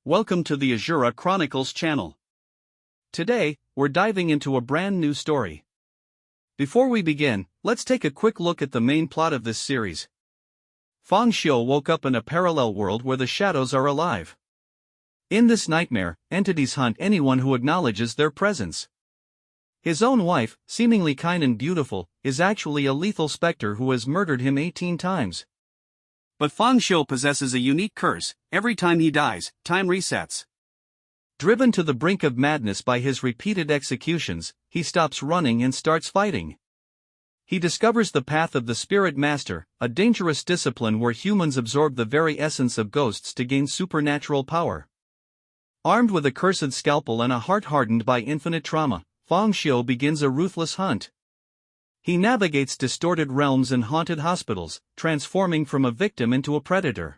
Welcome to the Asura Chronicles channel. Today, we're diving into a brand new story. Before we begin, let's take a quick look at the main plot of this series. Feng Xiu woke up in a parallel world where the shadows are alive. In this nightmare, entities hunt anyone who acknowledges their presence. His own wife, seemingly kind and beautiful, is actually a lethal specter who has murdered him 18 times. But Feng Xiu possesses a unique curse: every time he dies, time resets. Driven to the brink of madness by his repeated executions, he stops running and starts fighting. He discovers the path of the Spirit Master, a dangerous discipline where humans absorb the very essence of ghosts to gain supernatural power. Armed with a cursed scalpel and a heart hardened by infinite trauma, Feng Xiu begins a ruthless hunt. He navigates distorted realms and haunted hospitals, transforming from a victim into a predator.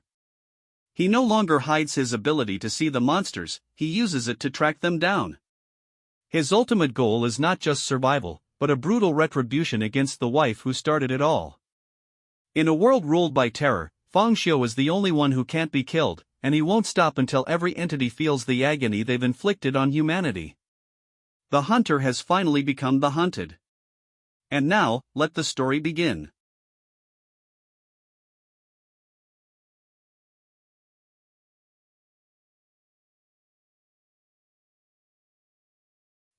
He no longer hides his ability to see the monsters, he uses it to track them down. His ultimate goal is not just survival, but a brutal retribution against the wife who started it all. In a world ruled by terror, Feng Xiu is the only one who can't be killed, and he won't stop until every entity feels the agony they've inflicted on humanity. The hunter has finally become the hunted. And now, let the story begin.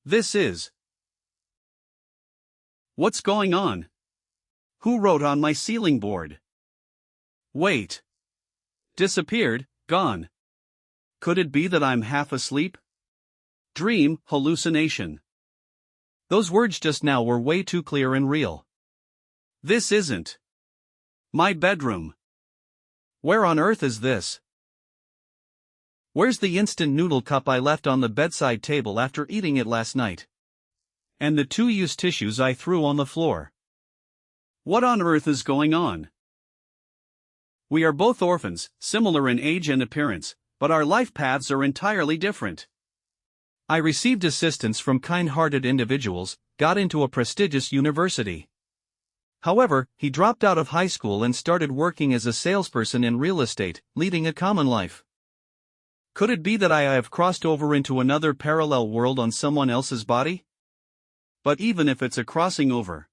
This is What's Going On? Who wrote on my ceiling board? Wait. Disappeared, gone. Could it be that I'm half asleep? Dream, hallucination. Those words just now were way too clear and real. This isn't my bedroom. Where on earth is this? Where's the instant noodle cup I left on the bedside table after eating it last night? And the 2 used tissues I threw on the floor? What on earth is going on? We are both orphans, similar in age and appearance, but our life paths are entirely different. I received assistance from kind-hearted individuals, got into a prestigious university. However, he dropped out of high school and started working as a salesperson in real estate, leading a common life. Could it be that I have crossed over into another parallel world on someone else's body? But even if it's a crossing over,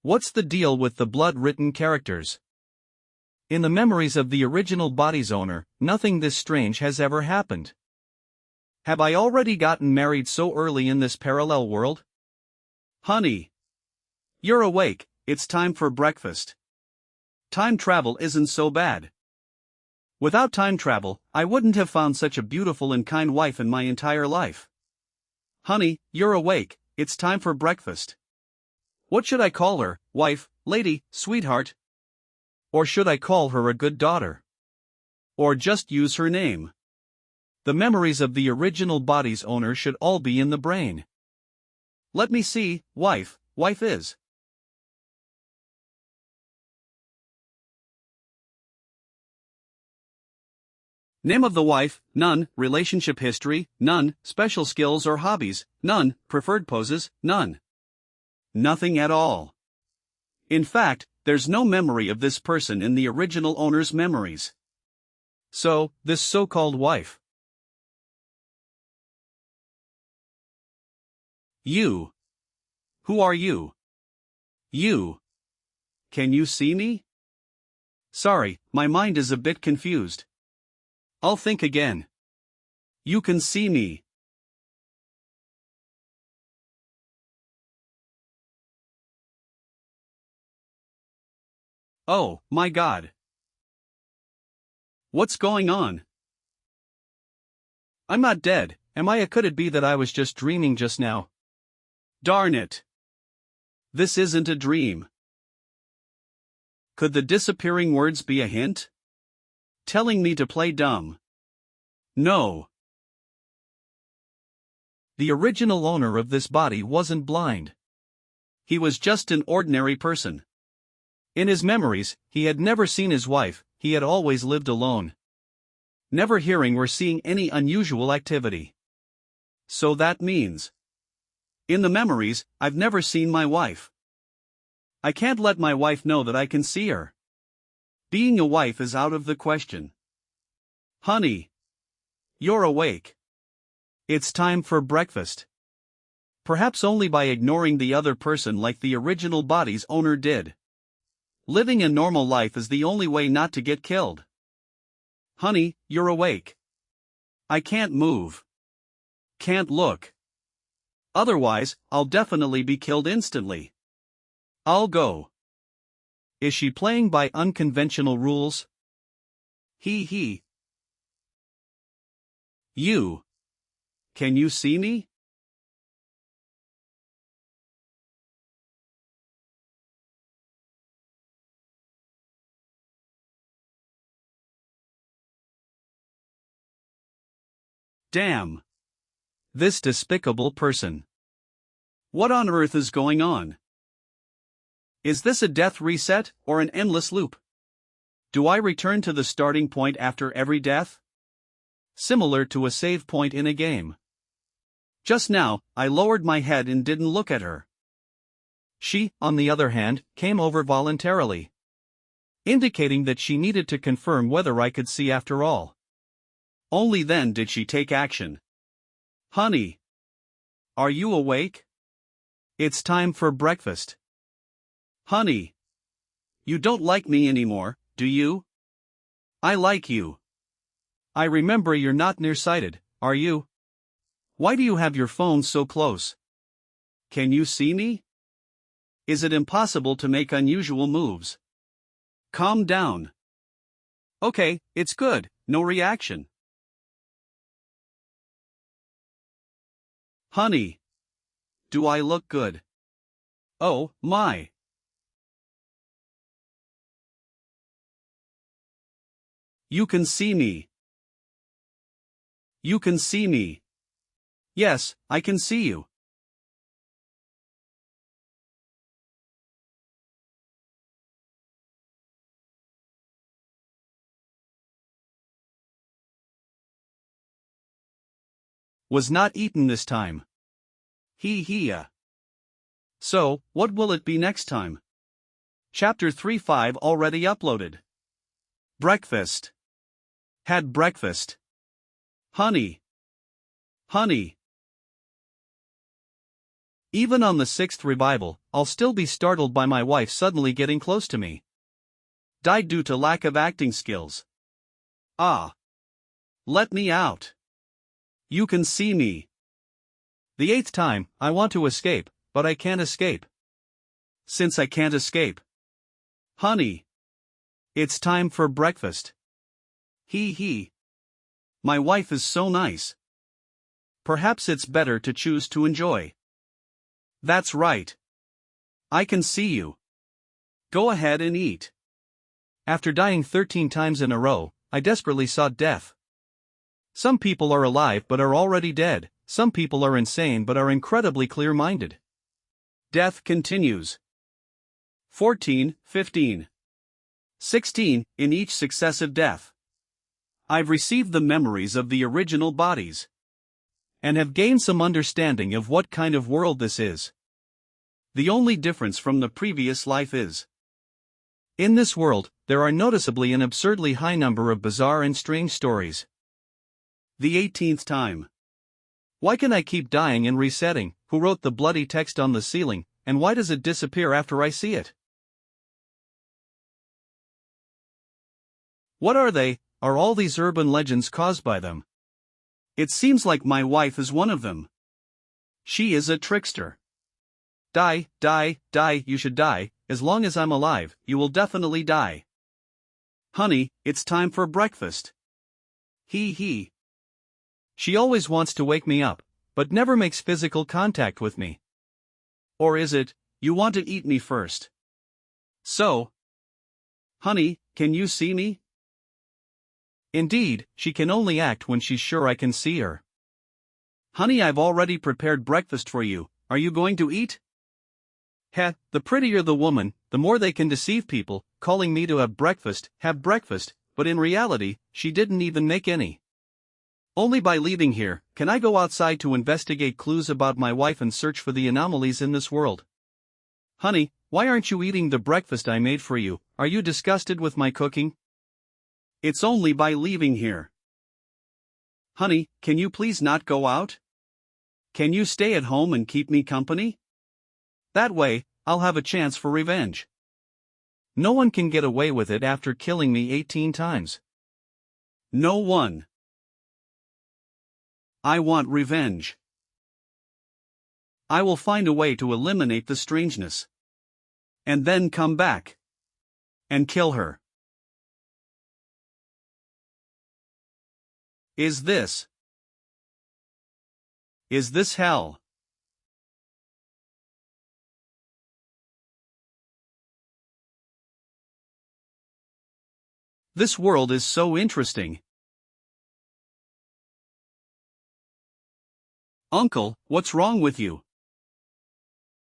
what's the deal with the blood-written characters? In the memories of the original body's owner, nothing this strange has ever happened. Have I already gotten married so early in this parallel world? Honey, you're awake, it's time for breakfast. Time travel isn't so bad. Without time travel, I wouldn't have found such a beautiful and kind wife in my entire life. Honey, you're awake, it's time for breakfast. What should I call her, wife, lady, sweetheart? Or should I call her a good daughter? Or just use her name? The memories of the original body's owner should all be in the brain. Let me see, wife is. Name of the wife, none. Relationship history, none. Special skills or hobbies, none. Preferred poses, none. Nothing at all. In fact, there's no memory of this person in the original owner's memories. So, this so-called wife. You. Who are you? You. Can you see me? Sorry, my mind is a bit confused. I'll think again. You can see me. Oh, my God. What's going on? I'm not dead, am I? Could it be that I was just dreaming just now? Darn it. This isn't a dream. Could the disappearing words be a hint? Telling me to play dumb? No. The original owner of this body wasn't blind. He was just an ordinary person. In his memories, he had never seen his wife, he had always lived alone. Never hearing or seeing any unusual activity. So that means, in the memories, I've never seen my wife. I can't let my wife know that I can see her. Being a wife is out of the question. Honey, You're awake. It's time for breakfast. Perhaps only by ignoring the other person like the original body's owner did. Living a normal life is the only way not to get killed. Honey, you're awake. I can't move. Can't look. Otherwise, I'll definitely be killed instantly. I'll go. Is she playing by unconventional rules? He. You. Can you see me? Damn. This despicable person. What on earth is going on? Is this a death reset, or an endless loop? Do I return to the starting point after every death? Similar to a save point in a game. Just now, I lowered my head and didn't look at her. She, on the other hand, came over voluntarily, indicating that she needed to confirm whether I could see after all. Only then did she take action. Honey. Are you awake? It's time for breakfast. Honey. You don't like me anymore, do you? I like you. I remember you're not nearsighted, are you? Why do you have your phone so close? Can you see me? Is it impossible to make unusual moves? Calm down. Okay, it's good, no reaction. Honey. Do I look good? Oh, my. You can see me. You can see me. Yes, I can see you. Was not eaten this time. He. So, what will it be next time? Chapter 3-5 already uploaded. Breakfast. Had breakfast. Honey. Honey. Even on the 6th revival, I'll still be startled by my wife suddenly getting close to me. Died due to lack of acting skills. Ah. Let me out. You can see me. The 8th time, I want to escape, but I can't escape. Since I can't escape. Honey. It's time for breakfast. He. My wife is so nice. Perhaps it's better to choose to enjoy. That's right. I can see you. Go ahead and eat. After dying 13 times in a row, I desperately sought death. Some people are alive but are already dead, some people are insane but are incredibly clear-minded. Death continues. 14, 15. 16, in each successive death. I've received the memories of the original bodies. And have gained some understanding of what kind of world this is. The only difference from the previous life is, in this world, there are noticeably an absurdly high number of bizarre and strange stories. The 18th time. Why can I keep dying and resetting? Who wrote the bloody text on the ceiling, and why does it disappear after I see it? What are they? Are all these urban legends caused by them? It seems like my wife is one of them. She is a trickster. Die, you should die. As long as I'm alive, you will definitely die. Honey, it's time for breakfast. He. She always wants to wake me up, but never makes physical contact with me. Or is it, you want to eat me first? So. Honey, can you see me? Indeed, she can only act when she's sure I can see her. Honey, I've already prepared breakfast for you. Are you going to eat? The prettier the woman, the more they can deceive people, calling me to have breakfast, but in reality, she didn't even make any. Only by leaving here, can I go outside to investigate clues about my wife and search for the anomalies in this world. Honey, why aren't you eating the breakfast I made for you? Are you disgusted with my cooking? It's only by leaving here. Honey, can you please not go out? Can you stay at home and keep me company? That way, I'll have a chance for revenge. No one can get away with it after killing me 18 times. No one. I want revenge. I will find a way to eliminate the strangeness. And then come back. And kill her. Is this hell? This world is so interesting. Uncle, what's wrong with you?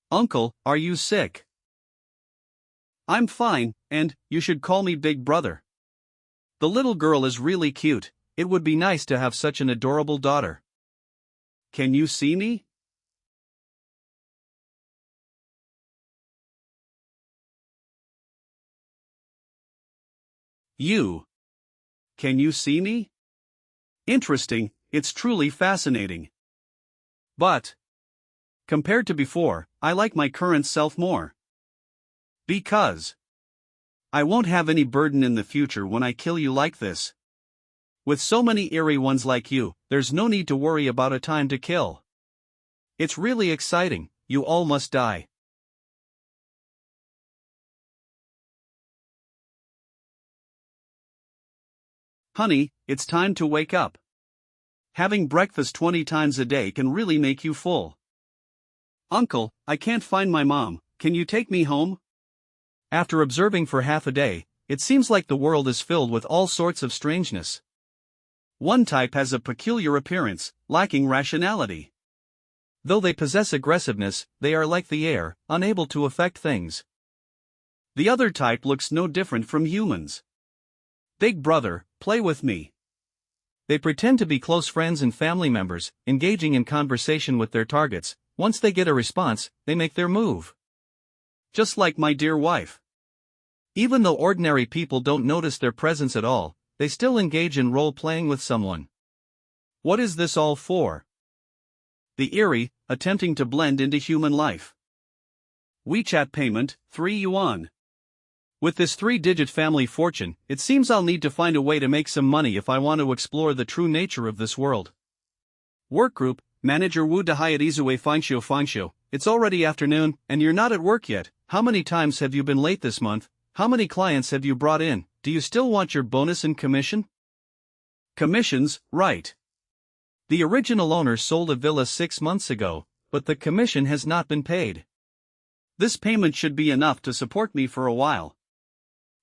Uncle, are you sick? I'm fine, and you should call me Big Brother. The little girl is really cute. It would be nice to have such an adorable daughter. Can you see me? You. Can you see me? Interesting, it's truly fascinating. But, compared to before, I like my current self more. Because I won't have any burden in the future when I kill you like this. With so many eerie ones like you, there's no need to worry about a time to kill. It's really exciting, you all must die. Honey, it's time to wake up. Having breakfast 20 times a day can really make you full. Uncle, I can't find my mom, can you take me home? After observing for half a day, it seems like the world is filled with all sorts of strangeness. One type has a peculiar appearance, lacking rationality. Though they possess aggressiveness, they are like the air, unable to affect things. The other type looks no different from humans. Big Brother, play with me. They pretend to be close friends and family members, engaging in conversation with their targets. Once they get a response, they make their move. Just like my dear wife. Even though ordinary people don't notice their presence at all, they still engage in role-playing with someone. What is this all for? The eerie, attempting to blend into human life. WeChat payment, 3 yuan. With this 3-digit family fortune, it seems I'll need to find a way to make some money if I want to explore the true nature of this world. Workgroup, Manager Wu Dahai at Izue Fangxiu. It's already afternoon, and you're not at work yet. How many times have you been late this month? How many clients have you brought in? Do you still want your bonus and commission? Commissions, right. The original owner sold a villa 6 months ago, but the commission has not been paid. This payment should be enough to support me for a while.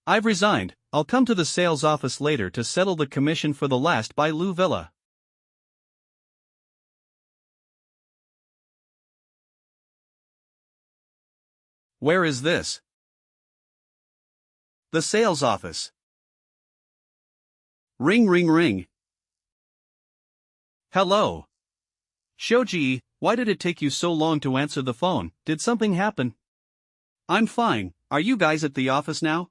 I've resigned. I'll come to the sales office later to settle the commission for the last Bailu villa. Where is this? The sales office. Ring ring ring. Hello. Shoji, why did it take you so long to answer the phone? Did something happen? I'm fine, are you guys at the office now?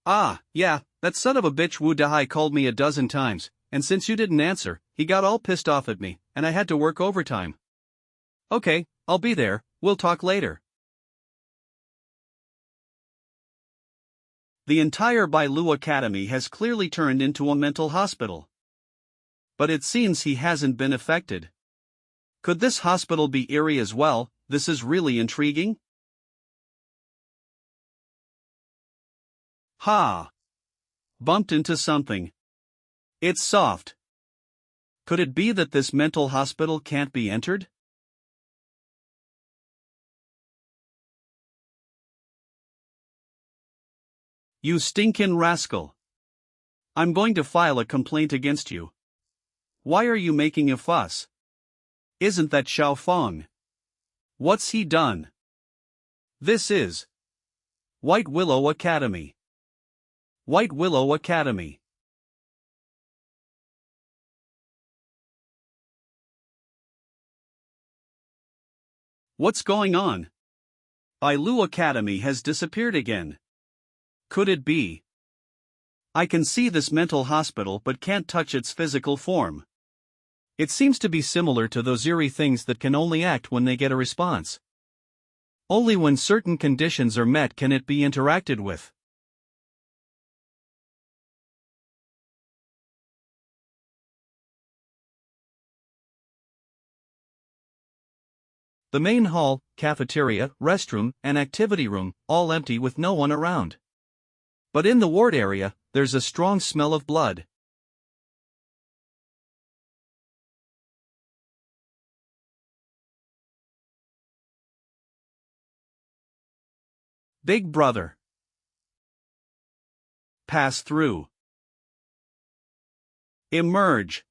Ah, yeah, that son of a bitch Wu Dahai called me a dozen times, and since you didn't answer, he got all pissed off at me, and I had to work overtime. Okay, I'll be there, we'll talk later. The entire Bailu Academy has clearly turned into a mental hospital. But it seems he hasn't been affected. Could this hospital be eerie as well? This is really intriguing. Ha! Bumped into something. It's soft. Could it be that this mental hospital can't be entered? You stinkin' rascal. I'm going to file a complaint against you. Why are you making a fuss? Isn't that Xiao Feng? What's he done? This is White Willow Academy. White Willow Academy. What's going on? Bailu Academy has disappeared again. Could it be? I can see this mental hospital but can't touch its physical form. It seems to be similar to those eerie things that can only act when they get a response. Only when certain conditions are met can it be interacted with. The main hall, cafeteria, restroom, and activity room, all empty with no one around. But in the ward area, there's a strong smell of blood. Big Brother. Pass through. Emerge.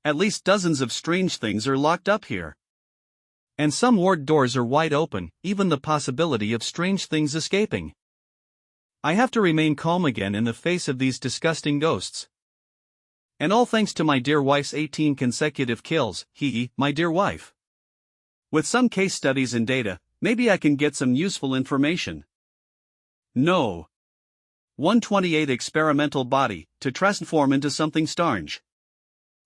At least dozens of strange things are locked up here. And some ward doors are wide open, even the possibility of strange things escaping. I have to remain calm again in the face of these disgusting ghosts. And all thanks to my dear wife's 18 consecutive kills, my dear wife. With some case studies and data, maybe I can get some useful information. No. 128 experimental body, to transform into something strange.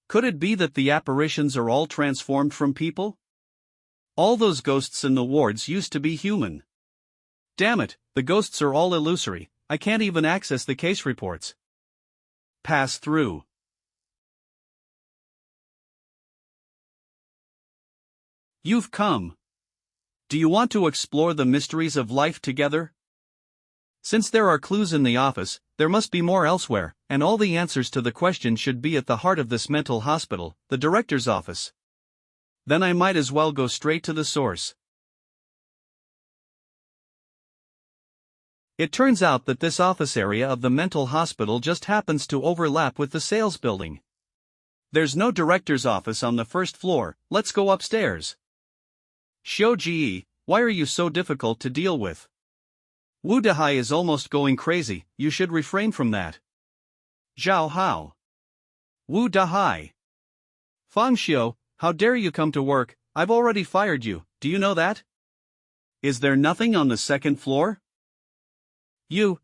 Could it be that the apparitions are all transformed from people? All those ghosts in the wards used to be human. Damn it, the ghosts are all illusory, I can't even access the case reports. Pass through. You've come. Do you want to explore the mysteries of life together? Since there are clues in the office, there must be more elsewhere, and all the answers to the question should be at the heart of this mental hospital, the director's office. Then I might as well go straight to the source. It turns out that this office area of the mental hospital just happens to overlap with the sales building. There's no director's office on the first floor, let's go upstairs. Xiao, why are you so difficult to deal with? Wu Dahai is almost going crazy, you should refrain from that. Zhao Hao. Wu Dahai. Fang Xiao, how dare you come to work, I've already fired you, do you know that? Is there nothing on the second floor? You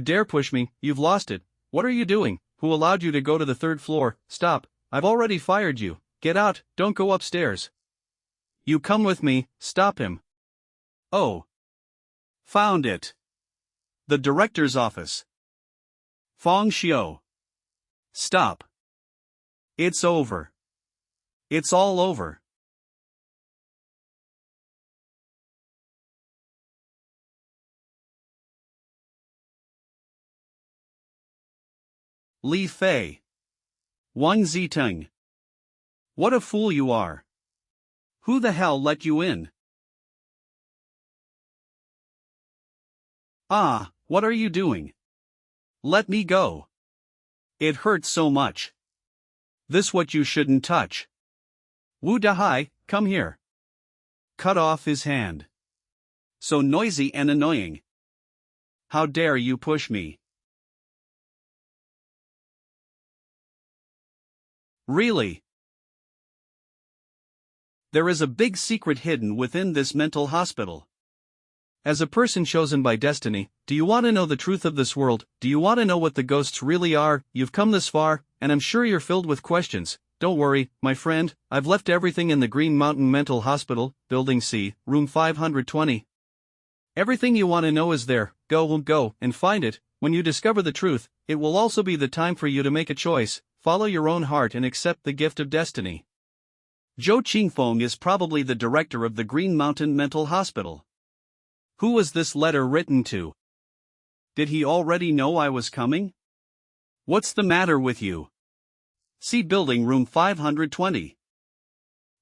dare push me, you've lost it, what are you doing, who allowed you to go to the third floor, stop, I've already fired you, get out, don't go upstairs. You come with me, stop him. Oh. Found it. The director's office. Fang Xiao. Stop. It's over. It's all over. Li Fei. Wang Ziteng. What a fool you are. Who the hell let you in? Ah, what are you doing? Let me go. It hurts so much. This what you shouldn't touch. Wu Dahai, come here. Cut off his hand. So noisy and annoying. How dare you push me? Really? There is a big secret hidden within this mental hospital. As a person chosen by destiny, do you want to know the truth of this world? Do you want to know what the ghosts really are? You've come this far, and I'm sure you're filled with questions. Don't worry, my friend, I've left everything in the Green Mountain Mental Hospital, Building C, Room 520. Everything you want to know is there, go and find it. When you discover the truth, it will also be the time for you to make a choice, follow your own heart and accept the gift of destiny. Zhou Qingfeng is probably the director of the Green Mountain Mental Hospital. Who was this letter written to? Did he already know I was coming? What's the matter with you? See Building Room 520.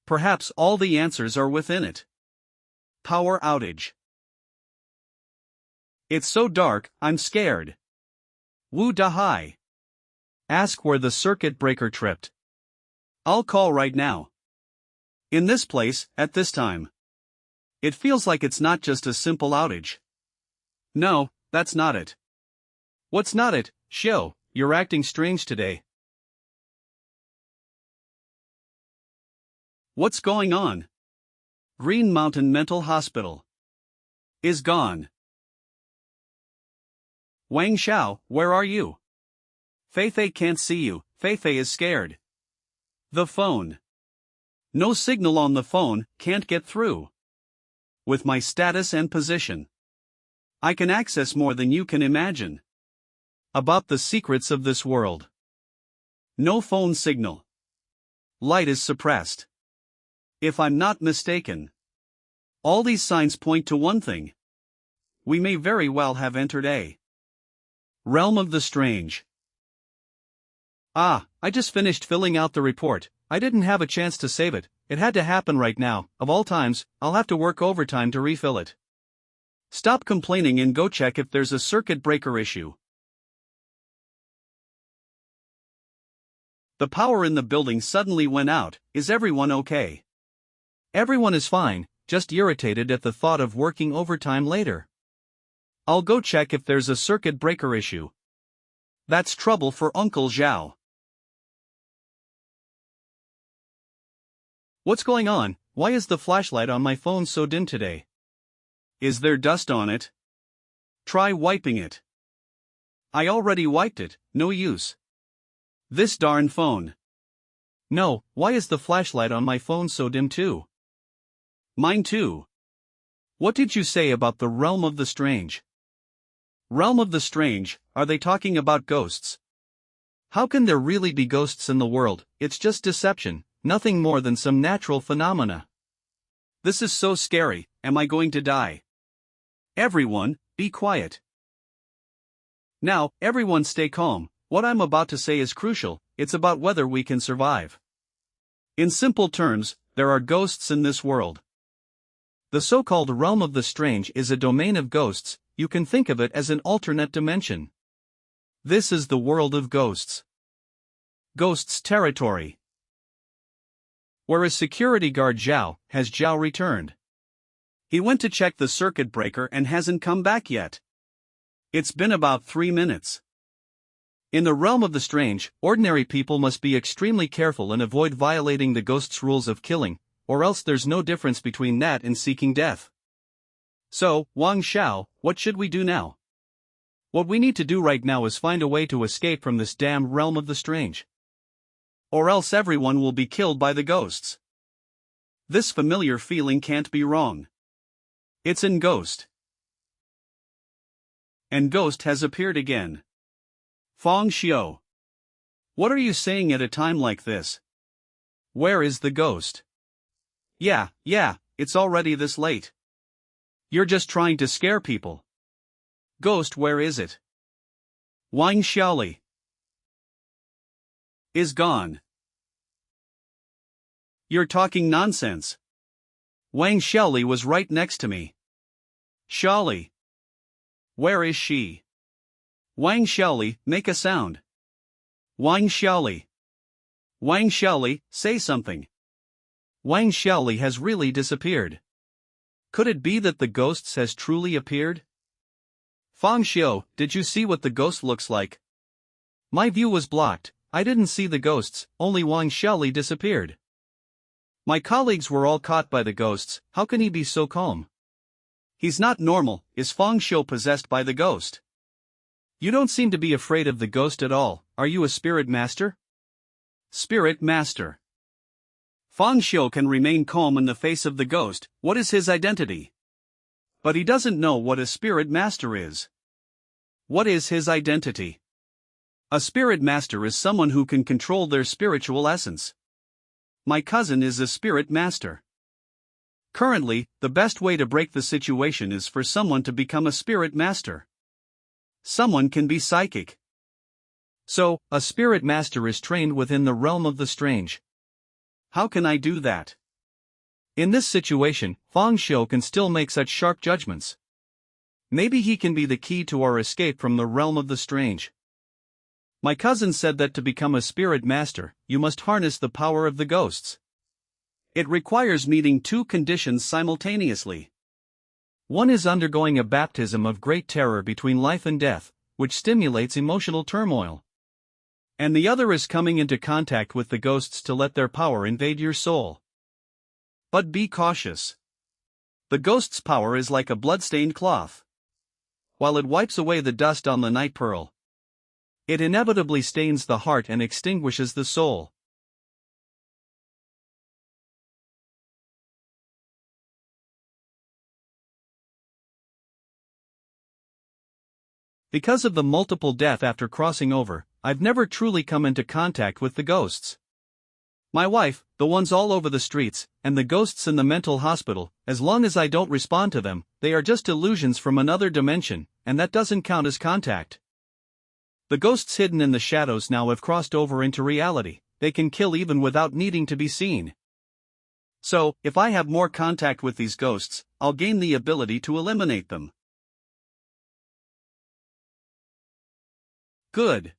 Perhaps all the answers are within it. Power outage. It's so dark, I'm scared. Wu Dahai. Ask where the circuit breaker tripped. I'll call right now. In this place, at this time. It feels like it's not just a simple outage. No, that's not it. What's not it, Xiao? You're acting strange today. What's going on? Green Mountain Mental Hospital is gone. Wang Xiao, where are you? Feifei can't see you, Feifei is scared. The phone. No signal on the phone, can't get through. With my status and position, I can access more than you can imagine. About the secrets of this world. No phone signal. Light is suppressed. If I'm not mistaken, all these signs point to one thing. We may very well have entered a realm of the strange. Ah, I just finished filling out the report. I didn't have a chance to save it. It had to happen right now. Of all times, I'll have to work overtime to refill it. Stop complaining and go check if there's a circuit breaker issue. The power in the building suddenly went out. Is everyone okay? Everyone is fine, just irritated at the thought of working overtime later. I'll go check if there's a circuit breaker issue. That's trouble for Uncle Zhao. What's going on? Why is the flashlight on my phone so dim today? Is there dust on it? Try wiping it. I already wiped it, no use. This darn phone. No, why is the flashlight on my phone so dim too? Mine too. What did you say about the realm of the strange? Realm of the strange, are they talking about ghosts? How can there really be ghosts in the world? It's just deception, nothing more than some natural phenomena. This is so scary, am I going to die? Everyone, be quiet. Now, everyone stay calm. What I'm about to say is crucial, it's about whether we can survive. In simple terms, there are ghosts in this world. The so-called realm of the strange is a domain of ghosts. You can think of it as an alternate dimension. This is the world of ghosts. Ghosts territory. Where is security guard Zhao? Has Zhao returned? He went to check the circuit breaker and hasn't come back yet. It's been about 3 minutes. In the realm of the strange, ordinary people must be extremely careful and avoid violating the ghost's rules of killing, or else there's no difference between that and seeking death. So, Wang Xiao, what should we do now? What we need to do right now is find a way to escape from this damn realm of the strange. Or else everyone will be killed by the ghosts. This familiar feeling can't be wrong. It's in Ghost. And Ghost has appeared again. Feng Xiu. What are you saying at a time like this? Where is the ghost? Yeah, it's already this late. You're just trying to scare people. Ghost, where is it? Wang Xiaoli is gone. You're talking nonsense. Wang Xiaoli was right next to me. Xiaoli. Where is she? Wang Xiaoli, make a sound. Wang Xiaoli. Wang Xiaoli, say something. Wang Xiaoli has really disappeared. Could it be that the ghost has truly appeared? Feng Xiu, did you see what the ghost looks like? My view was blocked. I didn't see the ghosts, only Wang Xiaoli disappeared. My colleagues were all caught by the ghosts, how can he be so calm? He's not normal. Is Feng Xiu possessed by the ghost? You don't seem to be afraid of the ghost at all. Are you a spirit master? Spirit master. Feng Xiu can remain calm in the face of the ghost. What is his identity? But he doesn't know what a spirit master is. What is his identity? A spirit master is someone who can control their spiritual essence. My cousin is a spirit master. Currently, the best way to break the situation is for someone to become a spirit master. Someone can be psychic. So, a spirit master is trained within the realm of the strange. How can I do that? In this situation, Feng Xiu can still make such sharp judgments. Maybe he can be the key to our escape from the realm of the strange. My cousin said that to become a spirit master, you must harness the power of the ghosts. It requires meeting 2 conditions simultaneously. One is undergoing a baptism of great terror between life and death, which stimulates emotional turmoil. And the other is coming into contact with the ghosts to let their power invade your soul. But be cautious. The ghost's power is like a blood-stained cloth. While it wipes away the dust on the night pearl, It inevitably stains the heart and extinguishes the soul. Because of the multiple death after crossing over, I've never truly come into contact with the ghosts. My wife, the ones all over the streets, and the ghosts in the mental hospital, as long as I don't respond to them, they are just illusions from another dimension, and that doesn't count as contact. The ghosts hidden in the shadows now have crossed over into reality. They can kill even without needing to be seen. So, if I have more contact with these ghosts, I'll gain the ability to eliminate them. Good.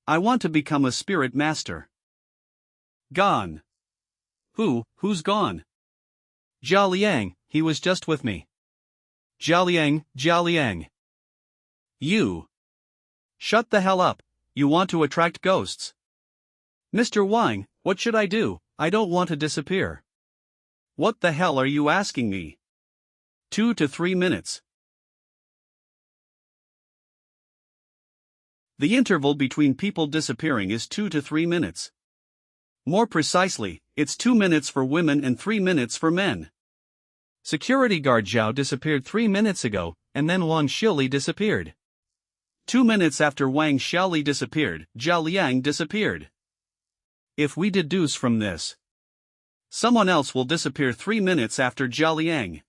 I want to become a spirit master. Gone. Who's gone? Zhao Liang, he was just with me. Zhao Liang. You. Shut the hell up, you want to attract ghosts. Mr. Wang, what should I do? I don't want to disappear. What the hell are you asking me? 2 to 3 minutes. The interval between people disappearing is 2 to 3 minutes. More precisely, it's 2 minutes for women and 3 minutes for men. Security guard Zhao disappeared 3 minutes ago, and then Wang Xiuli disappeared. 2 minutes after Wang Xiuli disappeared, Zhao Liang disappeared. If we deduce from this, someone else will disappear 3 minutes after Zhao Liang.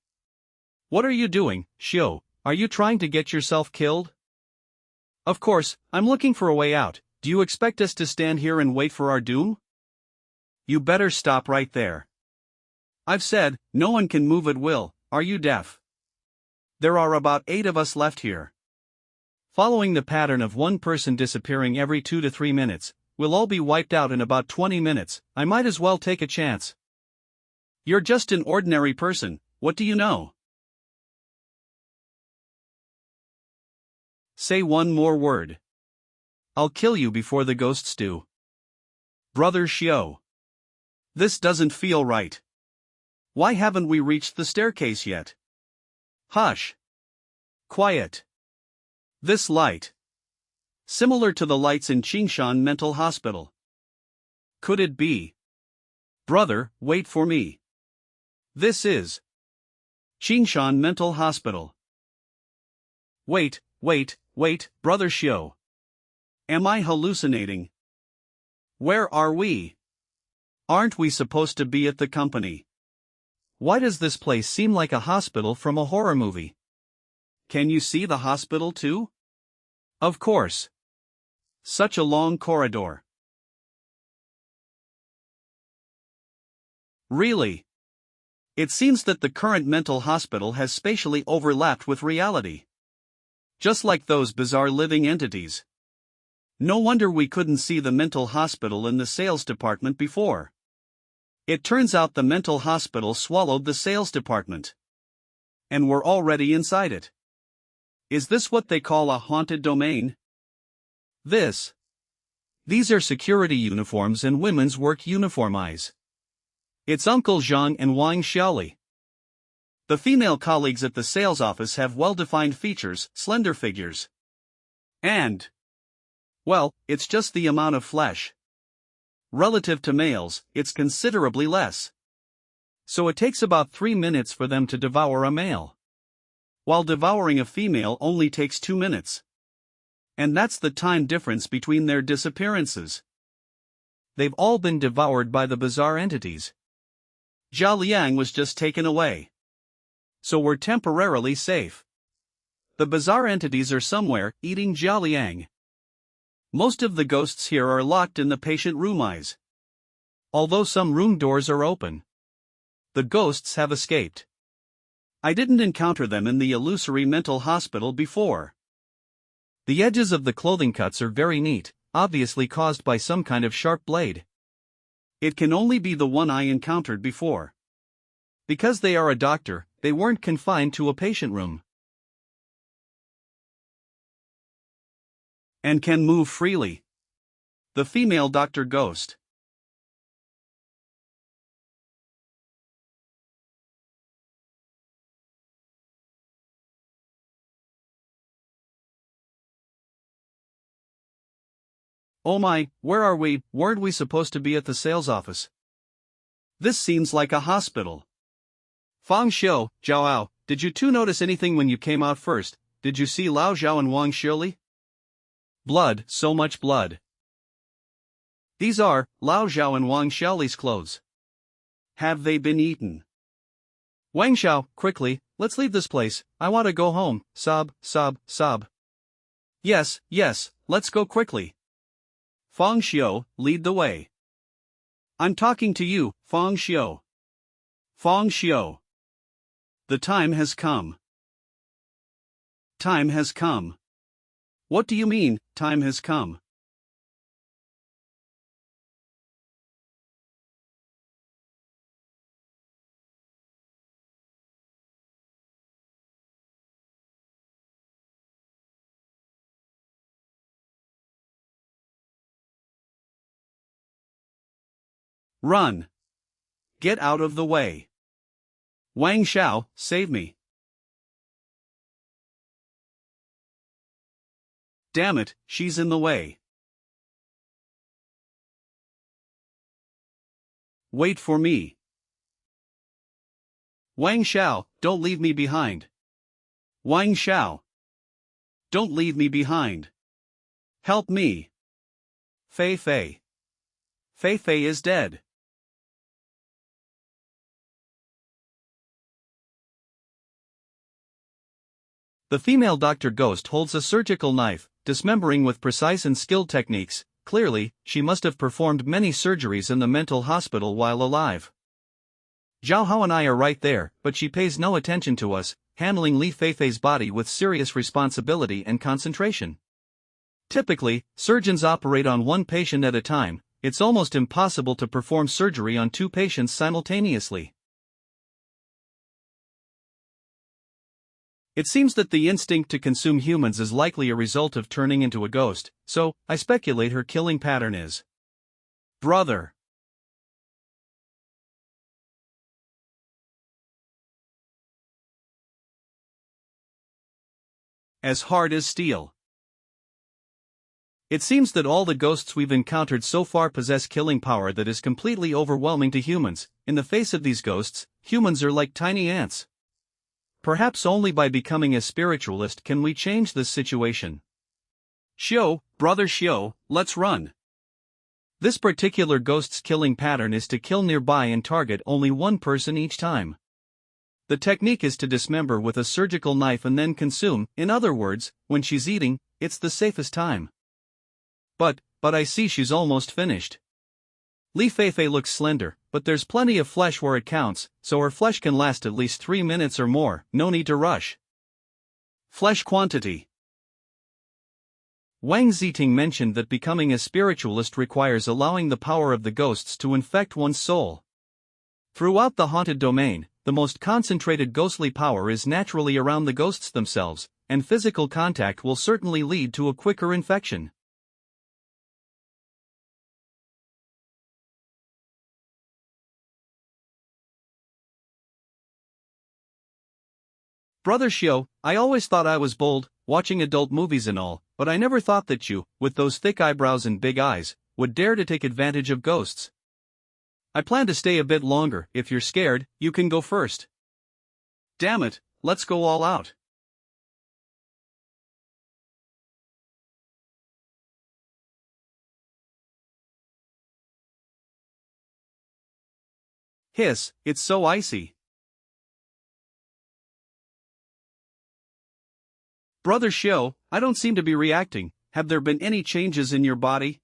What are you doing, Xiu? Are you trying to get yourself killed? Of course, I'm looking for a way out. Do you expect us to stand here and wait for our doom? You better stop right there. I've said, no one can move at will. Are you deaf? There are about 8 of us left here. Following the pattern of one person disappearing every 2 to 3 minutes, we'll all be wiped out in about 20 minutes. I might as well take a chance. You're just an ordinary person. What do you know? Say one more word. I'll kill you before the ghosts do. Brother Xiu. This doesn't feel right. Why haven't we reached the staircase yet? Hush. Quiet. This light. Similar to the lights in Qingshan Mental Hospital. Could it be? Brother, wait for me. This is Qingshan Mental Hospital. Wait, Brother Xiu. Am I hallucinating? Where are we? Aren't we supposed to be at the company? Why does this place seem like a hospital from a horror movie? Can you see the hospital too? Of course. Such a long corridor. Really? It seems that the current mental hospital has spatially overlapped with reality. Just like those bizarre living entities. No wonder we couldn't see the mental hospital in the sales department before. It turns out the mental hospital swallowed the sales department. And we're already inside it. Is this what they call a haunted domain? These are security uniforms and women's work uniformize. It's Uncle Zhang and Wang Xiaoli. The female colleagues at the sales office have well-defined features, slender figures. And, well, it's just the amount of flesh. Relative to males, it's considerably less. So it takes about 3 minutes for them to devour a male. While devouring a female only takes 2 minutes. And that's the time difference between their disappearances. They've all been devoured by the bizarre entities. Zhao Liang was just taken away. So we're temporarily safe. The bizarre entities are somewhere, eating Zhao Liang. Most of the ghosts here are locked in the patient room eyes. Although some room doors are open. The ghosts have escaped. I didn't encounter them in the illusory mental hospital before. The edges of the clothing cuts are very neat, obviously caused by some kind of sharp blade. It can only be the one I encountered before. Because they are a doctor, they weren't confined to a patient room. And can move freely. The female doctor ghost. Oh my, where are we? Weren't we supposed to be at the sales office? This seems like a hospital. Fang Xiu, Zhao, did you two notice anything when you came out first? Did you see Lao Zhao and Wang Shili? Blood, so much blood. These are Lao Zhao and Wang Xiaoli's clothes. Have they been eaten? Wang Xiao, quickly, let's leave this place. I want to go home. Sob, sob, sob. Yes, let's go quickly. Fang Xiu, lead the way. I'm talking to you, Fang Xiu. Fang Xiu. The time has come. Time has come. What do you mean, time has come? Run. Get out of the way. Wang Xiao, save me. Damn it, she's in the way. Wait for me. Wang Xiao, don't leave me behind. Wang Xiao. Don't leave me behind. Help me. Fei Fei. Fei Fei is dead. The female Dr. Ghost holds a surgical knife, dismembering with precise and skilled techniques. Clearly, she must have performed many surgeries in the mental hospital while alive. Zhao Hao and I are right there, but she pays no attention to us, handling Li Feifei's body with serious responsibility and concentration. Typically, surgeons operate on one patient at a time. It's almost impossible to perform surgery on two patients simultaneously. It seems that the instinct to consume humans is likely a result of turning into a ghost, so I speculate her killing pattern is brother. As hard as steel. It seems that all the ghosts we've encountered so far possess killing power that is completely overwhelming to humans. In the face of these ghosts, humans are like tiny ants. Perhaps only by becoming a spiritualist can we change this situation. Xiu, brother Xiu, let's run. This particular ghost's killing pattern is to kill nearby and target only one person each time. The technique is to dismember with a surgical knife and then consume. In other words, when she's eating, it's the safest time. But I see she's almost finished. Li Feifei looks slender, but there's plenty of flesh where it counts, so her flesh can last at least 3 minutes or more. No need to rush. Flesh quantity. Wang Ziting mentioned that becoming a spiritualist requires allowing the power of the ghosts to infect one's soul. Throughout the haunted domain, the most concentrated ghostly power is naturally around the ghosts themselves, and physical contact will certainly lead to a quicker infection. Brother Xiu, I always thought I was bold, watching adult movies and all, but I never thought that you, with those thick eyebrows and big eyes, would dare to take advantage of ghosts. I plan to stay a bit longer. If you're scared, you can go first. Damn it, let's go all out. Hiss, it's so icy. Brother Xiu, I don't seem to be reacting. Have there been any changes in your body?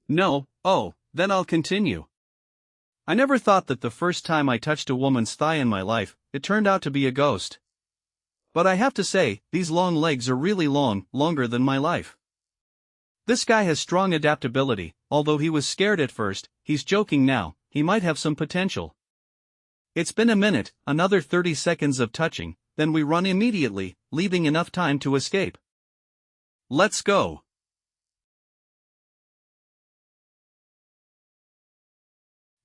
No. Oh, then I'll continue. I never thought that the first time I touched a woman's thigh in my life, it turned out to be a ghost. But I have to say, these long legs are really long, longer than my life. This guy has strong adaptability. Although he was scared at first, he's joking now. He might have some potential. It's been a minute, another 30 seconds of touching, then we run immediately, leaving enough time to escape. Let's go.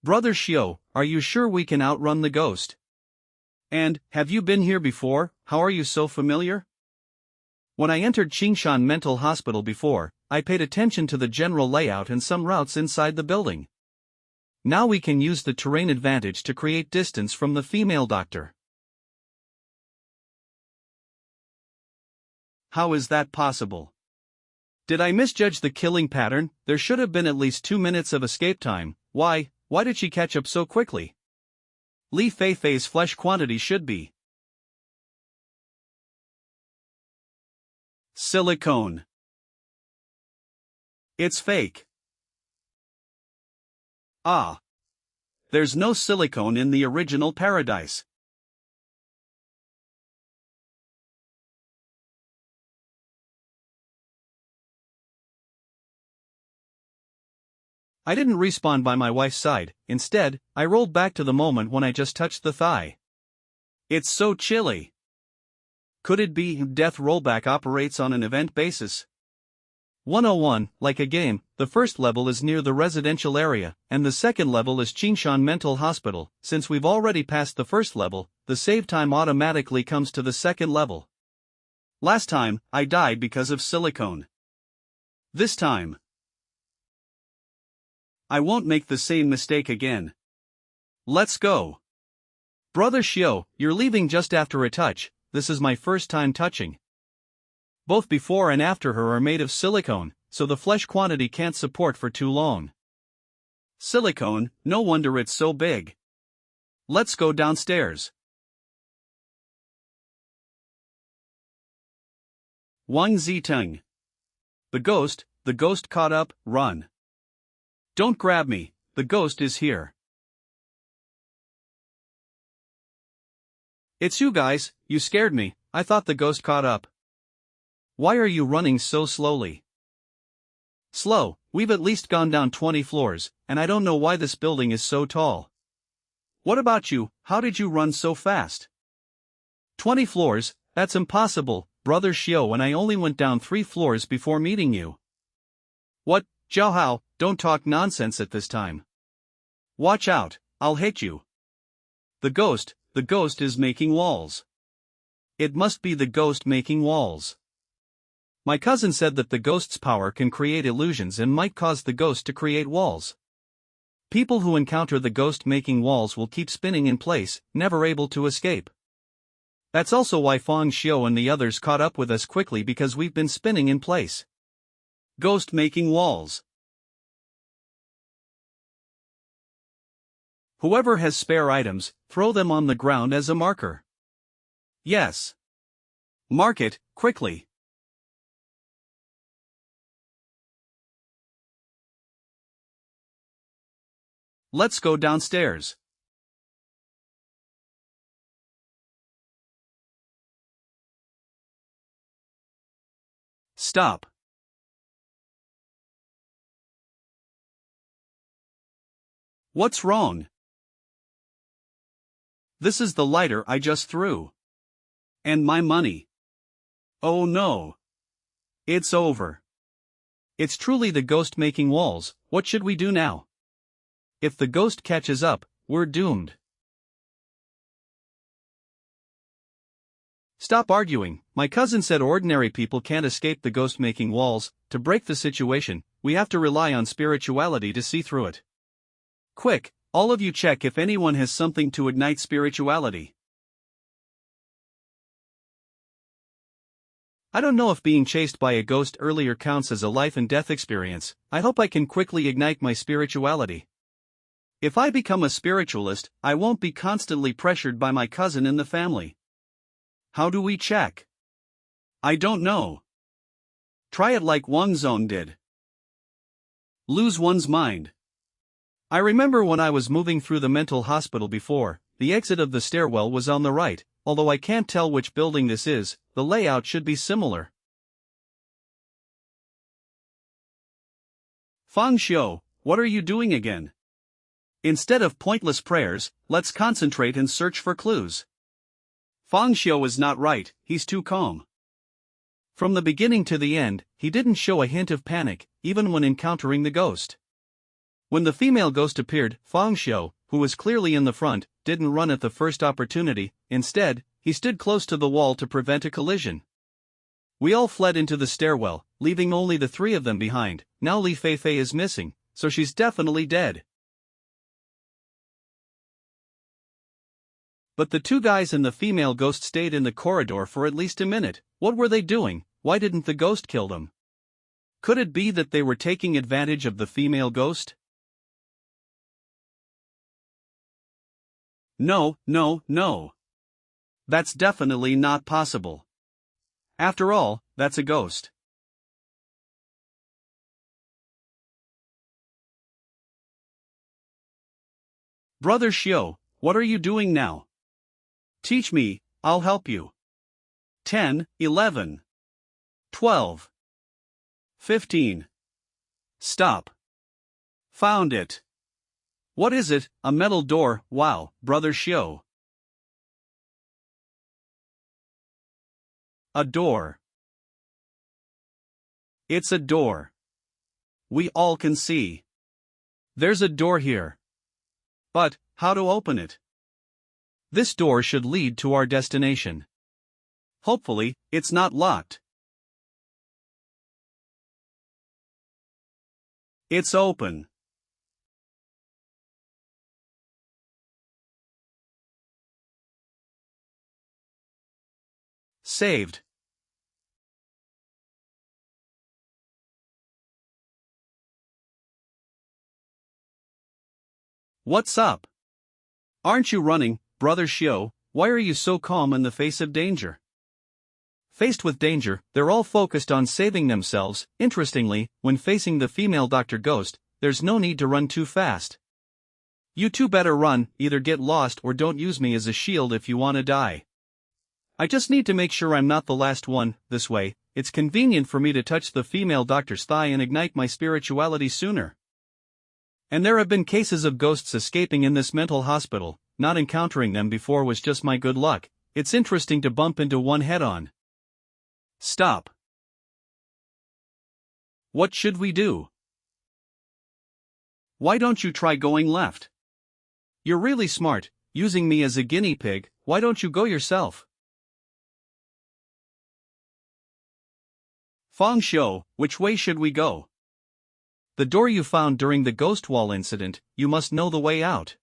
Brother Xiu, are you sure we can outrun the ghost? And, have you been here before? How are you so familiar? When I entered Qingshan Mental Hospital before, I paid attention to the general layout and some routes inside the building. Now we can use the terrain advantage to create distance from the female doctor. How is that possible? Did I misjudge the killing pattern? There should have been at least 2 minutes of escape time. Why did she catch up so quickly? Li Feifei's flesh quantity should be silicone. It's fake. Ah. There's no silicone in the original paradise. I didn't respawn by my wife's side. Instead, I rolled back to the moment when I just touched the thigh. It's so chilly. Could it be death rollback operates on an event basis? 101, like a game, the first level is near the residential area, and the second level is Qingshan Mental Hospital. Since we've already passed the first level, the save time automatically comes to the second level. Last time, I died because of silicone. This time, I won't make the same mistake again. Let's go. Brother Xiao, you're leaving just after a touch. This is my first time touching. Both before and after her are made of silicone, so the flesh quantity can't support for too long. Silicone, no wonder it's so big. Let's go downstairs. Wang Ziteng. The ghost caught up, run. Don't grab me, the ghost is here. It's you guys, you scared me, I thought the ghost caught up. Why are you running so slowly? Slow, we've at least gone down 20 floors, and I don't know why this building is so tall. What about you, how did you run so fast? 20 floors, that's impossible, Brother Xiao, and I only went down 3 floors before meeting you. What, Zhao Hao, don't talk nonsense at this time. Watch out, I'll hit you. The ghost is making walls. It must be the ghost making walls. My cousin said that the ghost's power can create illusions and might cause the ghost to create walls. People who encounter the ghost making walls will keep spinning in place, never able to escape. That's also why Fang Xiao and the others caught up with us quickly, because we've been spinning in place. Ghost making walls. Whoever has spare items, throw them on the ground as a marker. Yes. Mark it, quickly. Let's go downstairs. Stop. What's wrong? This is the lighter I just threw. And my money. Oh no. It's over. It's truly the ghost making walls. What should we do now? If the ghost catches up, we're doomed. Stop arguing. My cousin said ordinary people can't escape the ghost making walls. To break the situation, we have to rely on spirituality to see through it. Quick, all of you check if anyone has something to ignite spirituality. I don't know if being chased by a ghost earlier counts as a life and death experience. I hope I can quickly ignite my spirituality. If I become a spiritualist, I won't be constantly pressured by my cousin in the family. How do we check? I don't know. Try it like Wang Zong did. Lose one's mind. I remember when I was moving through the mental hospital before, the exit of the stairwell was on the right, although I can't tell which building this is, the layout should be similar. Fang Xiao, what are you doing again? Instead of pointless prayers, let's concentrate and search for clues. Fang Xiao is not right, he's too calm. From the beginning to the end, he didn't show a hint of panic, even when encountering the ghost. When the female ghost appeared, Fang Xiao, who was clearly in the front, didn't run at the first opportunity. Instead, he stood close to the wall to prevent a collision. We all fled into the stairwell, leaving only the three of them behind. Now Li Feifei is missing, so she's definitely dead. But the two guys and the female ghost stayed in the corridor for at least a minute. What were they doing? Why didn't the ghost kill them? Could it be that they were taking advantage of the female ghost? No, no, no. That's definitely not possible. After all, that's a ghost. Brother Xiao, what are you doing now? Teach me, I'll help you. 10, 11, 12, 15. Stop. Found it. What is it? A metal door. Wow, Brother Xiao. A door. It's a door. We all can see. There's a door here. But, how to open it? This door should lead to our destination. Hopefully, it's not locked. It's open. Saved. What's up? Aren't you running, Brother Xiao? Why are you so calm in the face of danger? Faced with danger, they're all focused on saving themselves. Interestingly, when facing the female Dr. Ghost, there's no need to run too fast. You two better run, either get lost or don't use me as a shield if you want to die. I just need to make sure I'm not the last one. This way, it's convenient for me to touch the female doctor's thigh and ignite my spirituality sooner. And there have been cases of ghosts escaping in this mental hospital. Not encountering them before was just my good luck. It's interesting to bump into one head-on. Stop. What should we do? Why don't you try going left? You're really smart, using me as a guinea pig. Why don't you go yourself? Feng Shou, which way should we go? The door you found during the ghost wall incident. You must know the way out.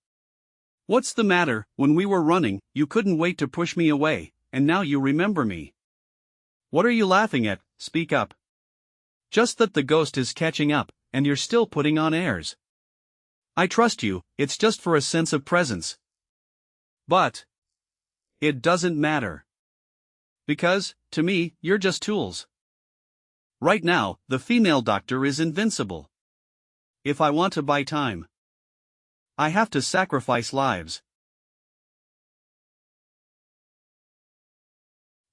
What's the matter? When we were running, you couldn't wait to push me away, and now you remember me. What are you laughing at? Speak up. Just that the ghost is catching up, and you're still putting on airs. I trust you, it's just for a sense of presence. But it doesn't matter. Because, to me, you're just tools. Right now, the female doctor is invincible. If I want to buy time, I have to sacrifice lives.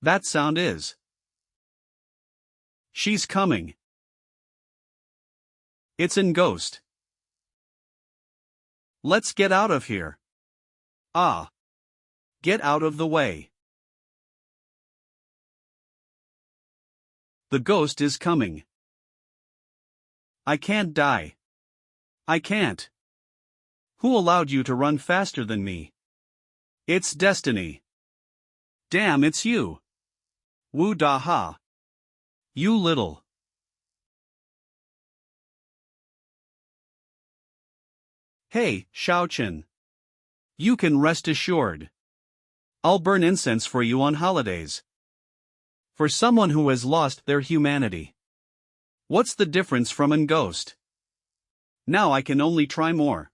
That sound is. She's coming. It's in Ghost. Let's get out of here. Ah. Get out of the way. The ghost is coming. I can't die. I can't. Who allowed you to run faster than me? It's destiny. Damn, it's you. Wu da ha. You little. Hey, Xiaochen. You can rest assured. I'll burn incense for you on holidays. For someone who has lost their humanity. What's the difference from an ghost? Now I can only try more.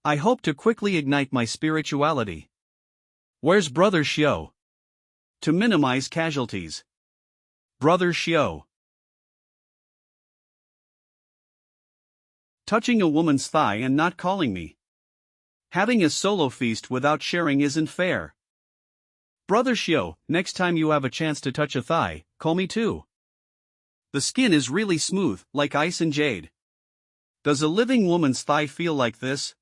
I hope to quickly ignite my spirituality. Where's Brother Xiao? To minimize casualties. Brother Xiao. Touching a woman's thigh and not calling me. Having a solo feast without sharing isn't fair. Brother Xiao, next time you have a chance to touch a thigh, call me too. The skin is really smooth, like ice and jade. Does a living woman's thigh feel like this?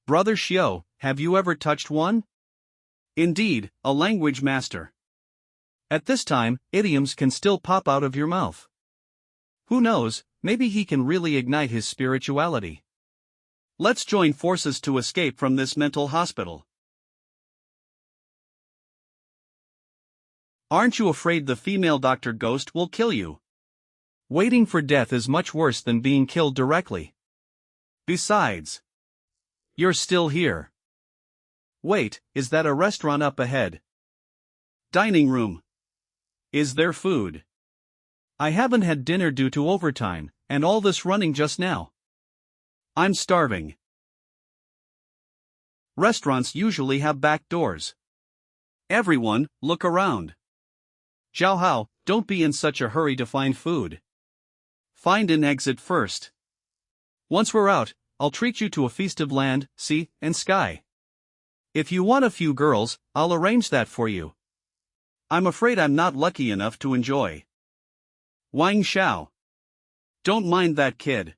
Brother Xiao, have you ever touched one? Indeed, a language master. At this time, idioms can still pop out of your mouth. Who knows, maybe he can really ignite his spirituality. Let's join forces to escape from this mental hospital. Aren't you afraid the female Dr. Ghost will kill you? Waiting for death is much worse than being killed directly. Besides, you're still here. Wait, is that a restaurant up ahead? Dining room. Is there food? I haven't had dinner due to overtime, and all this running just now. I'm starving. Restaurants usually have back doors. Everyone, look around. Zhao Hao, don't be in such a hurry to find food. Find an exit first. Once we're out, I'll treat you to a feast of land, sea, and sky. If you want a few girls, I'll arrange that for you. I'm afraid I'm not lucky enough to enjoy. Wang Xiao. Don't mind that kid.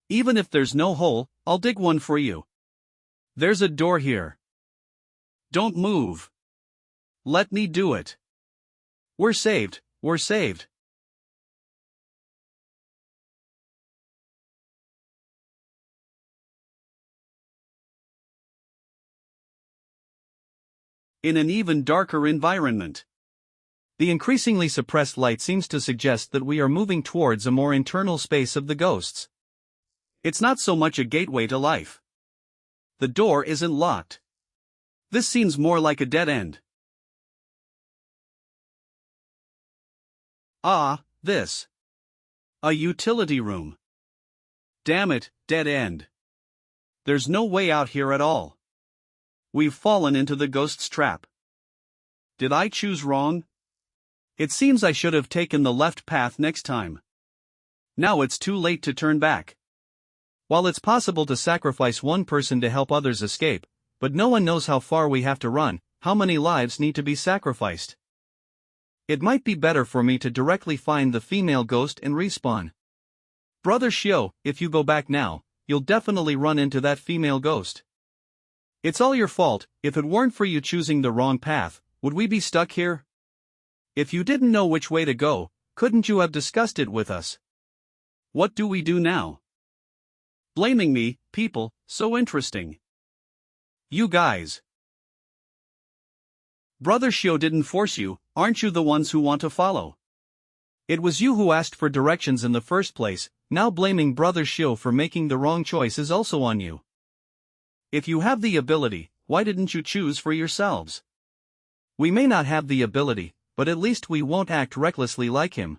Even if there's no hole, I'll dig one for you. There's a door here. Don't move. Let me do it. We're saved, we're saved. In an even darker environment. The increasingly suppressed light seems to suggest that we are moving towards a more internal space of the ghosts. It's not so much a gateway to life. The door isn't locked. This seems more like a dead end. Ah, this. A utility room. Damn it, dead end. There's no way out here at all. We've fallen into the ghost's trap. Did I choose wrong? It seems I should have taken the left path next time. Now it's too late to turn back. While it's possible to sacrifice one person to help others escape, but no one knows how far we have to run, how many lives need to be sacrificed. It might be better for me to directly find the female ghost and respawn. Brother Xiao, if you go back now, you'll definitely run into that female ghost. It's all your fault. If it weren't for you choosing the wrong path, would we be stuck here? If you didn't know which way to go, couldn't you have discussed it with us? What do we do now? Blaming me, people, so interesting. You guys. Brother Xiao didn't force you, aren't you the ones who want to follow? It was you who asked for directions in the first place, now blaming Brother Xiao for making the wrong choice is also on you. If you have the ability, why didn't you choose for yourselves? We may not have the ability, but at least we won't act recklessly like him.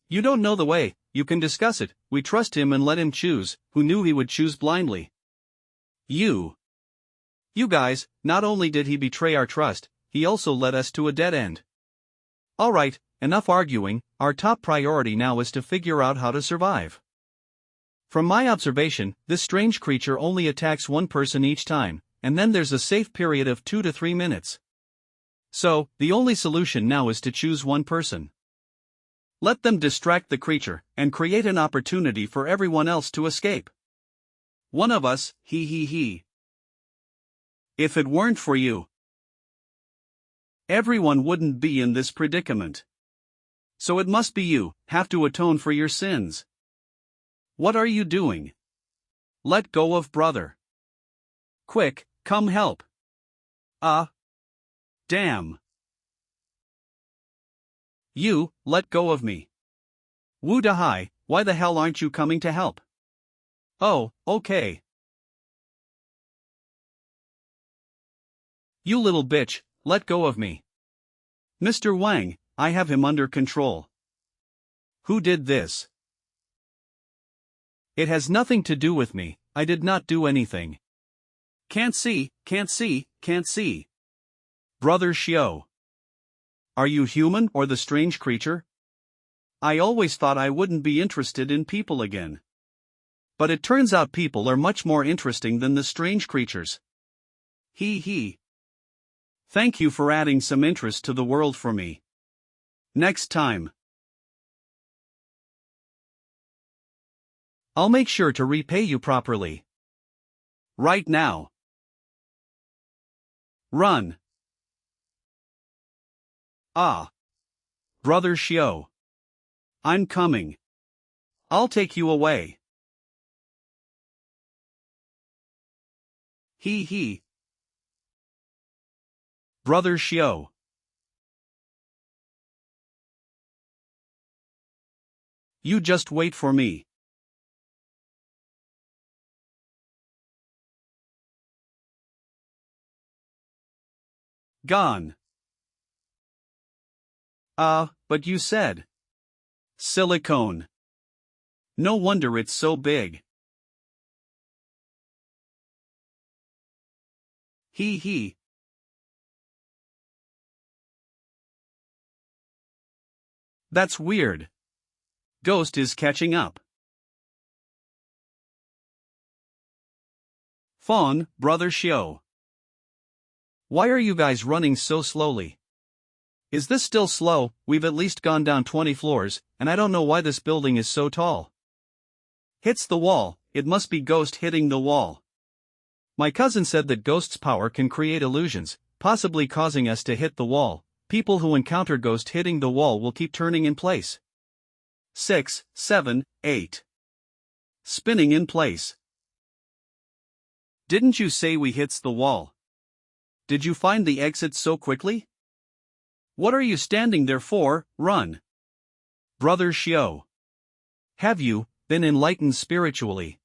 You don't know the way, you can discuss it, we trust him and let him choose, who knew he would choose blindly? You guys, not only did he betray our trust, he also led us to a dead end. Alright, enough arguing, our top priority now is to figure out how to survive. From my observation, this strange creature only attacks one person each time, and then there's a safe period of 2 to 3 minutes. So, the only solution now is to choose one person. Let them distract the creature, and create an opportunity for everyone else to escape. One of us, he. If it weren't for you, everyone wouldn't be in this predicament. So it must be you, have to atone for your sins. What are you doing? Let go of brother. Quick, come help. Damn. You, let go of me. Wu Dahai, why the hell aren't you coming to help? Oh, okay. You little bitch, let go of me. Mr. Wang, I have him under control. Who did this? It has nothing to do with me, I did not do anything. Can't see. Brother Xiao. Are you human or the strange creature? I always thought I wouldn't be interested in people again. But it turns out people are much more interesting than the strange creatures. He. Thank you for adding some interest to the world for me. Next time. I'll make sure to repay you properly. Right now. Run. Brother Xiao. I'm coming. I'll take you away. He. Brother Xiao. You just wait for me. Gone. But you said. Silicone. No wonder it's so big. Hee hee. That's weird. Ghost is catching up. Fawn, brother Xiao. Why are you guys running so slowly? Is this still slow? We've at least gone down 20 floors, and I don't know why this building is so tall. Hits the wall, it must be ghost hitting the wall. My cousin said that ghost's power can create illusions, possibly causing us to hit the wall. People who encounter ghost hitting the wall will keep turning in place. 6, 7, 8. Spinning in place. Didn't you say we hits the wall? Did you find the exit so quickly? What are you standing there for? Run. Brother Xiao. Have you been enlightened spiritually?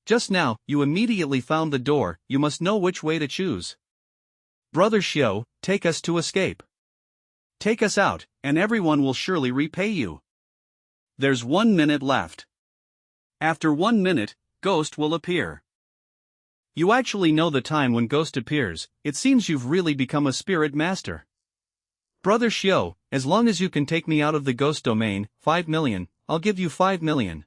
Just now, you immediately found the door, you must know which way to choose. Brother Xiao, take us to escape. Take us out, and everyone will surely repay you. There's 1 minute left. After 1 minute, ghost will appear. You actually know the time when ghost appears, it seems you've really become a spirit master. Brother Xiao, as long as you can take me out of the ghost domain, 5 million, I'll give you 5 million.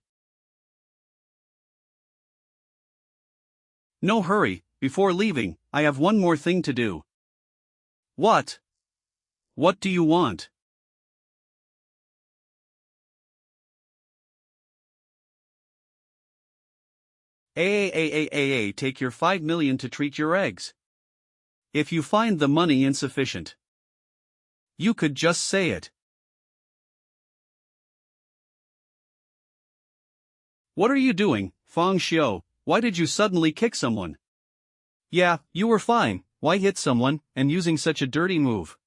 No hurry, before leaving, I have one more thing to do. What? What do you want? Take your 5 million to treat your eggs. If you find the money insufficient, you could just say it. What are you doing, Fang Xiao? Why did you suddenly kick someone? Yeah, you were fine, why hit someone, and using such a dirty move?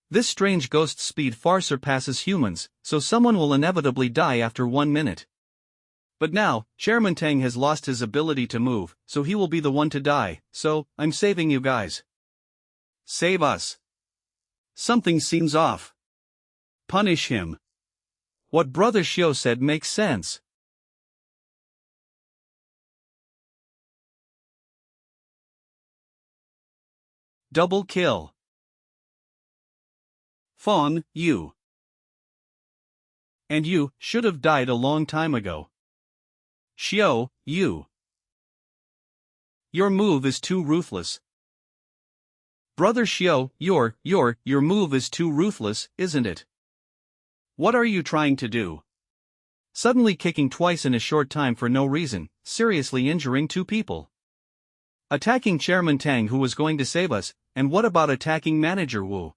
This strange ghost's speed far surpasses humans, so someone will inevitably die after 1 minute. But now, Chairman Tang has lost his ability to move, so he will be the one to die, so, I'm saving you guys. Save us. Something seems off. Punish him. What Brother Xiao said makes sense. Double kill. Fawn, you. And you should have died a long time ago. Xiao, you. Your move is too ruthless. Brother Xiao, your move is too ruthless, isn't it? What are you trying to do? Suddenly kicking twice in a short time for no reason, seriously injuring 2 people. Attacking Chairman Tang who was going to save us, and what about attacking Manager Wu?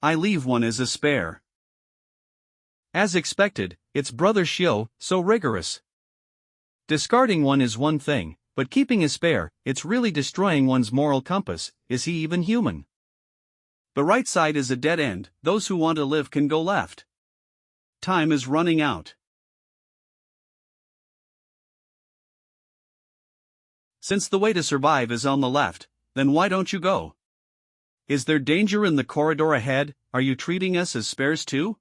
I leave one as a spare. As expected, it's Brother Xiao, so rigorous. Discarding one is one thing, but keeping a spare, it's really destroying one's moral compass. Is he even human? The right side is a dead end, those who want to live can go left. Time is running out. Since the way to survive is on the left, then why don't you go? Is there danger in the corridor ahead? Are you treating us as spares too?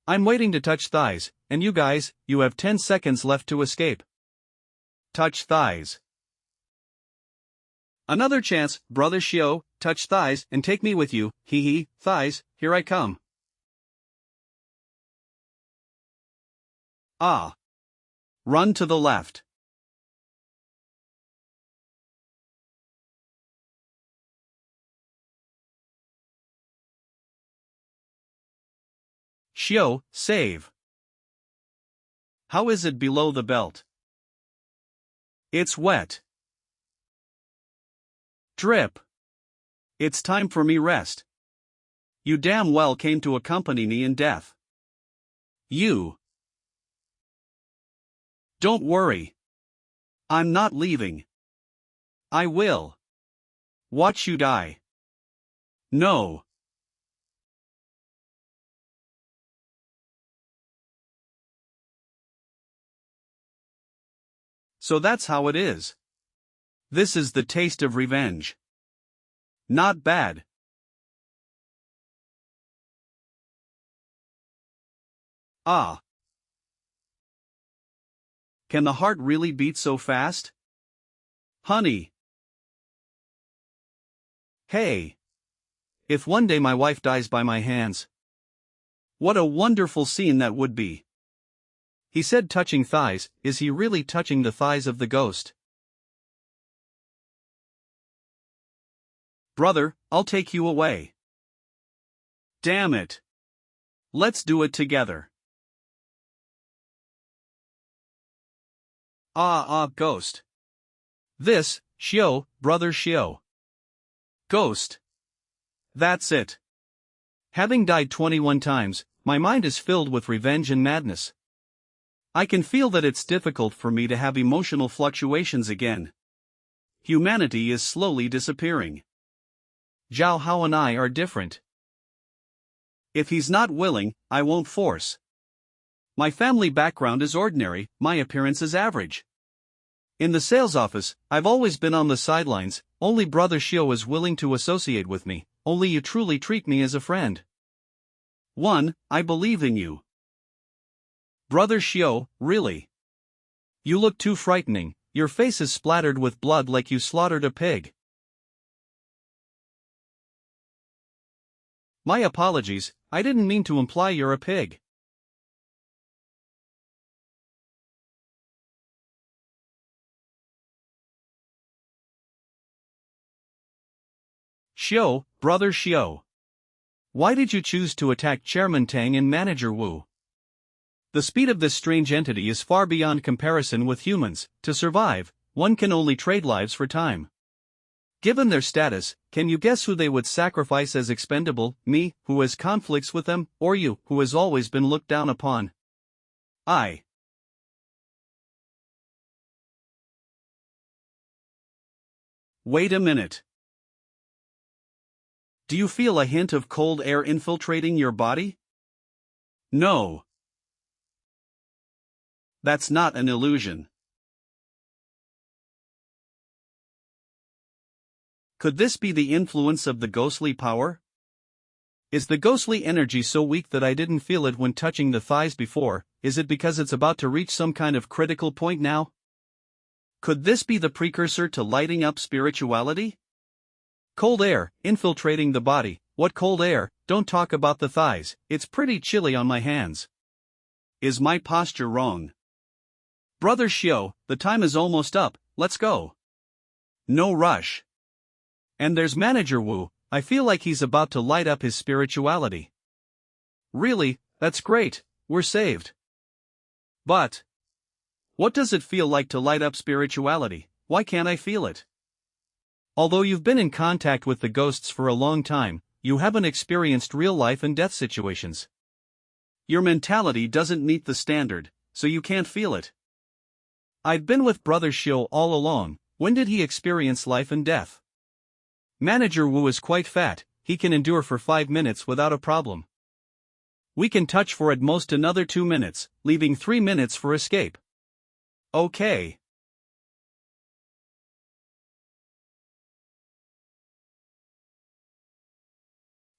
I'm waiting to touch thighs, and you guys, you have 10 seconds left to escape. Touch thighs. Another chance, Brother Xiao, touch thighs and take me with you, hee hee, thighs, here I come. Ah. Run to the left. Xiao, save. How is it below the belt? It's wet. Drip. It's time for me rest. You damn well came to accompany me in death. You. Don't worry. I'm not leaving. I will. Watch you die. No. So that's how it is. This is the taste of revenge. Not bad. Ah. Can the heart really beat so fast? Honey. Hey. If one day my wife dies by my hands. What a wonderful scene that would be. He said touching thighs. Is he really touching the thighs of the ghost? Brother, I'll take you away. Damn it. Let's do it together. Ghost. This, Xiao, brother Xiao. Ghost. That's it. Having died 21 times, my mind is filled with revenge and madness. I can feel that it's difficult for me to have emotional fluctuations again. Humanity is slowly disappearing. Zhao Hao and I are different. If he's not willing, I won't force. My family background is ordinary, my appearance is average. In the sales office, I've always been on the sidelines. Only brother Xiao is willing to associate with me. Only you truly treat me as a friend. 1. I believe in you. Brother Xiao, really? You look too frightening. Your face is splattered with blood like you slaughtered a pig. My apologies, I didn't mean to imply you're a pig. Xiao, brother Xiao. Why did you choose to attack Chairman Tang and Manager Wu? The speed of this strange entity is far beyond comparison with humans. To survive, one can only trade lives for time. Given their status, can you guess who they would sacrifice as expendable? Me, who has conflicts with them, or you, who has always been looked down upon? I. Wait a minute. Do you feel a hint of cold air infiltrating your body? No. That's not an illusion. Could this be the influence of the ghostly power? Is the ghostly energy so weak that I didn't feel it when touching the thighs before? Is it because it's about to reach some kind of critical point now? Could this be the precursor to lighting up spirituality? Cold air, infiltrating the body. What cold air? Don't talk about the thighs, it's pretty chilly on my hands. Is my posture wrong? Brother Xiao, the time is almost up, let's go. No rush. And there's Manager Wu, I feel like he's about to light up his spirituality. Really, that's great, we're saved. But what does it feel like to light up spirituality? Why can't I feel it? Although you've been in contact with the ghosts for a long time, you haven't experienced real life and death situations. Your mentality doesn't meet the standard, so you can't feel it. I've been with Brother Xiao all along. When did he experience life and death? Manager Wu is quite fat, he can endure for 5 minutes without a problem. We can touch for at most another 2 minutes, leaving 3 minutes for escape. Okay.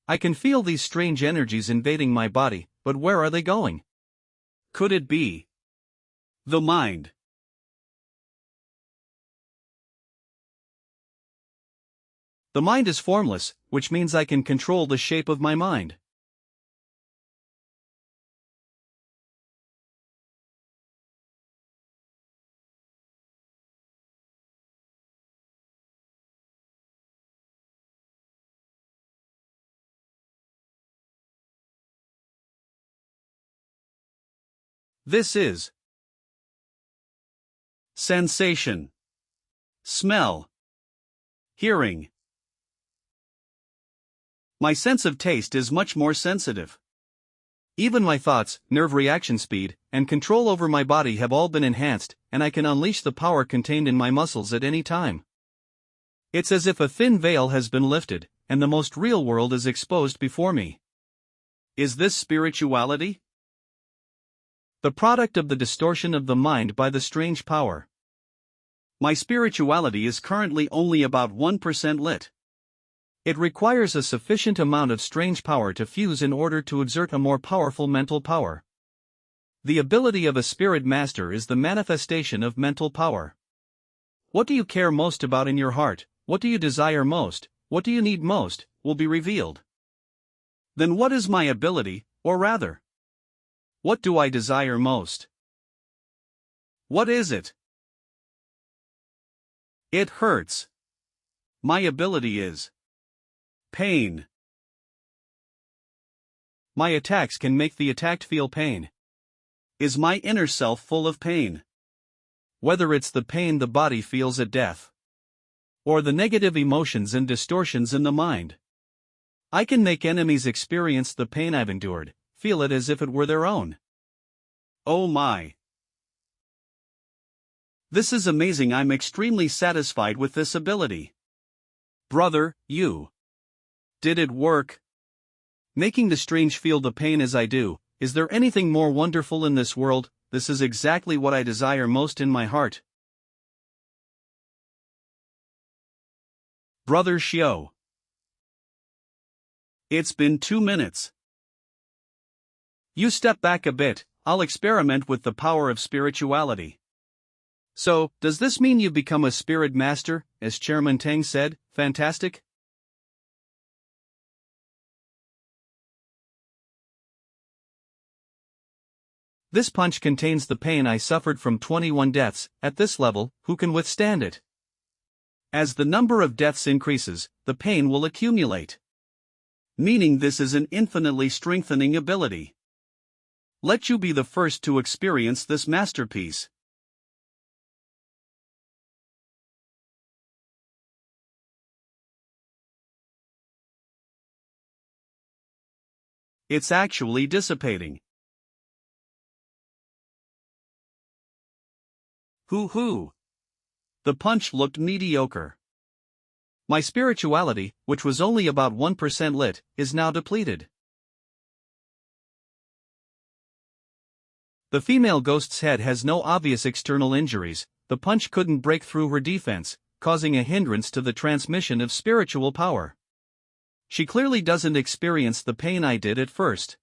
I can feel these strange energies invading my body, but where are they going? Could it be the mind? The mind is formless, which means I can control the shape of my mind. This is sensation, smell, hearing. My sense of taste is much more sensitive. Even my thoughts, nerve reaction speed, and control over my body have all been enhanced, and I can unleash the power contained in my muscles at any time. It's as if a thin veil has been lifted, and the most real world is exposed before me. Is this spirituality? The product of the distortion of the mind by the strange power. My spirituality is currently only about 1% lit. It requires a sufficient amount of strange power to fuse in order to exert a more powerful mental power. The ability of a spirit master is the manifestation of mental power. What do you care most about in your heart, what do you desire most, what do you need most, will be revealed. Then what is my ability, or rather, what do I desire most? What is it? It hurts. My ability is pain. My attacks can make the attacked feel pain. Is my inner self full of pain? Whether it's the pain the body feels at death, or the negative emotions and distortions in the mind. I can make enemies experience the pain I've endured, feel it as if it were their own. Oh my! This is amazing. I'm extremely satisfied with this ability. Brother, you. Did it work? Making the strange feel the pain as I do, is there anything more wonderful in this world? This is exactly what I desire most in my heart. Brother Xiao. It's been 2 minutes. You step back a bit, I'll experiment with the power of spirituality. So, does this mean you've become a spirit master, as Chairman Tang said? Fantastic. This punch contains the pain I suffered from 21 deaths. At this level, who can withstand it? As the number of deaths increases, the pain will accumulate. Meaning this is an infinitely strengthening ability. Let you be the first to experience this masterpiece. It's actually dissipating. Hoo-hoo. The punch looked mediocre. My spirituality, which was only about 1% lit, is now depleted. The female ghost's head has no obvious external injuries. The punch couldn't break through her defense, causing a hindrance to the transmission of spiritual power. She clearly doesn't experience the pain I did at first.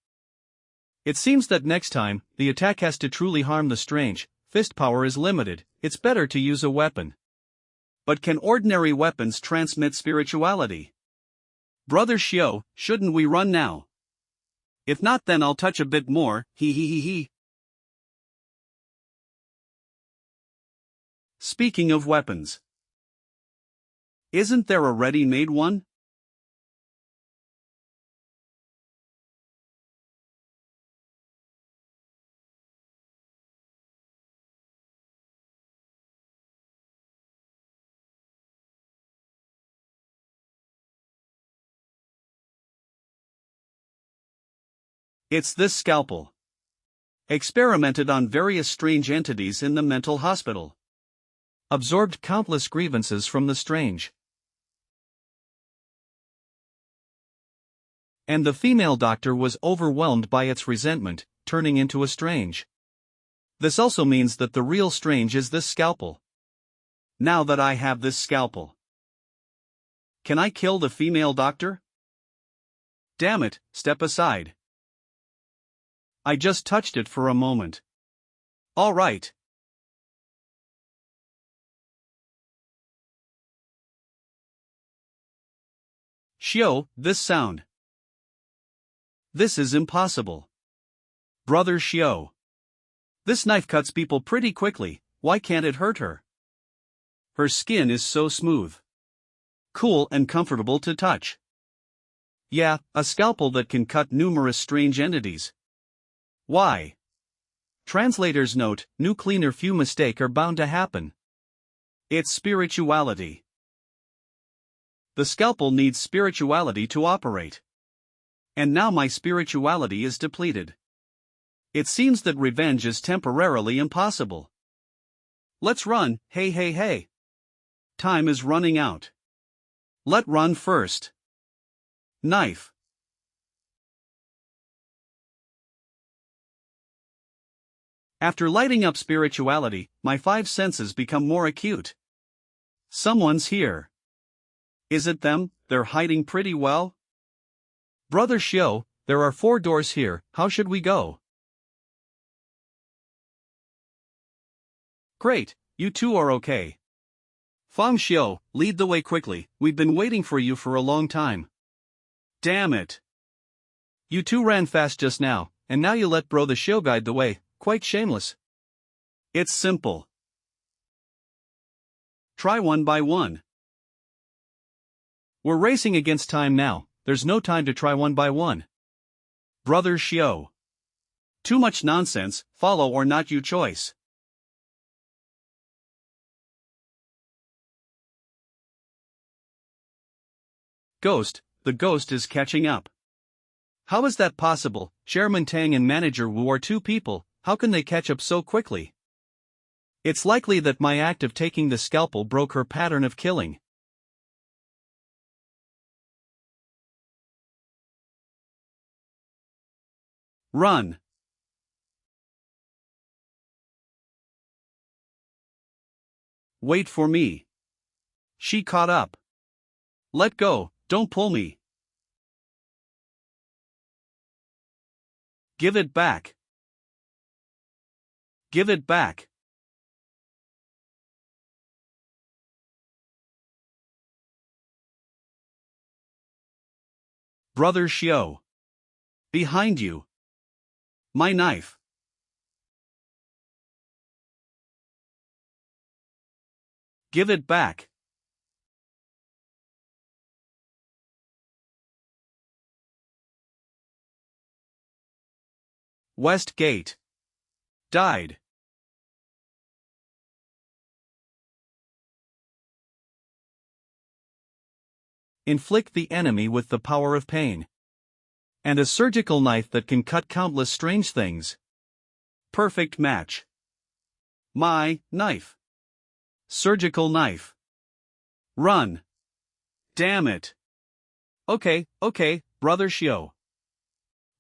It seems that next time, the attack has to truly harm the strange. Fist power is limited, it's better to use a weapon. But can ordinary weapons transmit spirituality? Brother Xiao, shouldn't we run now? If not, then I'll touch a bit more, he. Speaking of weapons, isn't there a ready-made one? It's this scalpel. Experimented on various strange entities in the mental hospital. Absorbed countless grievances from the strange. And the female doctor was overwhelmed by its resentment, turning into a strange. This also means that the real strange is this scalpel. Now that I have this scalpel, can I kill the female doctor? Damn it, step aside. I just touched it for a moment. All right. Xiao, this sound. This is impossible. Brother Xiao. This knife cuts people pretty quickly, why can't it hurt her? Her skin is so smooth, cool and comfortable to touch. Yeah, a scalpel that can cut numerous strange entities. Why? Translator's note, new cleaner few mistake are bound to happen. It's spirituality. The scalpel needs spirituality to operate. And now my spirituality is depleted. It seems that revenge is temporarily impossible. Let's run, hey. Time is running out. Let run first. Knife. After lighting up spirituality, my 5 senses become more acute. Someone's here. Is it them? They're hiding pretty well. Brother Xiao, there are 4 doors here, how should we go? Great, you two are okay. Fang Xiao, lead the way quickly, we've been waiting for you for a long time. Damn it. You two ran fast just now, and now you let bro the Xiao guide the way, quite shameless. It's simple. Try one by one. We're racing against time now, there's no time to try one by one. Brother Xiao. Too much nonsense, follow or not you choice. Ghost, the ghost is catching up. How is that possible? Chairman Tang and Manager Wu are 2 people, how can they catch up so quickly? It's likely that my act of taking the scalpel broke her pattern of killing. Run. Wait for me. She caught up. Let go, don't pull me. Give it back. Give it back. Brother Xiao. Behind you. My knife. Give it back. West Gate. Died. Inflict the enemy with the power of pain. And a surgical knife that can cut countless strange things. Perfect match. My knife. Surgical knife. Run. Damn it. Okay, Brother Xiao.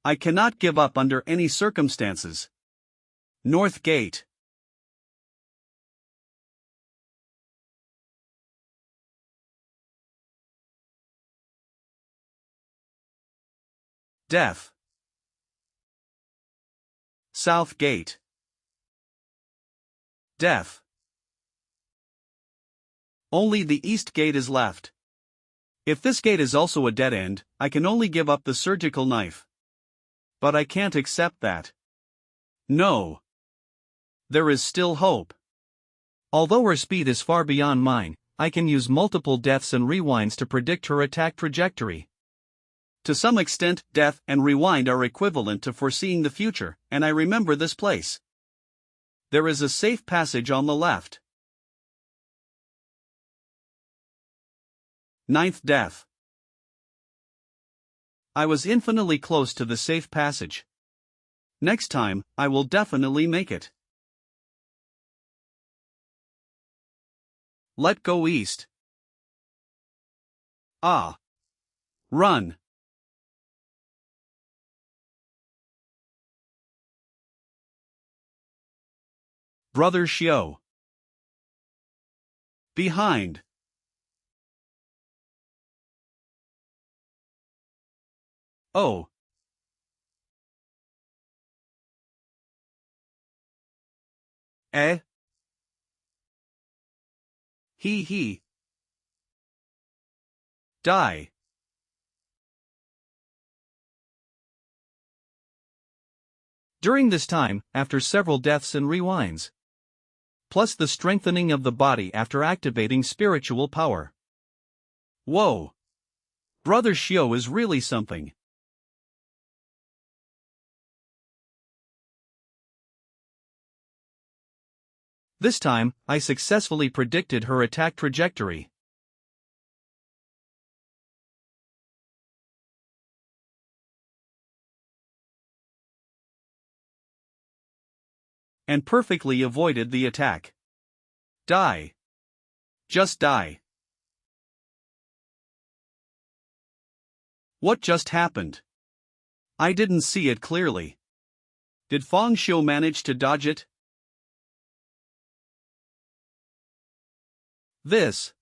I cannot give up under any circumstances. North Gate. Death. South Gate. Death. Only the East Gate is left. If this gate is also a dead end, I can only give up the surgical knife. But I can't accept that. No. There is still hope. Although her speed is far beyond mine, I can use multiple deaths and rewinds to predict her attack trajectory. To some extent, death and rewind are equivalent to foreseeing the future, and I remember this place. There is a safe passage on the left. Ninth death. I was infinitely close to the safe passage. Next time, I will definitely make it. Let go east. Ah. Run. Brother Xiao. Behind. Oh. Eh? He. Die. During this time, after several deaths and rewinds, plus the strengthening of the body after activating spiritual power. Whoa. Brother Xiao is really something. This time, I successfully predicted her attack trajectory. And perfectly avoided the attack. Die. Just die. What just happened? I didn't see it clearly. Did Fang Xiao manage to dodge it? This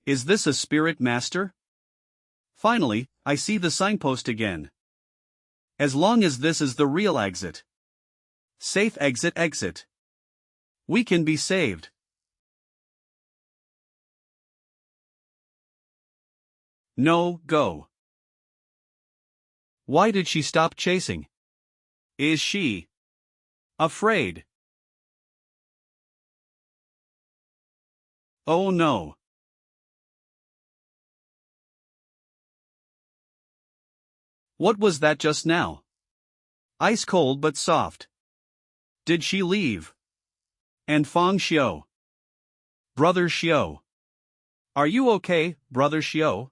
Is this a spirit master? Finally, I see the signpost again. As long as this is the real exit. Safe exit exit. We can be saved. No, go. Why did she stop chasing? Is she afraid? Oh no. What was that just now? Ice cold but soft. Did she leave? And Feng Xiu. Brother Xiu. Are you okay, Brother Xiu?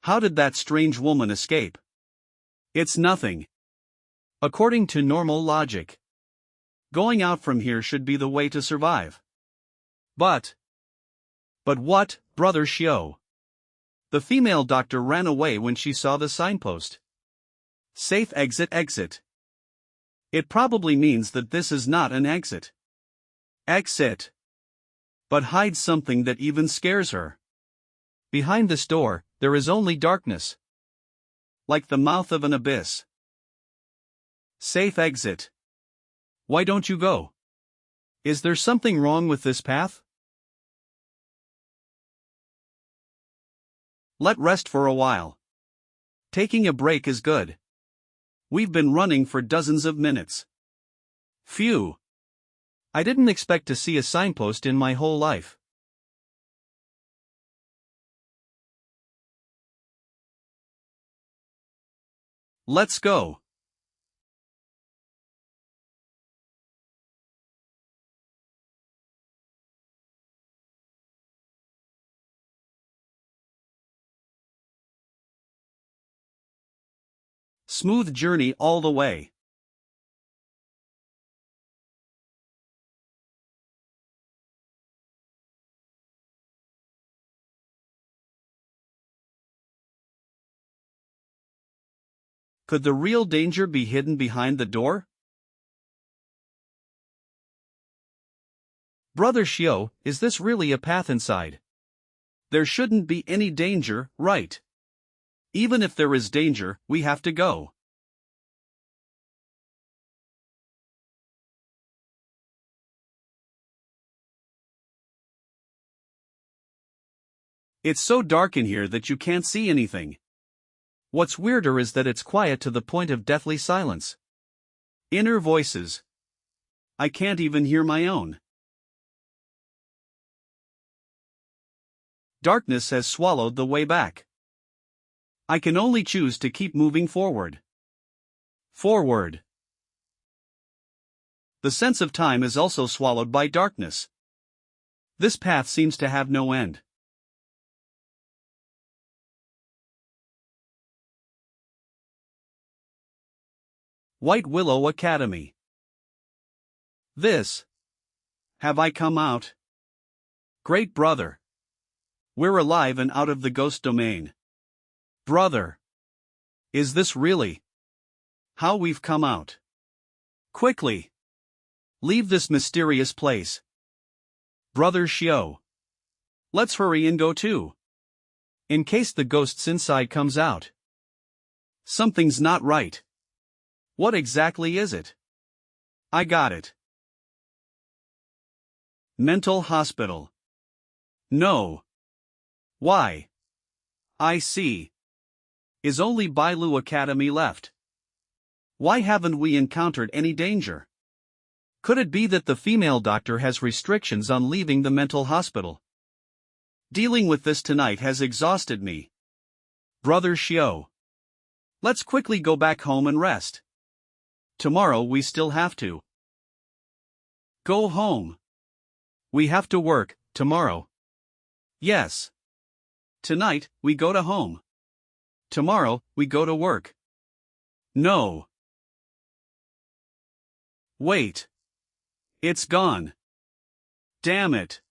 How did that strange woman escape? It's nothing. According to normal logic, going out from here should be the way to survive. But what, Brother Xiu? The female doctor ran away when she saw the signpost. Safe exit exit. It probably means that this is not an exit. Exit. But hides something that even scares her. Behind this door, there is only darkness. Like the mouth of an abyss. Safe exit. Why don't you go? Is there something wrong with this path? Let rest for a while. Taking a break is good. We've been running for dozens of minutes. Phew. I didn't expect to see a signpost in my whole life. Let's go. Smooth journey all the way. Could the real danger be hidden behind the door? Brother Xiu, is this really a path inside? There shouldn't be any danger, right? Even if there is danger, we have to go. It's so dark in here that you can't see anything. What's weirder is that it's quiet to the point of deathly silence. Inner voices. I can't even hear my own. Darkness has swallowed the way back. I can only choose to keep moving forward. Forward. The sense of time is also swallowed by darkness. This path seems to have no end. White Willow Academy. This. Have I come out? Great brother. We're alive and out of the ghost domain. Brother. Is this really how we've come out? Quickly. Leave this mysterious place. Brother Xiu. Let's hurry and go too. In case the ghosts inside comes out. Something's not right. What exactly is it? I got it. Mental hospital. No. Why? I see. Is only Bailu Academy left? Why haven't we encountered any danger? Could it be that the female doctor has restrictions on leaving the mental hospital? Dealing with this tonight has exhausted me. Brother Xiu. Let's quickly go back home and rest. Tomorrow we still have to go home. We have to work tomorrow. Yes. Tonight, we go to home. Tomorrow, we go to work. No. Wait. It's gone. Damn it.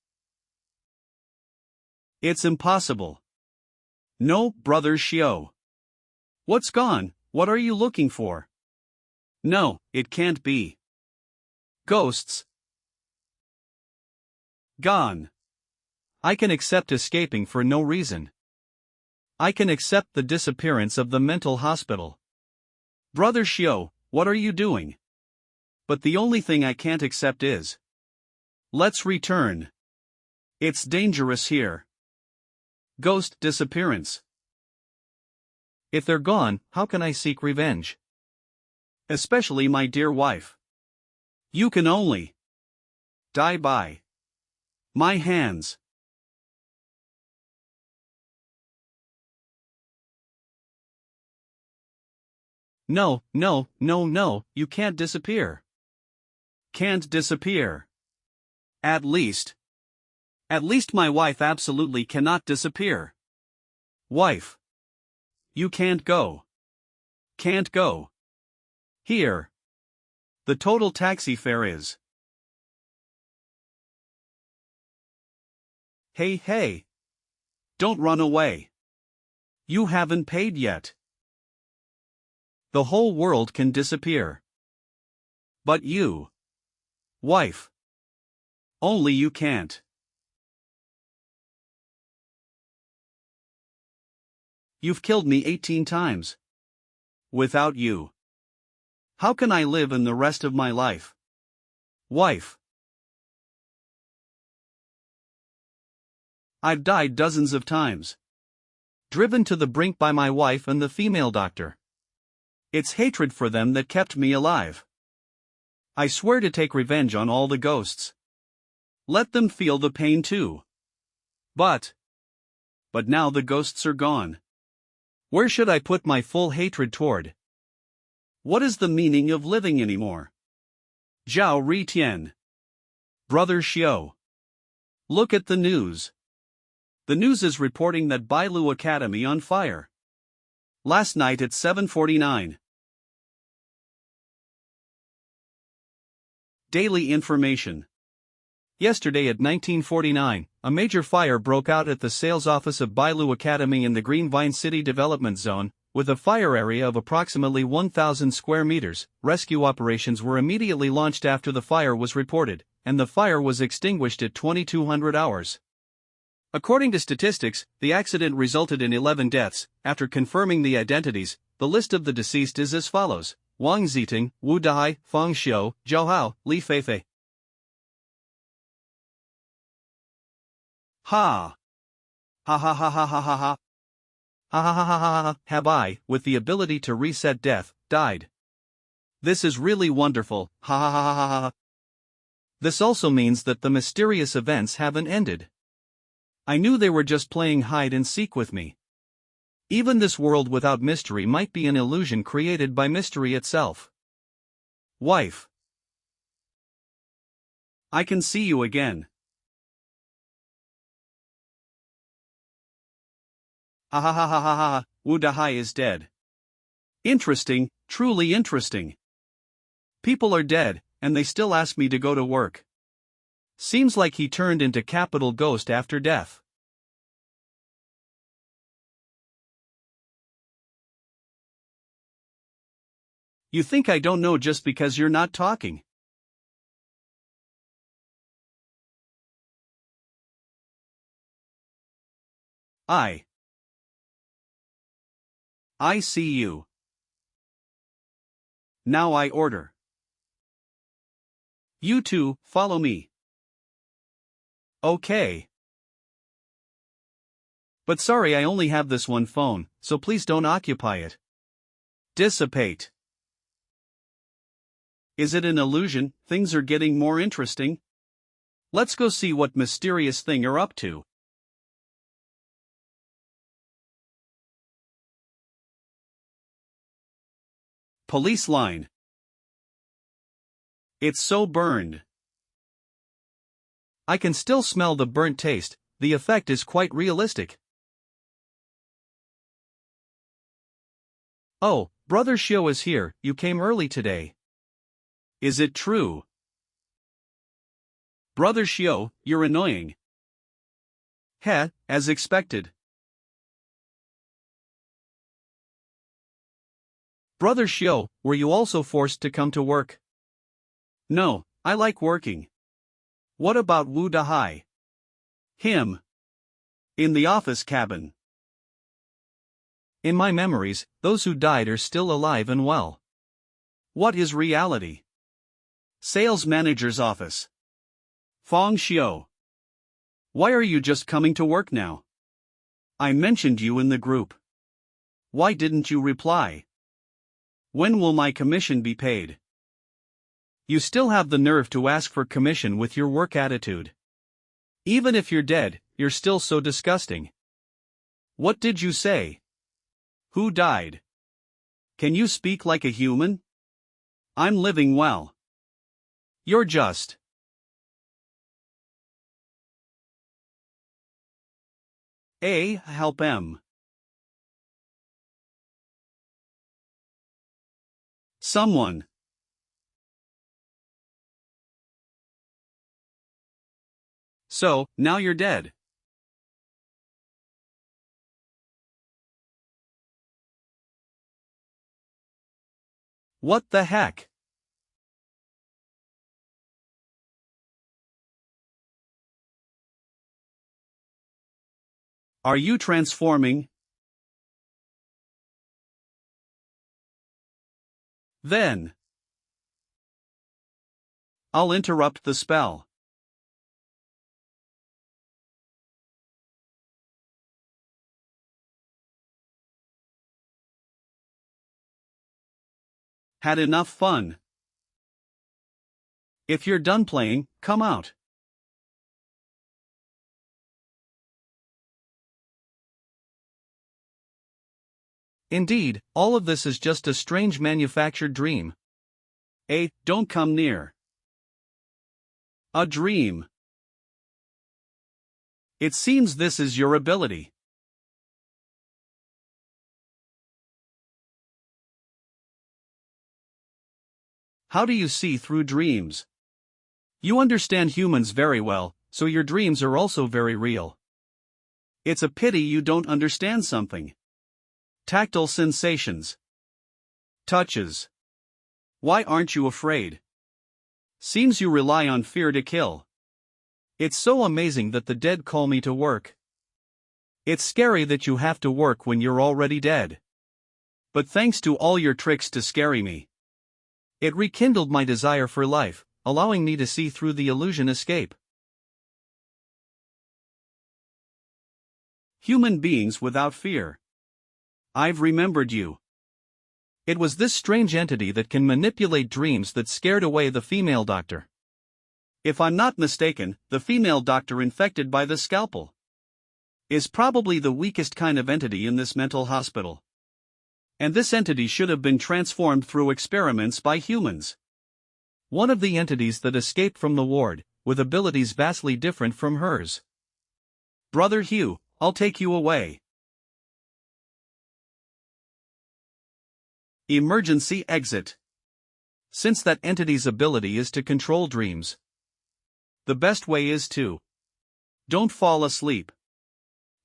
It's impossible. No, Brother Xiu. What's gone? What are you looking for? No, it can't be. Ghosts. Gone. I can accept escaping for no reason. I can accept the disappearance of the mental hospital. Brother Xiao, what are you doing? But the only thing I can't accept is. Let's return. It's dangerous here. Ghost disappearance. If they're gone, how can I seek revenge? Especially my dear wife. You can only die by my hands. No, no, no, no, you can't disappear. Can't disappear. At least my wife absolutely cannot disappear. Wife. You can't go. Can't go. Here. The total taxi fare is. Hey. Don't run away. You haven't paid yet. The whole world can disappear. But you. Wife. Only you can't. You've killed me 18 times. Without you. How can I live in the rest of my life? Wife. I've died dozens of times. Driven to the brink by my wife and the female doctor. It's hatred for them that kept me alive. I swear to take revenge on all the ghosts. Let them feel the pain too. But now the ghosts are gone. Where should I put my full hatred toward? What is the meaning of living anymore? Zhao Ritian. Brother Xiao. Look at the news. The news is reporting that Bailu Academy on fire. Last night at 7:49. Daily information. Yesterday at 1949, a major fire broke out at the sales office of Bailu Academy in the Green Vine City Development Zone, with a fire area of approximately 1,000 square meters. Rescue operations were immediately launched after the fire was reported, and the fire was extinguished at 2200 hours. According to statistics, the accident resulted in 11 deaths. After confirming the identities, the list of the deceased is as follows: Wang Ziting, Wu Dahai, Feng Xiu, Zhao Hao, Li Feifei. Ha! Ha ha ha ha ha ha ha. Ha ha ha ha ha ha. Have I, with the ability to reset death, died? This is really wonderful. Ha ha ha ha ha ha. This also means that the mysterious events haven't ended. I knew they were just playing hide and seek with me. Even this world without mystery might be an illusion created by mystery itself. Wife. I can see you again. Ha ha ha ha ha ha, Wu Dahai is dead. Interesting, truly interesting. People are dead, and they still ask me to go to work. Seems like he turned into capital ghost after death. You think I don't know just because you're not talking? I see you. Now I order. You two, follow me. Okay. But sorry, I only have this one phone, so please don't occupy it. Dissipate. Is it an illusion? Things are getting more interesting. Let's go see what mysterious thing are up to. Police line. It's so burned. I can still smell the burnt taste. The effect is quite realistic. Oh, Brother Xiao is here. You came early today. Is it true? Brother Xiao, you're annoying. Heh, as expected. Brother Xiao, were you also forced to come to work? No, I like working. What about Wu Dahai? Him. In the office cabin. In my memories, those who died are still alive and well. What is reality? Sales manager's office. Feng Xiu. Why are you just coming to work now? I mentioned you in the group. Why didn't you reply? When will my commission be paid? You still have the nerve to ask for commission with your work attitude. Even if you're dead, you're still so disgusting. What did you say? Who died? Can you speak like a human? I'm living well. You're just. Help M. Someone. So, now you're dead. What the heck? Are you transforming? Then. I'll interrupt the spell. Had enough fun. If you're done playing, come out. Indeed, all of this is just a strange manufactured dream. Don't come near. A dream. It seems this is your ability. How do you see through dreams? You understand humans very well, so your dreams are also very real. It's a pity you don't understand something. Tactile sensations. Touches. Why aren't you afraid? Seems you rely on fear to kill. It's so amazing that the dead call me to work. It's scary that you have to work when you're already dead. But thanks to all your tricks to scare me, it rekindled my desire for life, allowing me to see through the illusion escape. Human beings without fear. I've remembered you. It was this strange entity that can manipulate dreams that scared away the female doctor. If I'm not mistaken, the female doctor infected by the scalpel is probably the weakest kind of entity in this mental hospital. And this entity should have been transformed through experiments by humans. One of the entities that escaped from the ward, with abilities vastly different from hers. Brother Hugh, I'll take you away. Emergency exit. Since that entity's ability is to control dreams, the best way is to don't fall asleep.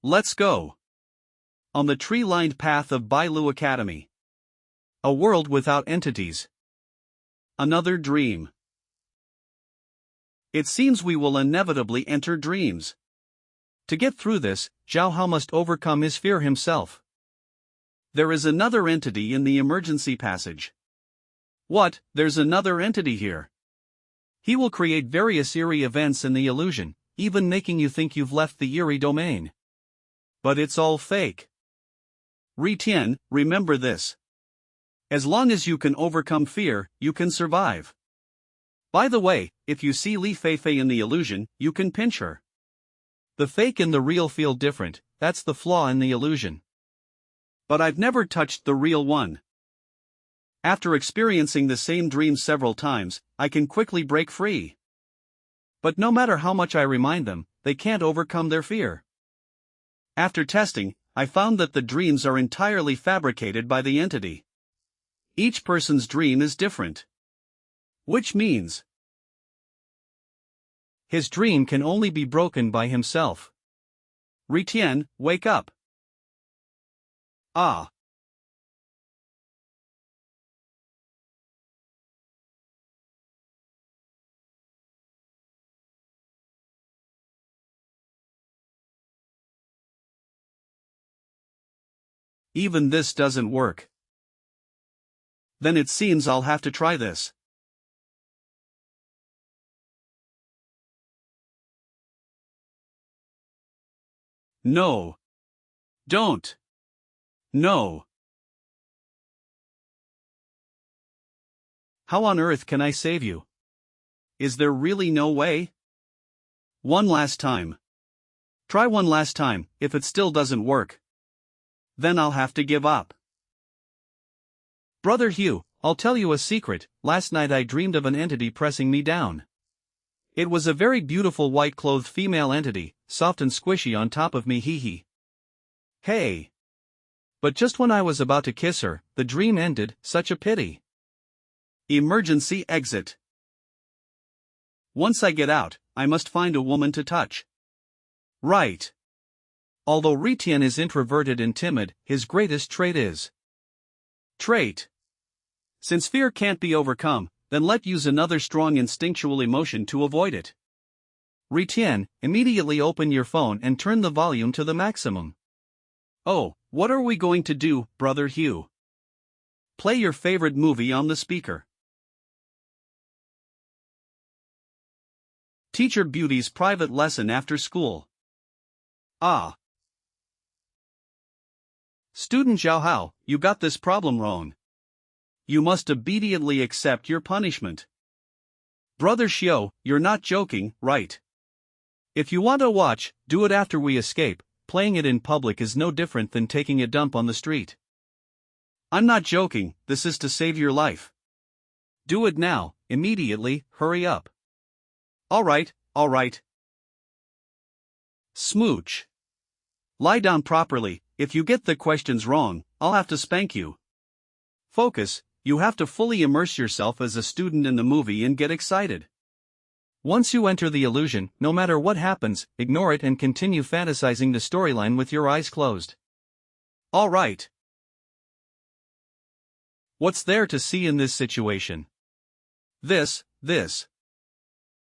Let's go. On the tree-lined path of Bailu Academy. A world without entities. Another dream. It seems we will inevitably enter dreams. To get through this, Zhao Hao must overcome his fear himself. There is another entity in the emergency passage. What, there's another entity here? He will create various eerie events in the illusion, even making you think you've left the eerie domain. But it's all fake. Ritian, remember this. As long as you can overcome fear, you can survive. By the way, if you see Li Feifei in the illusion, you can pinch her. The fake and the real feel different, that's the flaw in the illusion. But I've never touched the real one. After experiencing the same dream several times, I can quickly break free. But no matter how much I remind them, they can't overcome their fear. After testing, I found that the dreams are entirely fabricated by the entity. Each person's dream is different. Which means his dream can only be broken by himself. Ritian, wake up. Ah. Even this doesn't work. Then it seems I'll have to try this. No. Don't. No. How on earth can I save you? Is there really no way? One last time. Try one last time. If it still doesn't work, then I'll have to give up. Brother Hugh, I'll tell you a secret. Last night I dreamed of an entity pressing me down. It was a very beautiful white-clothed female entity, soft and squishy on top of me, hee hee. Hey! But just when I was about to kiss her, the dream ended. Such a pity. Emergency exit. Once I get out, I must find a woman to touch. Right. Although Ritian is introverted and timid, his greatest trait is trait. Since fear can't be overcome, then let's use another strong instinctual emotion to avoid it. Ritian, immediately open your phone and turn the volume to the maximum. Oh, what are we going to do, Brother Hugh? Play your favorite movie on the speaker. Teacher Beauty's private lesson after school. Ah. Student Zhao Hao, you got this problem wrong. You must obediently accept your punishment. Brother Xiao, you're not joking, right? If you want to watch, do it after we escape. Playing it in public is no different than taking a dump on the street. I'm not joking, this is to save your life. Do it now, immediately, hurry up. Alright. Smooch. Lie down properly. If you get the questions wrong, I'll have to spank you. Focus, you have to fully immerse yourself as a student in the movie and get excited. Once you enter the illusion, no matter what happens, ignore it and continue fantasizing the storyline with your eyes closed. Alright. What's there to see in this situation? This.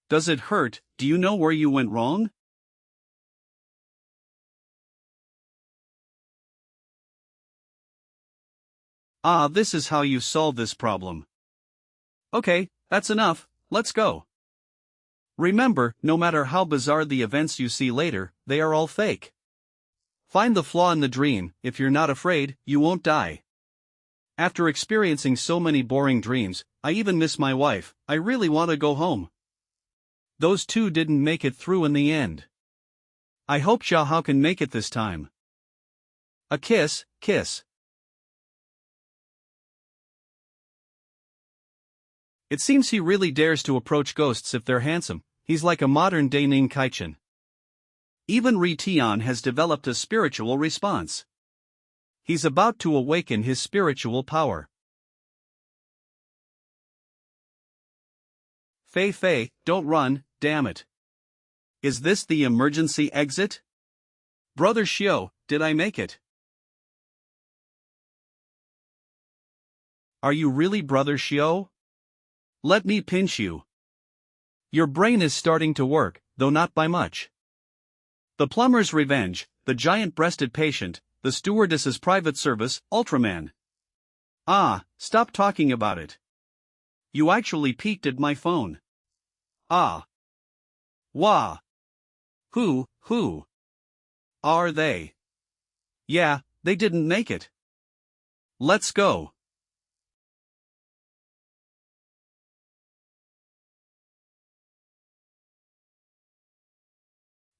Does it hurt? Do you know where you went wrong? Ah, this is how you solve this problem. Okay, that's enough, let's go. Remember, no matter how bizarre the events you see later, they are all fake. Find the flaw in the dream. If you're not afraid, you won't die. After experiencing so many boring dreams, I even miss my wife. I really want to go home. Those two didn't make it through in the end. I hope Xiao Hao can make it this time. A kiss. It seems he really dares to approach ghosts if they're handsome. He's like a modern-day Ning Kaichen. Even Ri Tian has developed a spiritual response. He's about to awaken his spiritual power. Fei, don't run, damn it. Is this the emergency exit? Brother Xiao, did I make it? Are you really Brother Xiao? Let me pinch you. Your brain is starting to work, though not by much. The plumber's revenge, the giant-breasted patient, the stewardess's private service, Ultraman. Ah, stop talking about it. You actually peeked at my phone. Ah. Wah. Who are they? Yeah, they didn't make it. Let's go.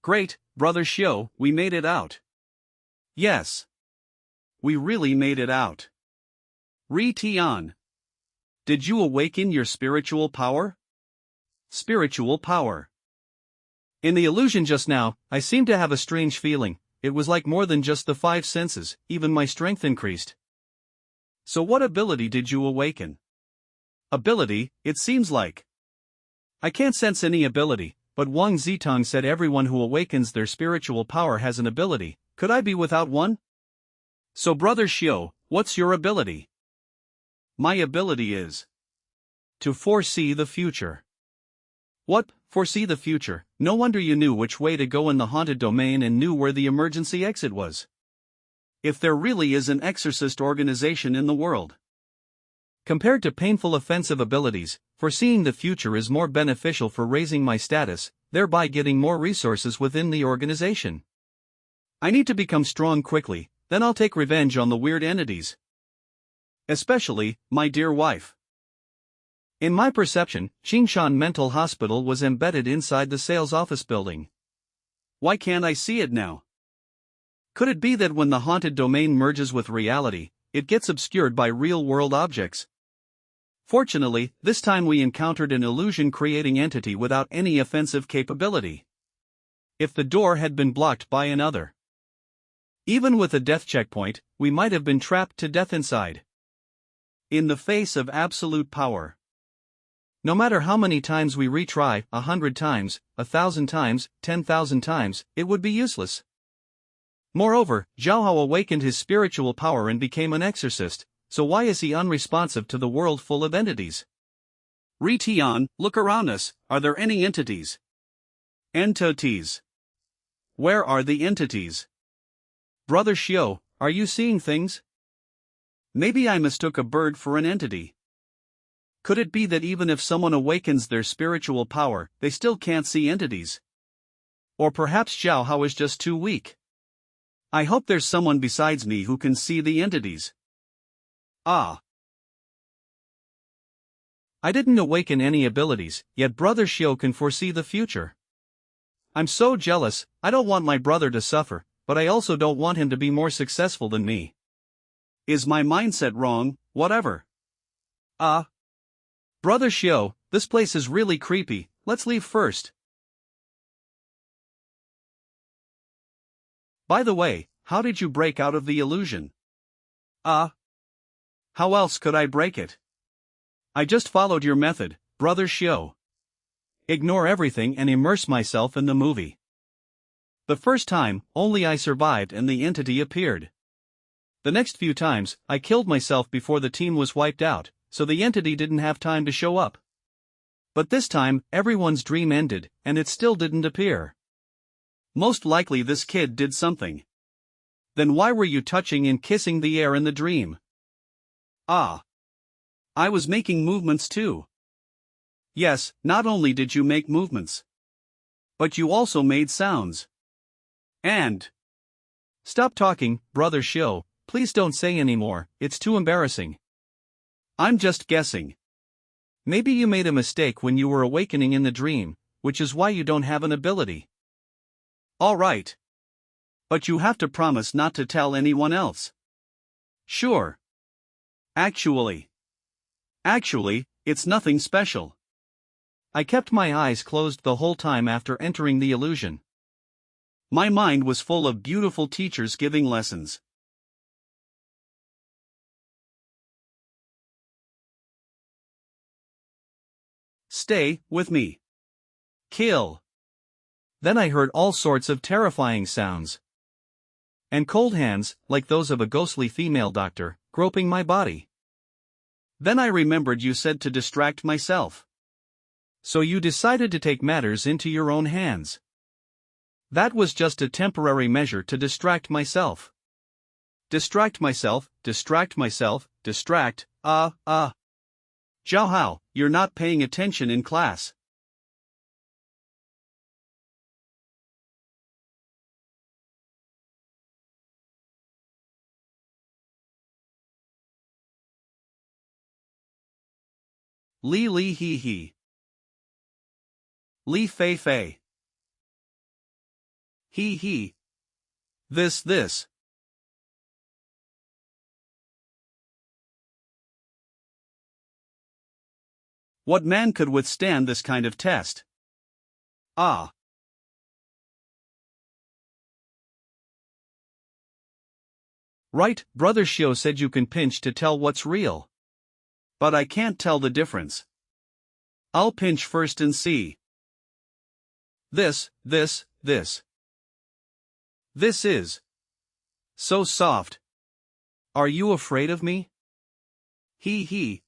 Great, Brother Xiao, we made it out. Yes. We really made it out. Ri Tian. Did you awaken your spiritual power? Spiritual power. In the illusion just now, I seemed to have a strange feeling. It was like more than just the 5 senses, even my strength increased. So what ability did you awaken? Ability, it seems like. I can't sense any ability. But Wang Zitong said everyone who awakens their spiritual power has an ability. Could I be without one? So Brother Xiao, what's your ability? My ability is to foresee the future. What, foresee the future? No wonder you knew which way to go in the haunted domain and knew where the emergency exit was. if there really is an exorcist organization in the world. Compared to painful offensive abilities, foreseeing the future is more beneficial for raising my status, thereby getting more resources within the organization. I need to become strong quickly, then I'll take revenge on the weird entities. Especially, my dear wife. In my perception, Xianxia Mental Hospital was embedded inside the sales office building. Why can't I see it now? Could it be that when the haunted domain merges with reality, it gets obscured by real-world objects? Fortunately, this time we encountered an illusion-creating entity without any offensive capability. If the door had been blocked by another, even with a death checkpoint, we might have been trapped to death inside. In the face of absolute power. No matter how many times we retry, 100 times, 1,000 times, 10,000 times, it would be useless. Moreover, Zhaohao awakened his spiritual power and became an exorcist, so why is he unresponsive to the world full of entities? Ritian, look around us, are there any entities? Entities. Where are the entities? Brother Xiao, are you seeing things? Maybe I mistook a bird for an entity. Could it be that even if someone awakens their spiritual power, they still can't see entities? Or perhaps Zhaohao is just too weak. I hope there's someone besides me who can see the entities. Ah. I didn't awaken any abilities, yet Brother Xiao can foresee the future. I'm so jealous. I don't want my brother to suffer, but I also don't want him to be more successful than me. Is my mindset wrong? Whatever. Brother Xiao, this place is really creepy, let's leave first. By the way, how did you break out of the illusion? How else could I break it? I just followed your method, Brother Xiao. Ignore everything and immerse myself in the movie. The first time, only I survived and the entity appeared. The next few times, I killed myself before the team was wiped out, so the entity didn't have time to show up. But this time, everyone's dream ended, and it still didn't appear. Most likely this kid did something. Then why were you touching and kissing the air in the dream? I was making movements too. Yes, not only did you make movements, but you also made sounds. And stop talking, Brother Xiao, please don't say anymore, it's too embarrassing. I'm just guessing. Maybe you made a mistake when you were awakening in the dream, which is why you don't have an ability. All right. But you have to promise not to tell anyone else. Sure. Actually, it's nothing special. I kept my eyes closed the whole time after entering the illusion. My mind was full of beautiful teachers giving lessons. Stay with me. Kill. Then I heard all sorts of terrifying sounds. And cold hands, like those of a ghostly female doctor, groping my body. Then I remembered you said to distract myself. So you decided to take matters into your own hands. That was just a temporary measure to distract myself. Distract myself. Zhaohao, you're not paying attention in class. Li he he. Li fei fei. He. This. What man could withstand this kind of test? Right, Brother Xiao said you can pinch to tell what's real. But I can't tell the difference. I'll pinch first and see. This. This is so soft. Are you afraid of me? He.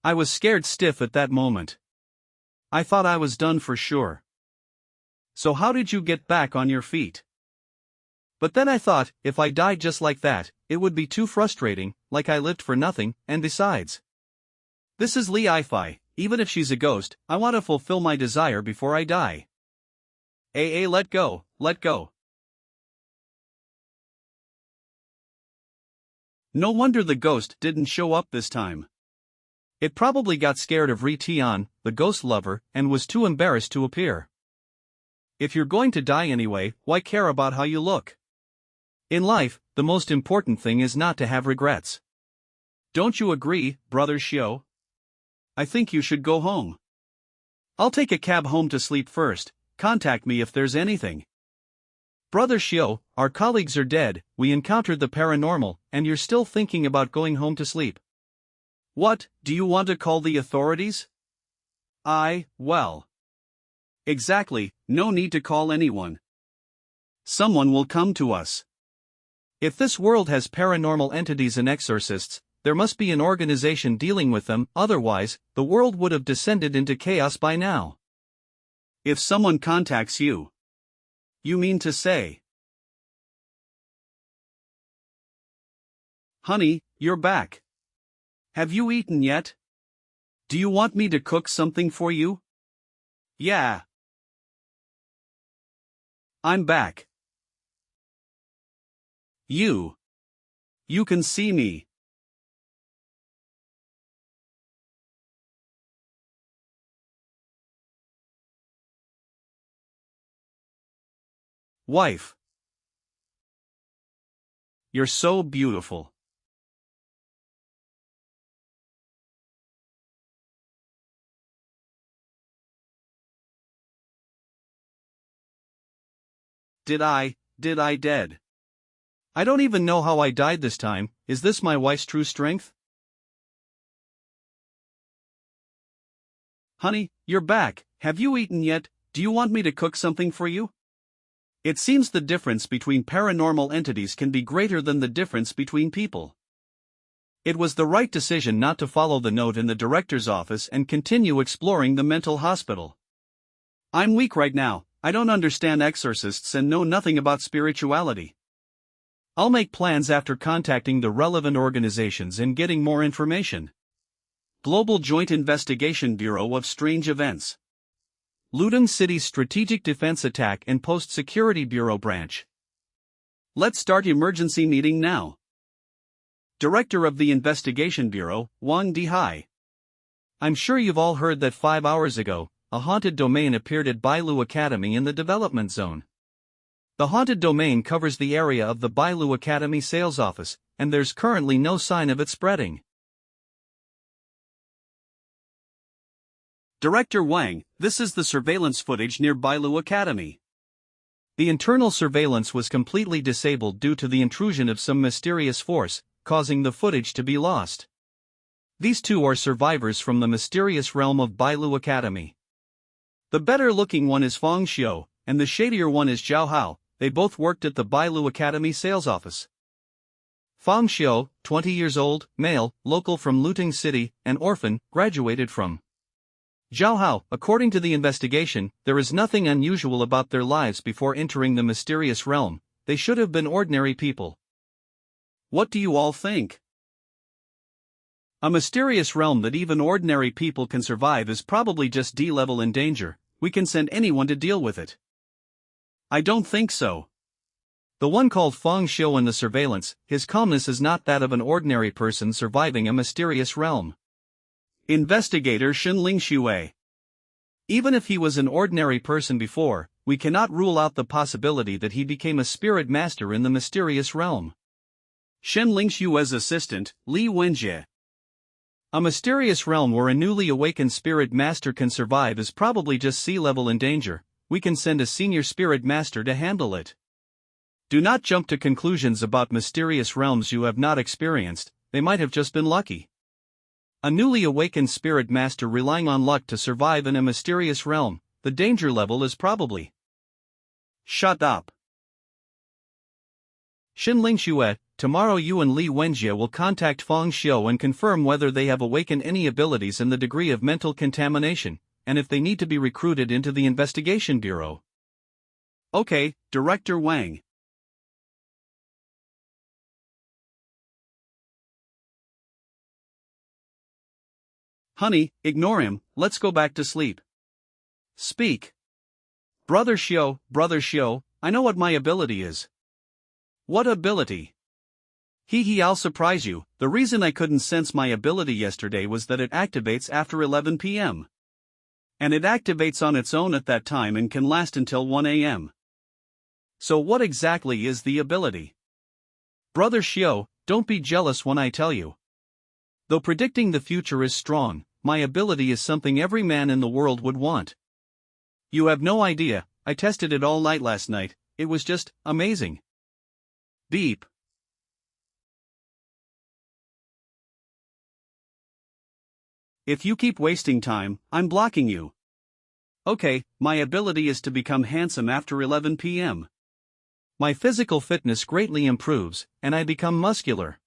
I was scared stiff at that moment. I thought I was done for sure. So how did you get back on your feet? But then I thought, if I died just like that, it would be too frustrating, like I lived for nothing, and besides. This is Li Ifai, even if she's a ghost, I want to fulfill my desire before I die. Let go, let go. No wonder the ghost didn't show up this time. It probably got scared of Ri Tian, the ghost lover, and was too embarrassed to appear. If you're going to die anyway, why care about how you look? In life, the most important thing is not to have regrets. Don't you agree, Brother Xiao? I think you should go home. I'll take a cab home to sleep first, contact me if there's anything. Brother Xiao, our colleagues are dead, we encountered the paranormal, and you're still thinking about going home to sleep. What, do you want to call the authorities? Well. Exactly, no need to call anyone. Someone will come to us. If this world has paranormal entities and exorcists, there must be an organization dealing with them, otherwise, the world would have descended into chaos by now. If someone contacts you. You mean to say? Honey, you're back. Have you eaten yet? Do you want me to cook something for you? Yeah. I'm back. You can see me. Wife. You're so beautiful. Did I dead? I don't even know how I died this time, is this my wife's true strength? Honey, you're back, have you eaten yet, do you want me to cook something for you? It seems the difference between paranormal entities can be greater than the difference between people. It was the right decision not to follow the note in the director's office and continue exploring the mental hospital. I'm weak right now, I don't understand exorcists and know nothing about spirituality. I'll make plans after contacting the relevant organizations and getting more information. Global Joint Investigation Bureau of Strange Events. Luton City's Strategic Defense Attack and Post-Security Bureau Branch. Let's start emergency meeting now. Director of the Investigation Bureau, Wang Dihai. I'm sure you've all heard that 5 hours ago, a haunted domain appeared at Bailu Academy in the development zone. The haunted domain covers the area of the Bailu Academy sales office, and there's currently no sign of it spreading. Director Wang, this is the surveillance footage near Bailu Academy. The internal surveillance was completely disabled due to the intrusion of some mysterious force, causing the footage to be lost. These two are survivors from the mysterious realm of Bailu Academy. The better-looking one is Feng Xiu, and the shadier one is Zhao Hao. They both worked at the Bailu Academy sales office. Feng Xiu, 20 years old, male, local from Luting City, an orphan, graduated from Zhao Hao. According to the investigation, there is nothing unusual about their lives before entering the mysterious realm. They should have been ordinary people. What do you all think? A mysterious realm that even ordinary people can survive is probably just D-level in danger. We can send anyone to deal with it. I don't think so. The one called Feng Xiu in the surveillance, his calmness is not that of an ordinary person surviving a mysterious realm. Investigator Xinling Xue. Even if he was an ordinary person before, we cannot rule out the possibility that he became a spirit master in the mysterious realm. Xinling Xue's assistant, Li Wenjie. A mysterious realm where a newly awakened spirit master can survive is probably just sea-level in danger. We can send a senior spirit master to handle it. Do not jump to conclusions about mysterious realms you have not experienced, they might have just been lucky. A newly awakened spirit master relying on luck to survive in a mysterious realm, the danger level is probably. Shut up. Xinling Xue, tomorrow you and Li Wenjie will contact Feng Xiu and confirm whether they have awakened any abilities and the degree of mental contamination, and if they need to be recruited into the investigation bureau. Okay, Director Wang. Honey, ignore him, let's go back to sleep. Speak. Brother Xiu, I know what my ability is. What ability? I'll surprise you. The reason I couldn't sense my ability yesterday was that it activates after 11 p.m. And it activates on its own at that time and can last until 1 a.m. So what exactly is the ability? Brother Xiu, don't be jealous when I tell you. Though predicting the future is strong, my ability is something every man in the world would want. You have no idea, I tested it all night last night, it was just amazing. Beep. If you keep wasting time, I'm blocking you. Okay, my ability is to become handsome after 11 p.m. My physical fitness greatly improves, and I become muscular.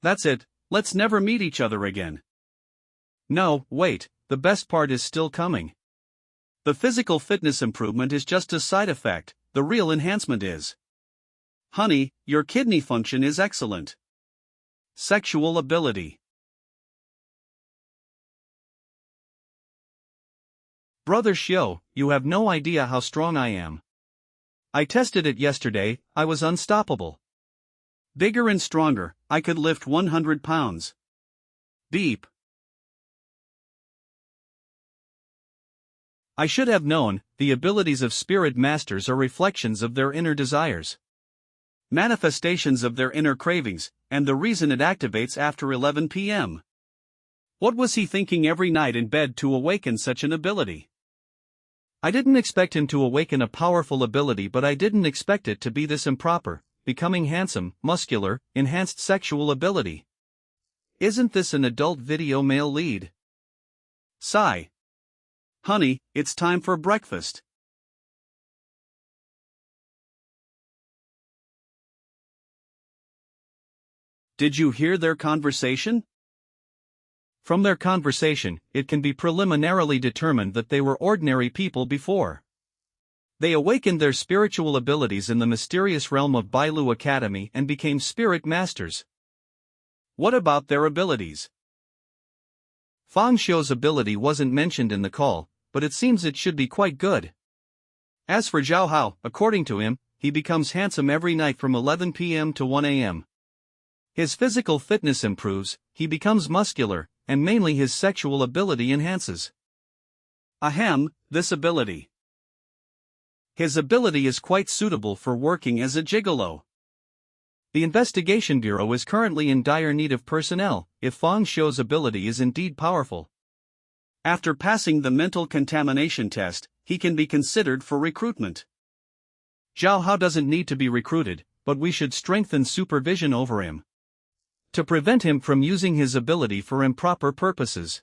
That's it, let's never meet each other again. No, wait, the best part is still coming. The physical fitness improvement is just a side effect, the real enhancement is. Honey, your kidney function is excellent. Sexual ability. Brother Xiu, you have no idea how strong I am. I tested it yesterday, I was unstoppable. Bigger and stronger, I could lift 100 pounds. Beep. I should have known, the abilities of spirit masters are reflections of their inner desires. Manifestations of their inner cravings, and the reason it activates after 11 p.m. What was he thinking every night in bed to awaken such an ability? I didn't expect him to awaken a powerful ability, but I didn't expect it to be this improper, becoming handsome, muscular, enhanced sexual ability. Isn't this an adult video male lead? Sigh. Honey, it's time for breakfast. Did you hear their conversation? From their conversation, it can be preliminarily determined that they were ordinary people before. They awakened their spiritual abilities in the mysterious realm of Bailu Academy and became spirit masters. What about their abilities? Fang Xiu's ability wasn't mentioned in the call, but it seems it should be quite good. As for Zhao Hao, according to him, he becomes handsome every night from 11 p.m. to 1 a.m. His physical fitness improves, he becomes muscular, and mainly his sexual ability enhances. Ahem, this ability. His ability is quite suitable for working as a gigolo. The investigation bureau is currently in dire need of personnel, if Fang Xiu's ability is indeed powerful. After passing the mental contamination test, he can be considered for recruitment. Zhao Hao doesn't need to be recruited, but we should strengthen supervision over him, to prevent him from using his ability for improper purposes.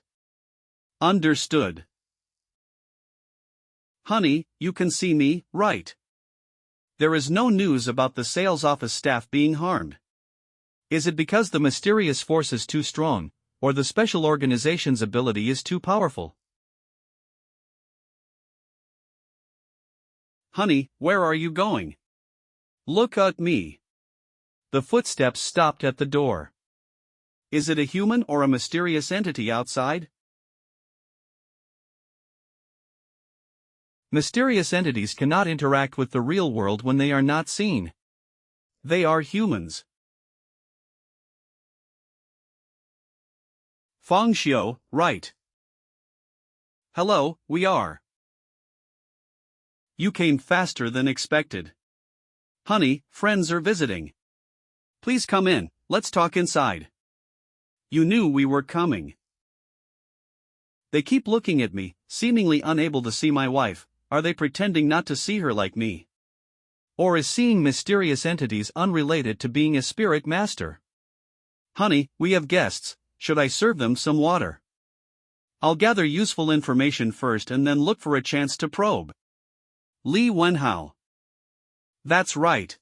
Understood. Honey, you can see me, right? There is no news about the sales office staff being harmed. Is it because the mysterious force is too strong, or the special organization's ability is too powerful? Honey, where are you going? Look at me. The footsteps stopped at the door. Is it a human or a mysterious entity outside? Mysterious entities cannot interact with the real world when they are not seen. They are humans. Feng Xiu, right. Hello, we are. You came faster than expected. Honey, friends are visiting. Please come in, let's talk inside. You knew we were coming. They keep looking at me, seemingly unable to see my wife. Are they pretending not to see her like me? Or is seeing mysterious entities unrelated to being a spirit master? Honey, we have guests, should I serve them some water? I'll gather useful information first and then look for a chance to probe. Li Wenhao. That's right.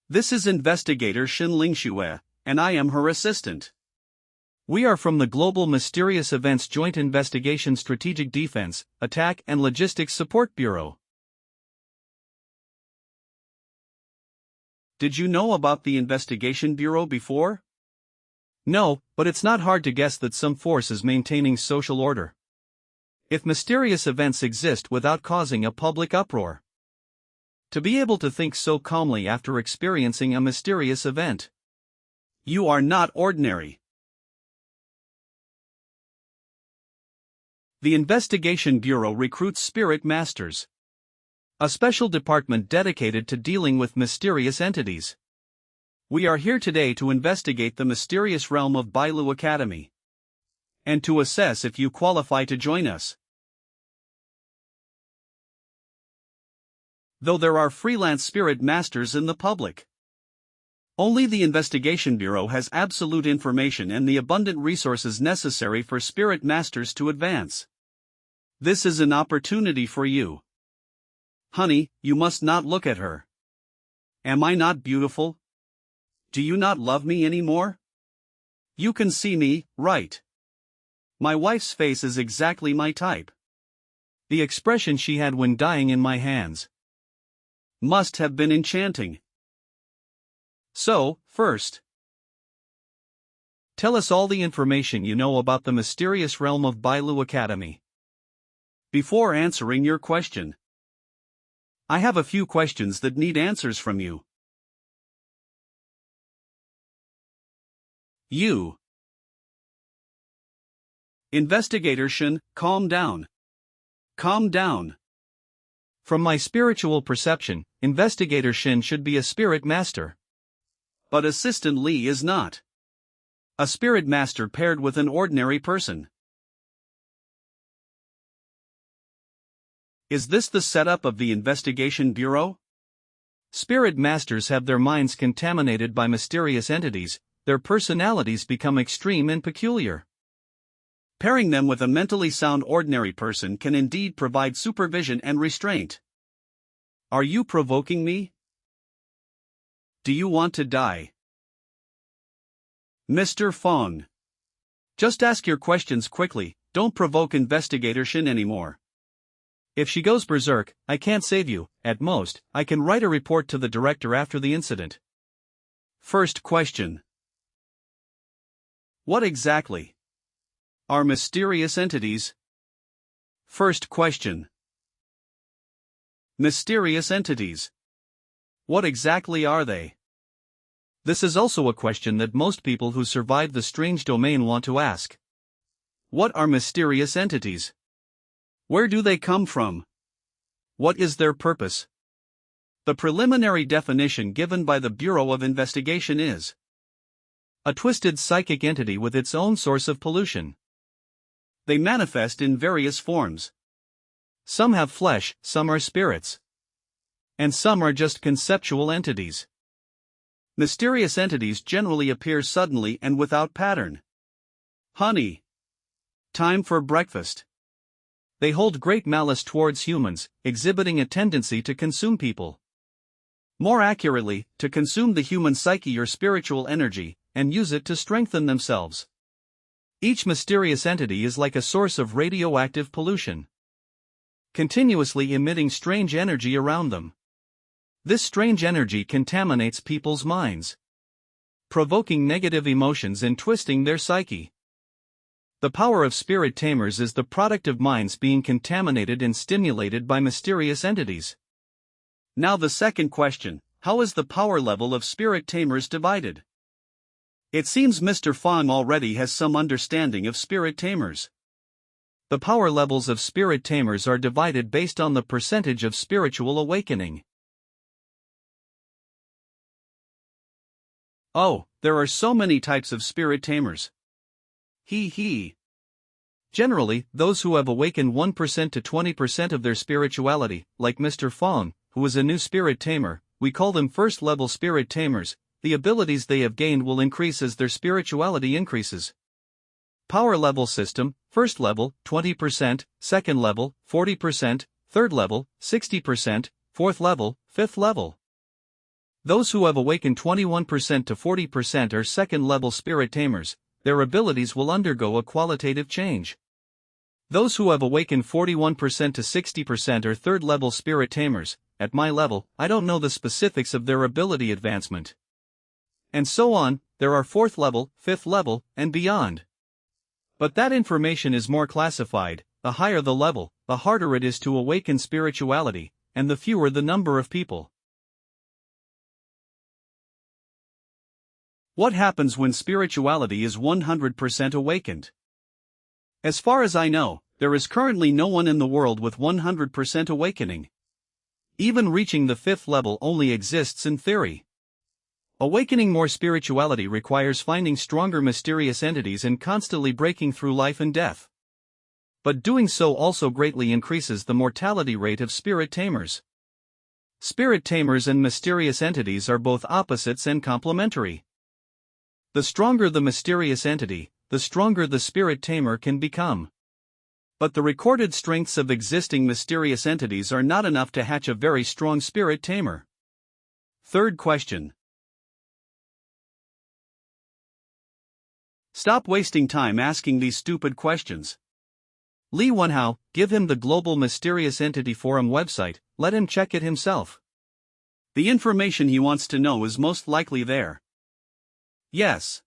This is Investigator xianxia, and I am her assistant. We are from the Global Mysterious Events Joint Investigation Strategic Defense, Attack and Logistics Support Bureau. Did you know about the Investigation Bureau before? No, but it's not hard to guess that some force is maintaining social order. If mysterious events exist without causing a public uproar. To be able to think so calmly after experiencing a mysterious event. You are not ordinary. The Investigation Bureau recruits spirit masters, a special department dedicated to dealing with mysterious entities. We are here today to investigate the mysterious realm of Bailu Academy, and to assess if you qualify to join us. Though there are freelance spirit masters in the public, only the Investigation Bureau has absolute information and the abundant resources necessary for spirit masters to advance. This is an opportunity for you. Honey, you must not look at her. Am I not beautiful? Do you not love me anymore? You can see me, right? My wife's face is exactly my type. The expression she had when dying in my hands must have been enchanting. So, first, tell us all the information you know about the mysterious realm of Bailu Academy. Before answering your question, I have a few questions that need answers from you. Investigator Shin, calm down. Calm down. From my spiritual perception, Investigator Shin should be a spirit master. But Assistant Lee is not. A spirit master paired with an ordinary person. Is this the setup of the Investigation Bureau? Spirit masters have their minds contaminated by mysterious entities, their personalities become extreme and peculiar. Pairing them with a mentally sound ordinary person can indeed provide supervision and restraint. Are you provoking me? Do you want to die? Mr. Fong. Just ask your questions quickly, don't provoke Investigator Shin anymore. If she goes berserk, I can't save you. At most, I can write a report to the director after the incident. First question. What exactly are mysterious entities? First question. Mysterious entities. What exactly are they? This is also a question that most people who survive the strange domain want to ask. What are mysterious entities? Where do they come from? What is their purpose? The preliminary definition given by the Bureau of Investigation is a twisted psychic entity with its own source of pollution. They manifest in various forms. Some have flesh, some are spirits, and some are just conceptual entities. Mysterious entities generally appear suddenly and without pattern. Honey, time for breakfast. They hold great malice towards humans, exhibiting a tendency to consume people. More accurately, to consume the human psyche or spiritual energy, and use it to strengthen themselves. Each mysterious entity is like a source of radioactive pollution, continuously emitting strange energy around them. This strange energy contaminates people's minds, provoking negative emotions and twisting their psyche. The power of spirit tamers is the product of minds being contaminated and stimulated by mysterious entities. Now the second question, how is the power level of spirit tamers divided? It seems Mr. Fong already has some understanding of spirit tamers. The power levels of spirit tamers are divided based on the percentage of spiritual awakening. Oh, there are so many types of spirit tamers. He. Generally, those who have awakened 1% to 20% of their spirituality, like Mr. Fong, who is a new spirit tamer, we call them first-level spirit tamers. The abilities they have gained will increase as their spirituality increases. Power level system: first level, 20%, second level, 40%, third level, 60%, fourth level, fifth level. Those who have awakened 21% to 40% are second-level spirit tamers. Their abilities will undergo a qualitative change. Those who have awakened 41% to 60% are third-level spirit tamers. At my level, I don't know the specifics of their ability advancement. And so on, there are 4th level, 5th level, and beyond. But that information is more classified. The higher the level, the harder it is to awaken spirituality, and the fewer the number of people. What happens when spirituality is 100% awakened? As far as I know, there is currently no one in the world with 100% awakening. Even reaching the 5th level only exists in theory. Awakening more spirituality requires finding stronger mysterious entities and constantly breaking through life and death. But doing so also greatly increases the mortality rate of spirit tamers. Spirit tamers and mysterious entities are both opposites and complementary. The stronger the mysterious entity, the stronger the spirit tamer can become. But the recorded strengths of existing mysterious entities are not enough to hatch a very strong spirit tamer. Third question. Stop wasting time asking these stupid questions. Li Wenhao, give him the Global Mysterious Entity Forum website, let him check it himself. The information he wants to know is most likely there. Yes.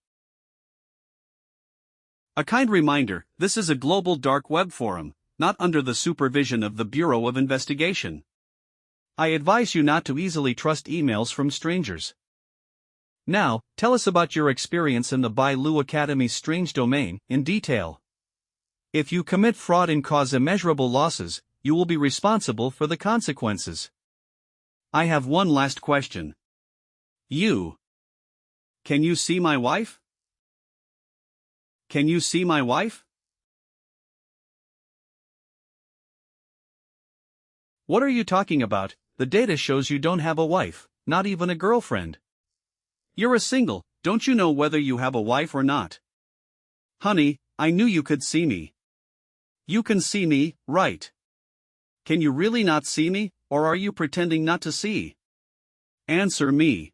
A kind reminder, this is a global dark web forum, not under the supervision of the Bureau of Investigation. I advise you not to easily trust emails from strangers. Now, tell us about your experience in the Bai Lu Academy's strange domain, in detail. If you commit fraud and cause immeasurable losses, you will be responsible for the consequences. I have one last question. Can you see my wife? Can you see my wife? What are you talking about? The data shows you don't have a wife, not even a girlfriend. You're a single, don't you know whether you have a wife or not? Honey, I knew you could see me. You can see me, right? Can you really not see me, or are you pretending not to see? Answer me.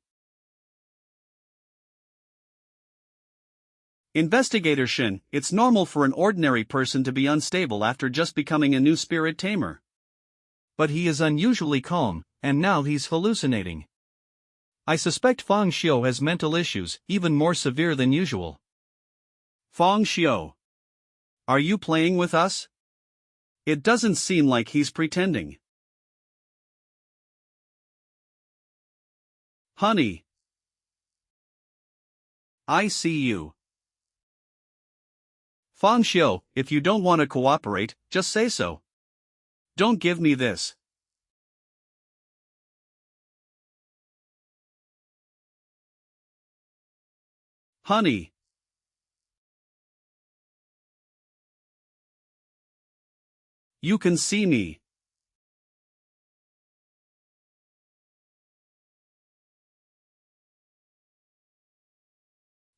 Investigator Shin, it's normal for an ordinary person to be unstable after just becoming a new spirit tamer. But he is unusually calm, and now he's hallucinating. I suspect Fang Xiu has mental issues, even more severe than usual. Fang Xiu. Are you playing with us? It doesn't seem like he's pretending. Honey. I see you. Fang Xiu, if you don't want to cooperate, just say so. Don't give me this. Honey. You can see me.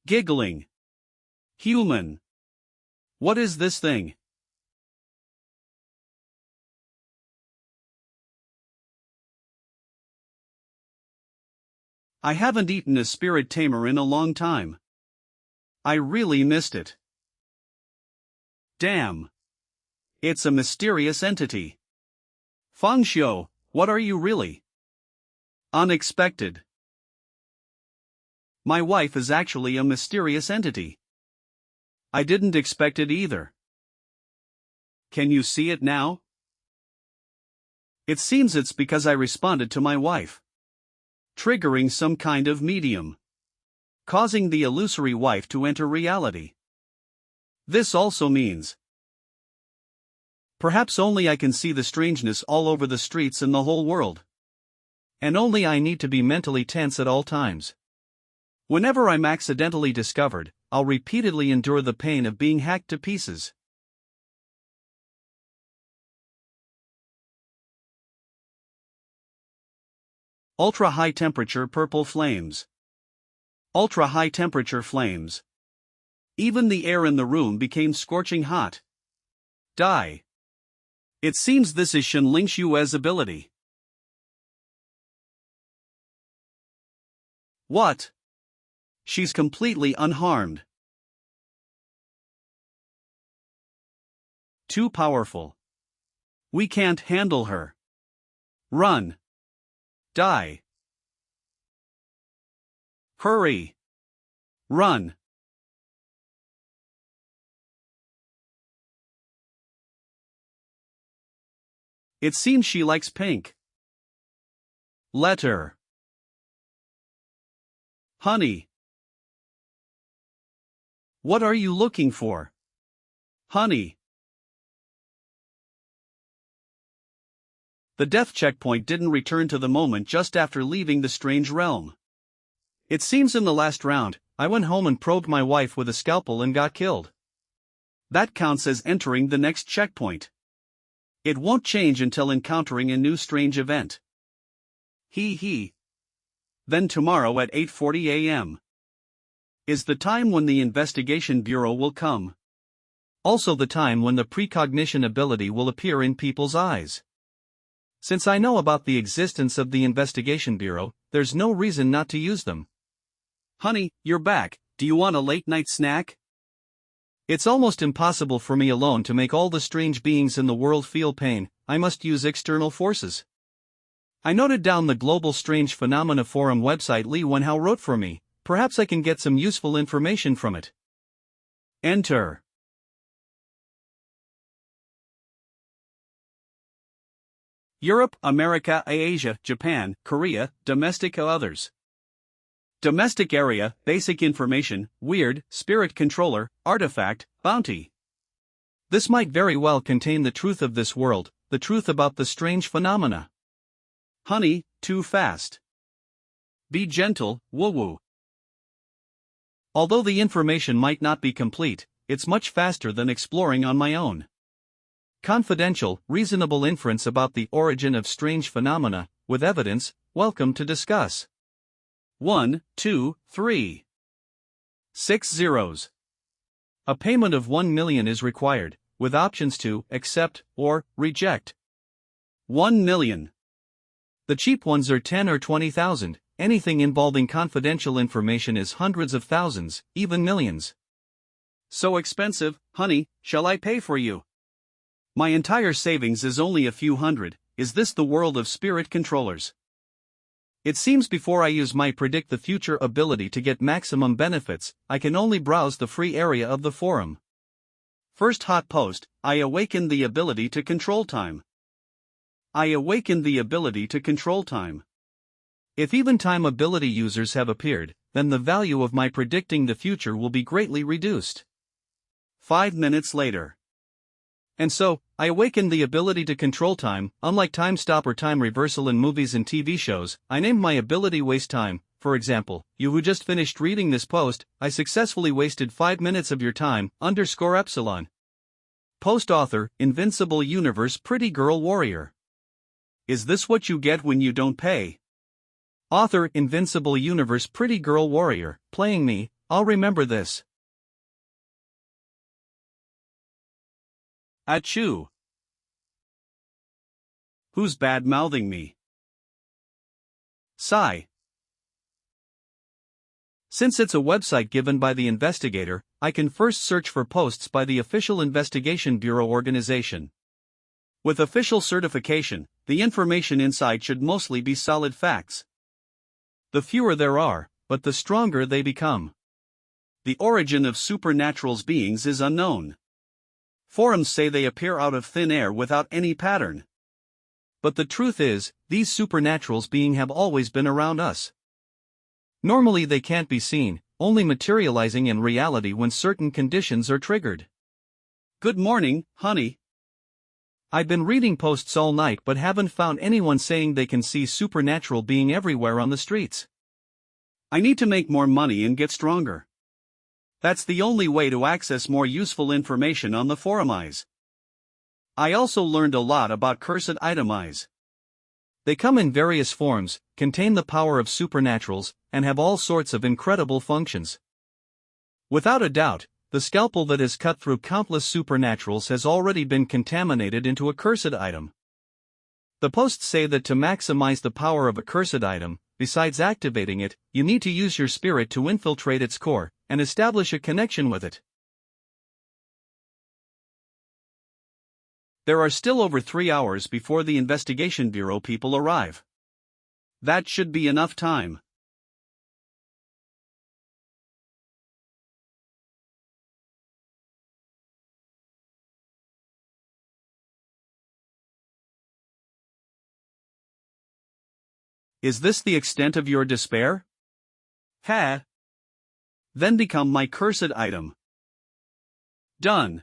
Giggling. Human. What is this thing? I haven't eaten a spirit tamer in a long time. I really missed it. Damn. It's a mysterious entity. Fang Xiu, what are you really? Unexpected. My wife is actually a mysterious entity. I didn't expect it either. Can you see it now? It seems it's because I responded to my wife. Triggering some kind of medium. Causing the illusory wife to enter reality. This also means perhaps only I can see the strangeness all over the streets in the whole world. And only I need to be mentally tense at all times. Whenever I'm accidentally discovered, I'll repeatedly endure the pain of being hacked to pieces. Ultra-high temperature purple flames. Ultra-high temperature flames. Even the air in the room became scorching hot. Die. It seems this is Shen Lingshue's ability. What? She's completely unharmed. Too powerful. We can't handle her. Run. Die. Hurry. Run. It seems she likes pink. Letter. Honey. What are you looking for? Honey. The death checkpoint didn't return to the moment just after leaving the strange realm. It seems in the last round, I went home and probed my wife with a scalpel and got killed. That counts as entering the next checkpoint. It won't change until encountering a new strange event. He. Then tomorrow at 8:40 a.m. is the time when the investigation bureau will come. Also the time when the precognition ability will appear in people's eyes. Since I know about the existence of the investigation bureau, there's no reason not to use them. Honey, you're back. Do you want a late-night snack? It's almost impossible for me alone to make all the strange beings in the world feel pain. I must use external forces. I noted down the Global Strange Phenomena Forum website Li Wenhao wrote for me. Perhaps I can get some useful information from it. Enter. Europe, America, Asia, Japan, Korea, domestic others. Domestic area, basic information, weird, spirit controller, artifact, bounty. This might very well contain the truth of this world, the truth about the strange phenomena. Honey, too fast. Be gentle, woo-woo. Although the information might not be complete, it's much faster than exploring on my own. Confidential, reasonable inference about the origin of strange phenomena, with evidence, welcome to discuss. 1, 2, 3. 6 zeros. A payment of 1 million is required, with options to accept or reject. 1 million. The cheap ones are 10 or 20,000, anything involving confidential information is hundreds of thousands, even millions. So expensive, honey, shall I pay for you? My entire savings is only a few hundred. Is this the world of spirit controllers? It seems before I use my predict the future ability to get maximum benefits, I can only browse the free area of the forum. First hot post, I awakened the ability to control time. I awakened the ability to control time. If even time ability users have appeared, then the value of my predicting the future will be greatly reduced. 5 minutes later. And so, I awakened the ability to control time. Unlike time stop or time reversal in movies and TV shows, I named my ability waste time. For example, you who just finished reading this post, I successfully wasted 5 minutes of your time, _epsilon. Post author, Invincible Universe Pretty Girl Warrior. Is this what you get when you don't pay? Author, Invincible Universe Pretty Girl Warrior, playing me, I'll remember this. Achoo. Who's bad-mouthing me? Sigh. Since it's a website given by the investigator, I can first search for posts by the official Investigation Bureau organization. With official certification, the information inside should mostly be solid facts. The fewer there are, but the stronger they become. The origin of supernatural's beings is unknown. Forums say they appear out of thin air without any pattern. But the truth is, these supernaturals beings have always been around us. Normally they can't be seen, only materializing in reality when certain conditions are triggered. Good morning, honey. I've been reading posts all night but haven't found anyone saying they can see supernatural being everywhere on the streets. I need to make more money and get stronger. That's the only way to access more useful information on the forumize. I also learned a lot about cursed itemize. They come in various forms, contain the power of supernaturals, and have all sorts of incredible functions. Without a doubt, the scalpel that has cut through countless supernaturals has already been contaminated into a cursed item. The posts say that to maximize the power of a cursed item, besides activating it, you need to use your spirit to infiltrate its core and establish a connection with it. There are still over 3 hours before the investigation bureau people arrive. That should be enough time. Is this the extent of your despair? Ha! Then become my cursed item. Done.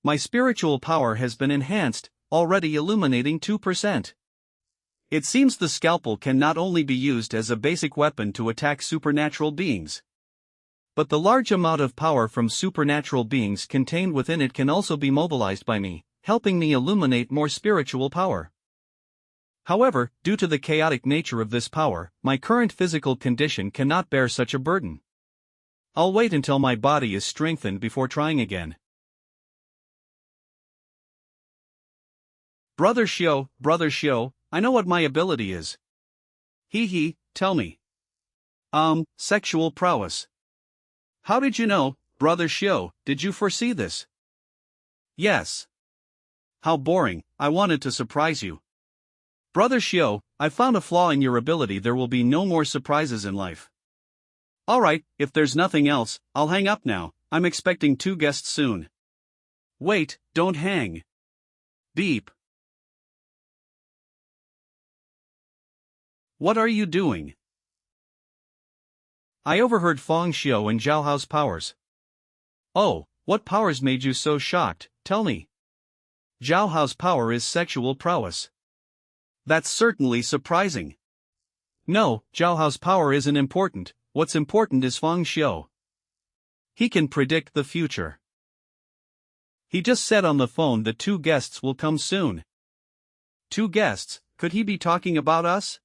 My spiritual power has been enhanced, already illuminating 2%. It seems the scalpel can not only be used as a basic weapon to attack supernatural beings, but the large amount of power from supernatural beings contained within it can also be mobilized by me, helping me illuminate more spiritual power. However, due to the chaotic nature of this power, my current physical condition cannot bear such a burden. I'll wait until my body is strengthened before trying again. Brother Shio, I know what my ability is. Hee, tell me. Sexual prowess. How did you know, Brother Shio? Did you foresee this? Yes. How boring, I wanted to surprise you. Brother Shio, I found a flaw in your ability. There will be no more surprises in life. Alright, if there's nothing else, I'll hang up now. I'm expecting 2 guests soon. Wait, don't hang. Beep. What are you doing? I overheard Feng Xiu and Zhao Hao's powers. Oh, what powers made you so shocked? Tell me. Zhao Hao's power is sexual prowess. That's certainly surprising. No, Zhao Hao's power isn't important. What's important is Feng Xiu. He can predict the future. He just said on the phone that 2 guests will come soon. 2 guests? Could he be talking about us?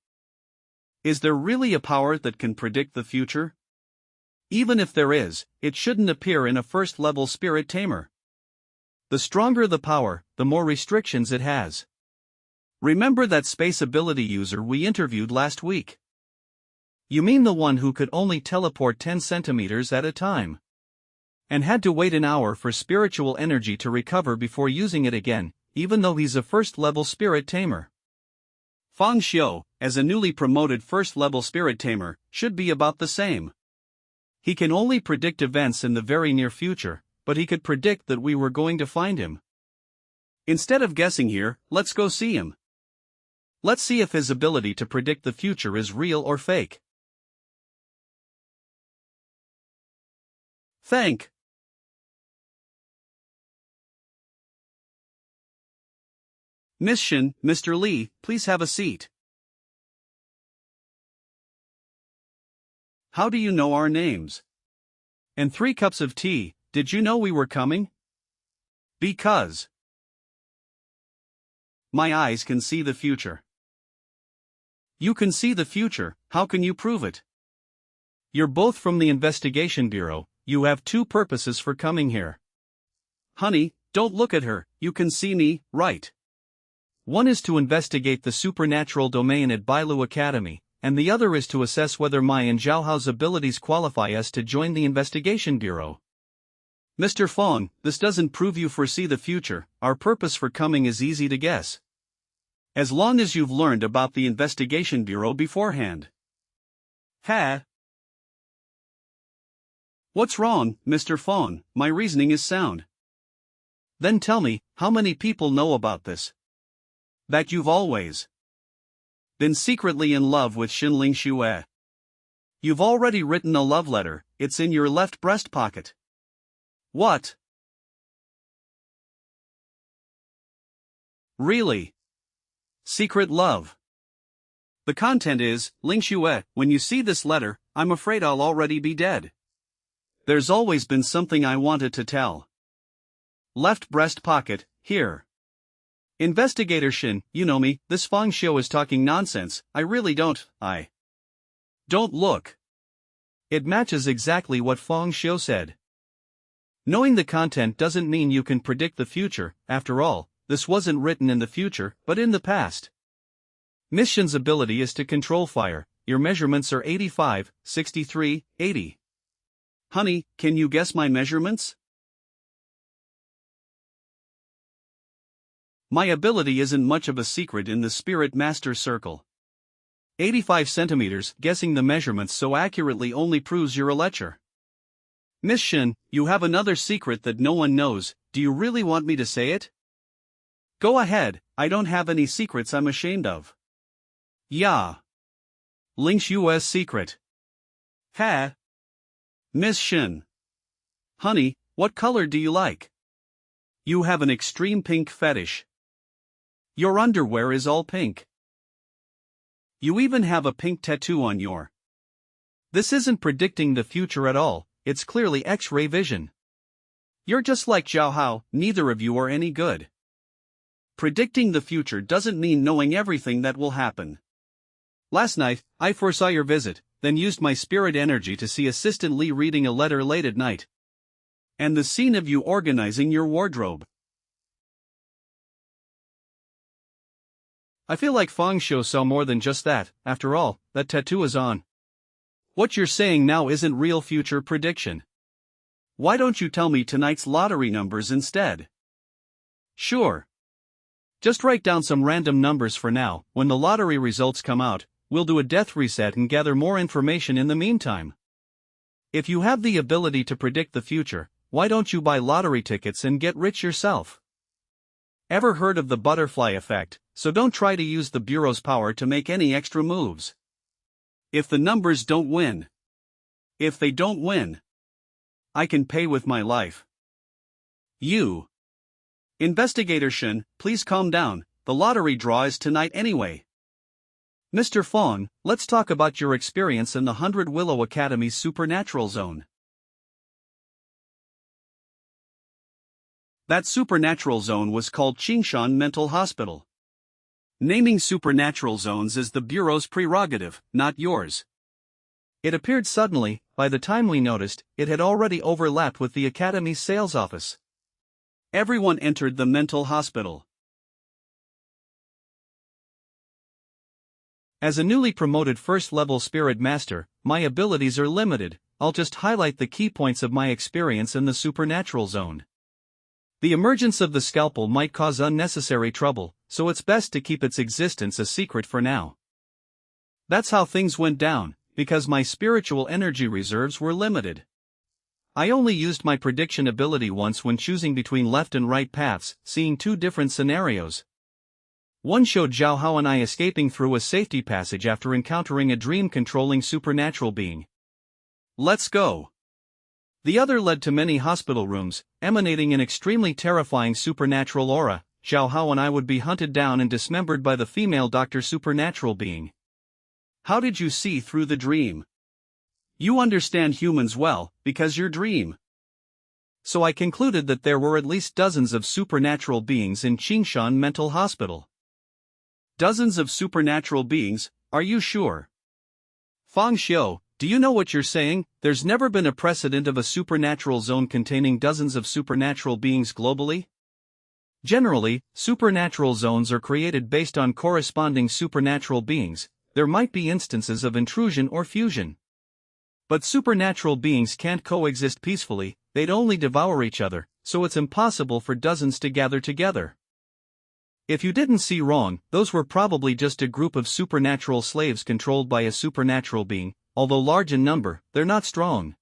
Is there really a power that can predict the future? Even if there is, it shouldn't appear in a first-level spirit tamer. The stronger the power, the more restrictions it has. Remember that space ability user we interviewed last week? You mean the one who could only teleport 10 centimeters at a time? And had to wait an hour for spiritual energy to recover before using it again, even though he's a first-level spirit tamer. Feng Xiu, as a newly promoted first-level spirit tamer, should be about the same. He can only predict events in the very near future, but he could predict that we were going to find him. Instead of guessing here, let's go see him. Let's see if his ability to predict the future is real or fake. Thank. Miss Shin, Mr. Li, please have a seat. How do you know our names? And 3 cups of tea, did you know we were coming? Because my eyes can see the future. You can see the future, how can you prove it? You're both from the investigation bureau, you have 2 purposes for coming here. Honey, don't look at her, you can see me, right? One is to investigate the supernatural domain at Bailu Academy, and the other is to assess whether my and Zhao Hao's abilities qualify us to join the investigation bureau. Mr. Fong, this doesn't prove you foresee the future. Our purpose for coming is easy to guess. As long as you've learned about the investigation bureau beforehand. Ha! What's wrong, Mr. Fong? My reasoning is sound. Then tell me, how many people know about this? That you've always been secretly in love with Xinling Xue. You've already written a love letter, it's in your left breast pocket. What? Really? Secret love. The content is, Ling Xue, when you see this letter, I'm afraid I'll already be dead. There's always been something I wanted to tell. Left breast pocket, here. Investigator Shin, you know me, this Feng Xiu is talking nonsense, I really don't. Don't look. It matches exactly what Feng Xiu said. Knowing the content doesn't mean you can predict the future. After all, this wasn't written in the future, but in the past. Miss Shin's ability is to control fire. Your measurements are 85, 63, 80. Honey, can you guess my measurements? My ability isn't much of a secret in the Spirit Master Circle. 85 centimeters. Guessing the measurements so accurately only proves you're a lecher. Miss Shin, you have another secret that no one knows. Do you really want me to say it? Go ahead, I don't have any secrets I'm ashamed of. Yeah. Link's US secret. Ha. Miss Shin. Honey, what color do you like? You have an extreme pink fetish. Your underwear is all pink. You even have a pink tattoo on your. This isn't predicting the future at all, it's clearly X-ray vision. You're just like Zhao Hao, neither of you are any good. Predicting the future doesn't mean knowing everything that will happen. Last night, I foresaw your visit, then used my spirit energy to see Assistant Lee reading a letter late at night. And the scene of you organizing your wardrobe. I feel like Feng Shou saw more than just that. After all, that tattoo is on. What you're saying now isn't real future prediction. Why don't you tell me tonight's lottery numbers instead? Sure. Just write down some random numbers for now. When the lottery results come out, we'll do a death reset and gather more information in the meantime. If you have the ability to predict the future, why don't you buy lottery tickets and get rich yourself? Ever heard of the butterfly effect? So don't try to use the Bureau's power to make any extra moves. If the numbers don't win. If they don't win. I can pay with my life. You. Investigator Shin, please calm down, the lottery draw is tonight anyway. Mr. Fawn, let's talk about your experience in the 100 Willow Academy's supernatural zone. That supernatural zone was called Qingshan Mental Hospital. Naming supernatural zones is the Bureau's prerogative, not yours. It appeared suddenly. By the time we noticed, it had already overlapped with the Academy's sales office. Everyone entered the mental hospital. As a newly promoted first-level spirit master, my abilities are limited. I'll just highlight the key points of my experience in the supernatural zone. The emergence of the scalpel might cause unnecessary trouble, so it's best to keep its existence a secret for now. That's how things went down, because my spiritual energy reserves were limited. I only used my prediction ability once when choosing between left and right paths, seeing two different scenarios. One showed Zhao Hao and I escaping through a safety passage after encountering a dream-controlling supernatural being. Let's go. The other led to many hospital rooms, emanating an extremely terrifying supernatural aura. Zhao Hao and I would be hunted down and dismembered by the female Dr. Supernatural being. How did you see through the dream? You understand humans well, because your dream. So I concluded that there were at least dozens of supernatural beings in Qingshan Mental Hospital. Dozens of supernatural beings, are you sure? Feng Shou, do you know what you're saying? There's never been a precedent of a supernatural zone containing dozens of supernatural beings globally? Generally, supernatural zones are created based on corresponding supernatural beings. There might be instances of intrusion or fusion. But supernatural beings can't coexist peacefully, they'd only devour each other, so it's impossible for dozens to gather together. If you didn't see wrong, those were probably just a group of supernatural slaves controlled by a supernatural being. Although large in number, they're not strong.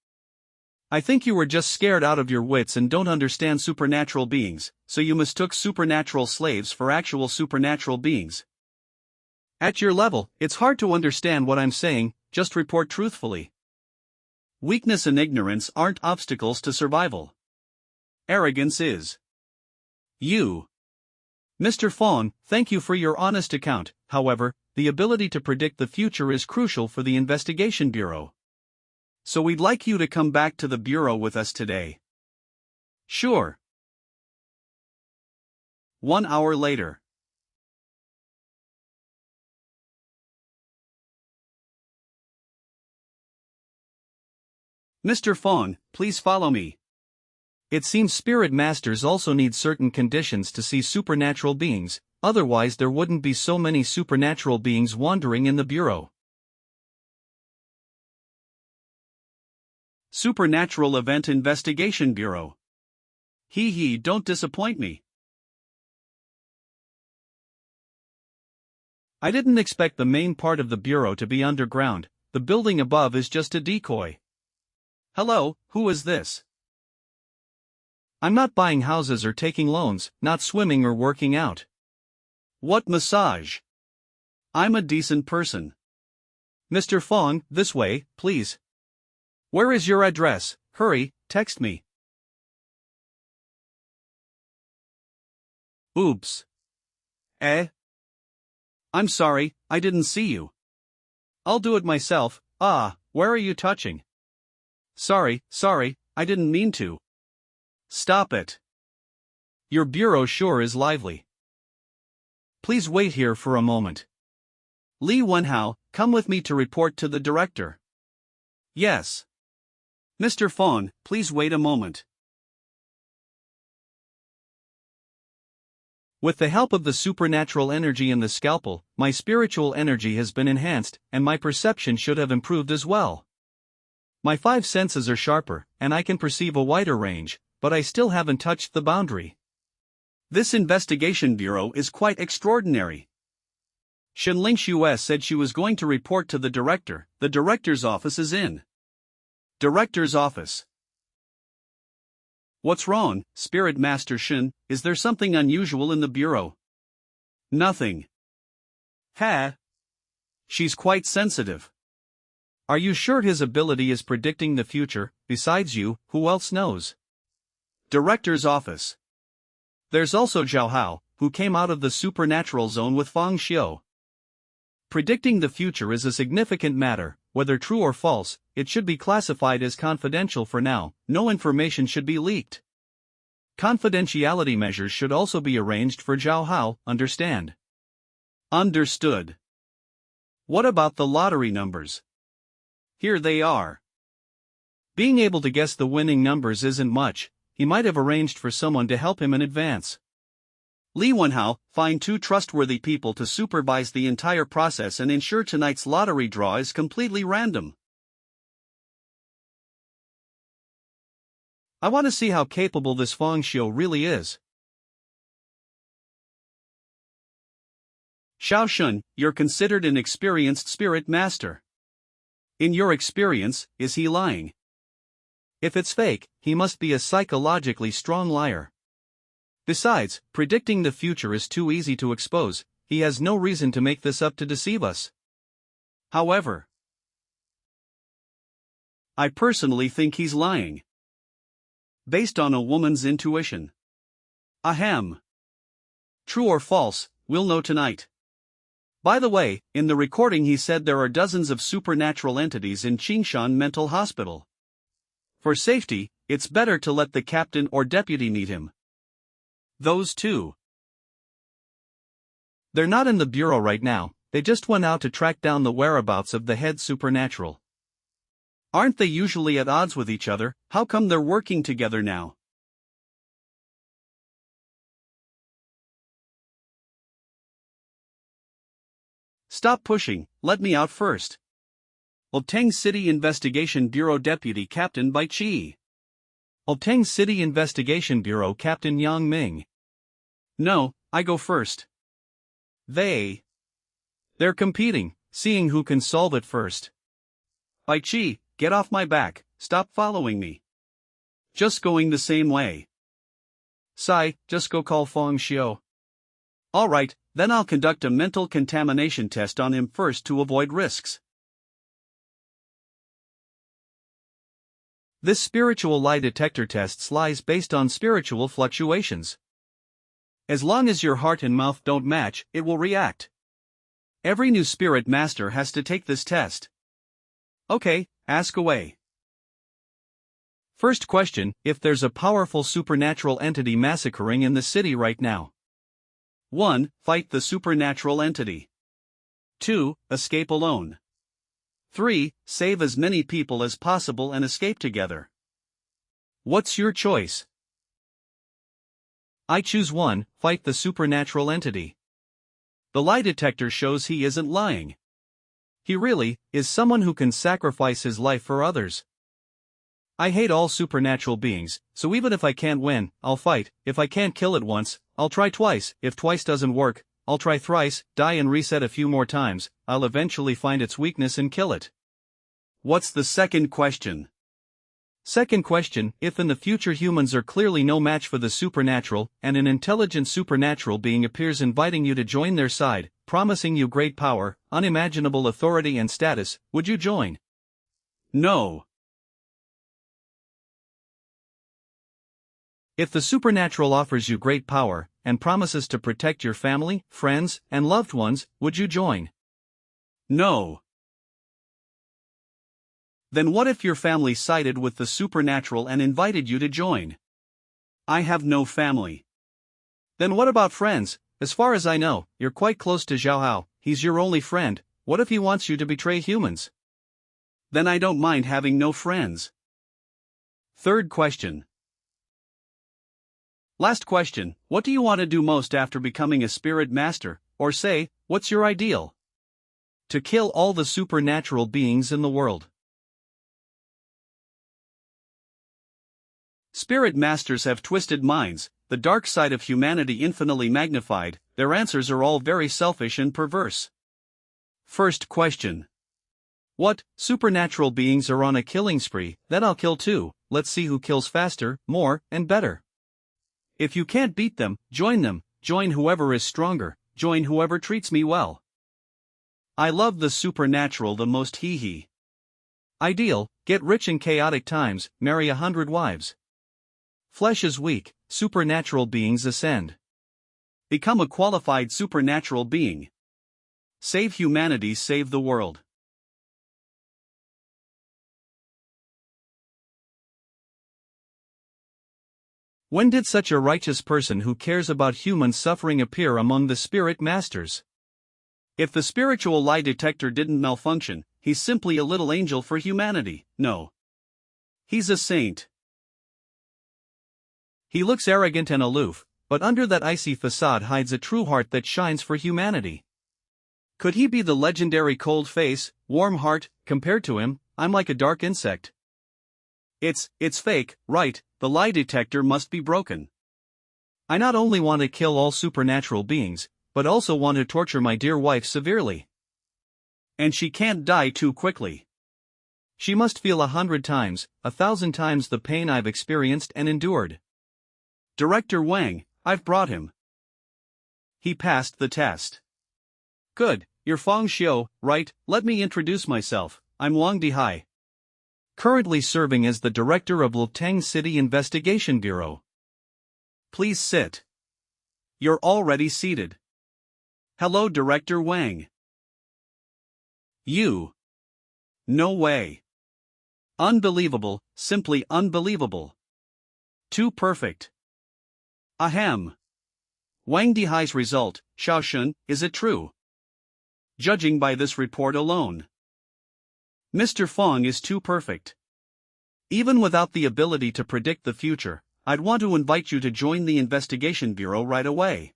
I think you were just scared out of your wits and don't understand supernatural beings, so you mistook supernatural slaves for actual supernatural beings. At your level, it's hard to understand what I'm saying, just report truthfully. Weakness and ignorance aren't obstacles to survival. Arrogance is. You. Mr. Fawn, thank you for your honest account. However, the ability to predict the future is crucial for the Investigation Bureau. So we'd like you to come back to the Bureau with us today. Sure. 1 hour later. Mr. Fawn, please follow me. It seems spirit masters also need certain conditions to see supernatural beings, otherwise there wouldn't be so many supernatural beings wandering in the bureau. Supernatural Event Investigation Bureau. Hee, don't disappoint me. I didn't expect the main part of the bureau to be underground. The building above is just a decoy. Hello, who is this? I'm not buying houses or taking loans, not swimming or working out. What massage? I'm a decent person. Mr. Fong, this way, please. Where is your address? Hurry, text me. Oops. I'm sorry, I didn't see you. I'll do it myself. Where are you touching? Sorry, I didn't mean to. Stop it. Your bureau sure is lively. Please wait here for a moment. Li Wenhao, come with me to report to the director. Yes. Mr. Fong, please wait a moment. With the help of the supernatural energy in the scalpel, my spiritual energy has been enhanced, and my perception should have improved as well. My 5 senses are sharper, and I can perceive a wider range, but I still haven't touched the boundary. This investigation bureau is quite extraordinary. Shenling Xue said she was going to report to the director. The director's office is in. Director's office. What's wrong, Spirit Master Shen? Is there something unusual in the bureau? Nothing. She's quite sensitive. Are you sure his ability is predicting the future? Besides you, who else knows? Director's office. There's also Zhao Hao, who came out of the supernatural zone with Fang Xiu. Predicting the future is a significant matter. Whether true or false, it should be classified as confidential for now. No information should be leaked. Confidentiality measures should also be arranged for Zhao Hao, understand? Understood. What about the lottery numbers? Here they are. Being able to guess the winning numbers isn't much. He might have arranged for someone to help him in advance. Li Wenhao, find 2 trustworthy people to supervise the entire process and ensure tonight's lottery draw is completely random. I want to see how capable this Fang Xiu really is. Xiao Shun, you're considered an experienced spirit master. In your experience, is he lying? If it's fake, he must be a psychologically strong liar. Besides, predicting the future is too easy to expose. He has no reason to make this up to deceive us. However, I personally think he's lying. Based on a woman's intuition. Ahem. True or false, we'll know tonight. By the way, in the recording he said there are dozens of supernatural entities in Qingshan Mental Hospital. For safety, it's better to let the captain or deputy meet him. Those 2. They're not in the bureau right now. They just went out to track down the whereabouts of the head supernatural. Aren't they usually at odds with each other? How come they're working together now? Stop pushing, let me out first. Obteng City Investigation Bureau Deputy Captain Bai Qi. Obteng City Investigation Bureau Captain Yang Ming. No, I go first. They're competing, seeing who can solve it first. Bai Qi, get off my back, stop following me. Just going the same way. Sai, just go call Fang Xiu. Alright, then I'll conduct a mental contamination test on him first to avoid risks. This spiritual lie detector test lies based on spiritual fluctuations. As long as your heart and mouth don't match, it will react. Every new spirit master has to take this test. Okay, ask away. First question, if there's a powerful supernatural entity massacring in the city right now. 1. Fight the supernatural entity. 2. Escape alone. 3. Save as many people as possible and escape together. What's your choice? I choose 1, fight the supernatural entity. The lie detector shows he isn't lying. He really is someone who can sacrifice his life for others. I hate all supernatural beings, so even if I can't win, I'll fight. If I can't kill it once, I'll try twice. If twice doesn't work, I'll try thrice, die and reset a few more times. I'll eventually find its weakness and kill it. What's the second question? Second question, if in the future humans are clearly no match for the supernatural, and an intelligent supernatural being appears inviting you to join their side, promising you great power, unimaginable authority and status, would you join? No. If the supernatural offers you great power, and promises to protect your family, friends, and loved ones, would you join? No. Then what if your family sided with the supernatural and invited you to join? I have no family. Then what about friends? As far as I know, you're quite close to Zhao Hao. He's your only friend. What if he wants you to betray humans? Then I don't mind having no friends. Third question. Last question, what do you want to do most after becoming a spirit master, or say, what's your ideal? To kill all the supernatural beings in the world. Spirit masters have twisted minds, the dark side of humanity infinitely magnified. Their answers are all very selfish and perverse. First question. What, supernatural beings are on a killing spree? Then I'll kill too. Let's see who kills faster, more, and better. If you can't beat them, join them. Join whoever is stronger. Join whoever treats me well. I love the supernatural the most. Hee. Ideal, get rich in chaotic times, marry 100 wives. Flesh is weak, supernatural beings ascend. Become a qualified supernatural being. Save humanity, save the world. When did such a righteous person who cares about human suffering appear among the spirit masters? If the spiritual lie detector didn't malfunction, he's simply a little angel for humanity. No. He's a saint. He looks arrogant and aloof, but under that icy facade hides a true heart that shines for humanity. Could he be the legendary cold face, warm heart? Compared to him, I'm like a dark insect. It's fake, right? The lie detector must be broken. I not only want to kill all supernatural beings, but also want to torture my dear wife severely. And she can't die too quickly. She must feel 100 times, 1,000 times the pain I've experienced and endured. Director Wang, I've brought him. He passed the test. Good, you're Feng Xiu, right? Let me introduce myself. I'm Wang Dihai. Currently serving as the director of Luteng City Investigation Bureau. Please sit. You're already seated. Hello, Director Wang. You. No way. Unbelievable, simply unbelievable. Too perfect. Ahem. Wang Dihai's result, Shaoshun, is it true? Judging by this report alone, Mr. Fong is too perfect. Even without the ability to predict the future, I'd want to invite you to join the investigation bureau right away.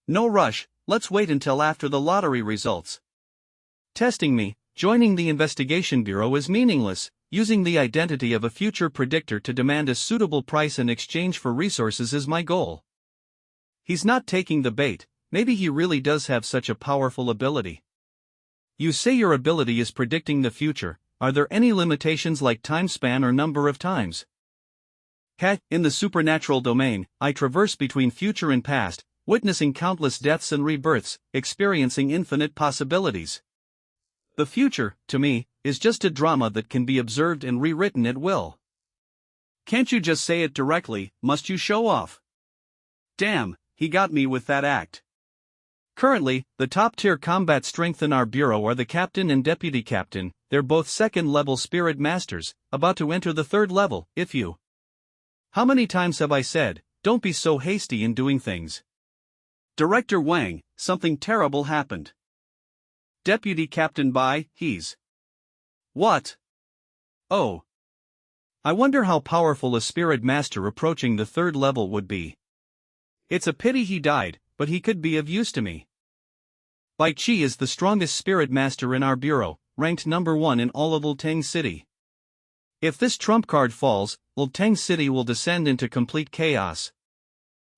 No rush, let's wait until after the lottery results. Testing me, joining the investigation bureau is meaningless. Using the identity of a future predictor to demand a suitable price in exchange for resources is my goal. He's not taking the bait. Maybe he really does have such a powerful ability. You say your ability is predicting the future. Are there any limitations like time span or number of times? In the supernatural domain, I traverse between future and past, witnessing countless deaths and rebirths, experiencing infinite possibilities. The future, to me, is just a drama that can be observed and rewritten at will. Can't you just say it directly? Must you show off? Damn, he got me with that act. Currently, the top-tier combat strength in our bureau are the captain and deputy captain. They're both second-level spirit masters, about to enter the third level, if you. How many times have I said, don't be so hasty in doing things? Director Wang, something terrible happened. Deputy Captain Bai, he's. What? Oh. I wonder how powerful a spirit master approaching the third level would be. It's a pity he died, but he could be of use to me. Bai Qi is the strongest spirit master in our bureau, ranked number 1 in all of Ulteng City. If this trump card falls, Ulteng City will descend into complete chaos.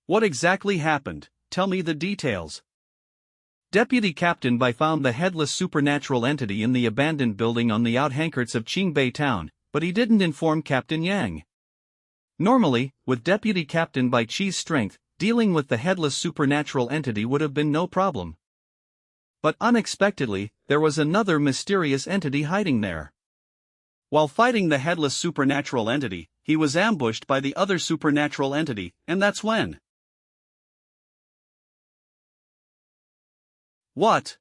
What exactly happened? Tell me the details. Deputy Captain Bai found the headless supernatural entity in the abandoned building on the outskirts of Qingbei town, but he didn't inform Captain Yang. Normally, with Deputy Captain Bai Qi's strength, dealing with the headless supernatural entity would have been no problem. But unexpectedly, there was another mysterious entity hiding there. While fighting the headless supernatural entity, he was ambushed by the other supernatural entity, and that's when. What?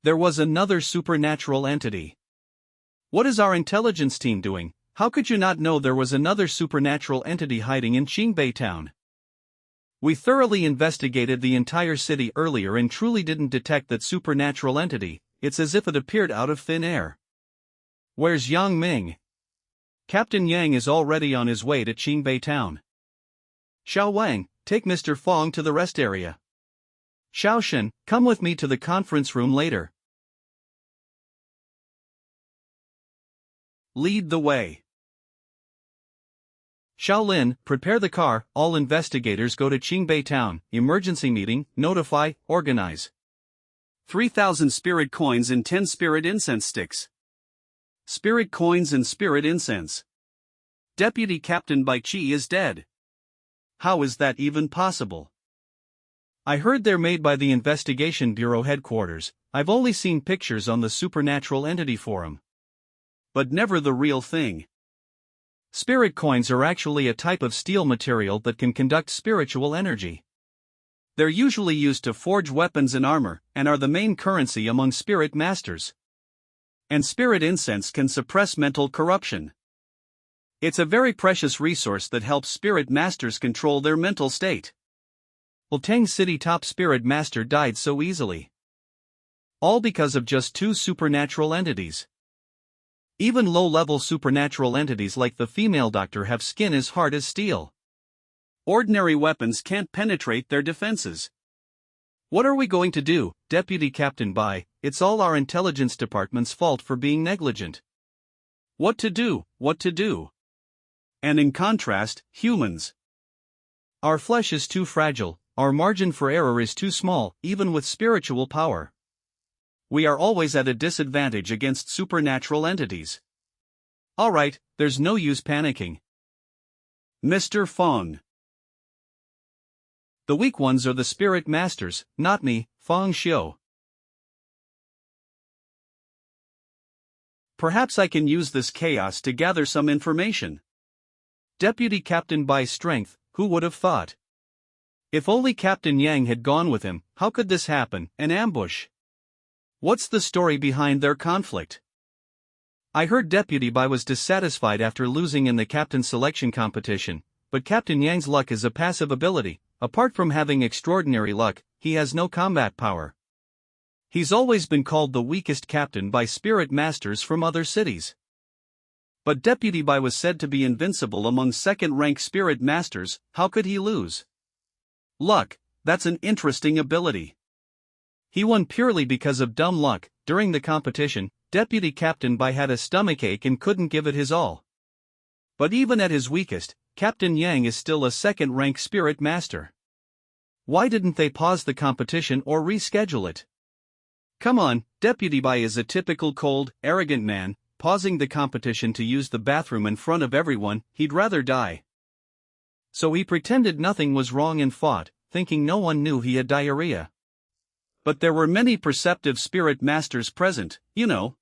There was another supernatural entity. What is our intelligence team doing? How could you not know there was another supernatural entity hiding in Qingbei town? We thoroughly investigated the entire city earlier and truly didn't detect that supernatural entity. It's as if it appeared out of thin air. Where's Yang Ming? Captain Yang is already on his way to Qingbei town. Xiao Wang, take Mr. Fong to the rest area. Xiao Shen, come with me to the conference room later. Lead the way. Shaolin, prepare the car. All investigators go to Qingbei town. Emergency meeting, notify, organize. 3,000 spirit coins and 10 spirit incense sticks. Spirit coins and spirit incense. Deputy Captain Bai Qi is dead. How is that even possible? I heard they're made by the Investigation Bureau headquarters. I've only seen pictures on the Supernatural Entity Forum. But never the real thing. Spirit coins are actually a type of steel material that can conduct spiritual energy. They're usually used to forge weapons and armor, and are the main currency among spirit masters. And spirit incense can suppress mental corruption. It's a very precious resource that helps spirit masters control their mental state. Ulteng City top spirit master died so easily. All because of just 2 supernatural entities. Even low-level supernatural entities like the female doctor have skin as hard as steel. Ordinary weapons can't penetrate their defenses. What are we going to do, Deputy Captain Bai? It's all our intelligence department's fault for being negligent. What to do, what to do. And in contrast, humans. Our flesh is too fragile, our margin for error is too small, even with spiritual power. We are always at a disadvantage against supernatural entities. Alright, there's no use panicking. Mr. Fong. The weak ones are the spirit masters, not me, Fong Xiu. Perhaps I can use this chaos to gather some information. Deputy Captain Bai's strength, who would have thought? If only Captain Yang had gone with him, how could this happen, an ambush? What's the story behind their conflict? I heard Deputy Bai was dissatisfied after losing in the captain selection competition, but Captain Yang's luck is a passive ability. Apart from having extraordinary luck, he has no combat power. He's always been called the weakest captain by spirit masters from other cities. But Deputy Bai was said to be invincible among second-rank spirit masters. How could he lose? Luck, that's an interesting ability. He won purely because of dumb luck. During the competition, Deputy Captain Bai had a stomachache and couldn't give it his all. But even at his weakest, Captain Yang is still a second-rank spirit master. Why didn't they pause the competition or reschedule it? Come on, Deputy Bai is a typical cold, arrogant man, pausing the competition to use the bathroom in front of everyone. He'd rather die. So he pretended nothing was wrong and fought, thinking no one knew he had diarrhea. But there were many perceptive spirit masters present, you know.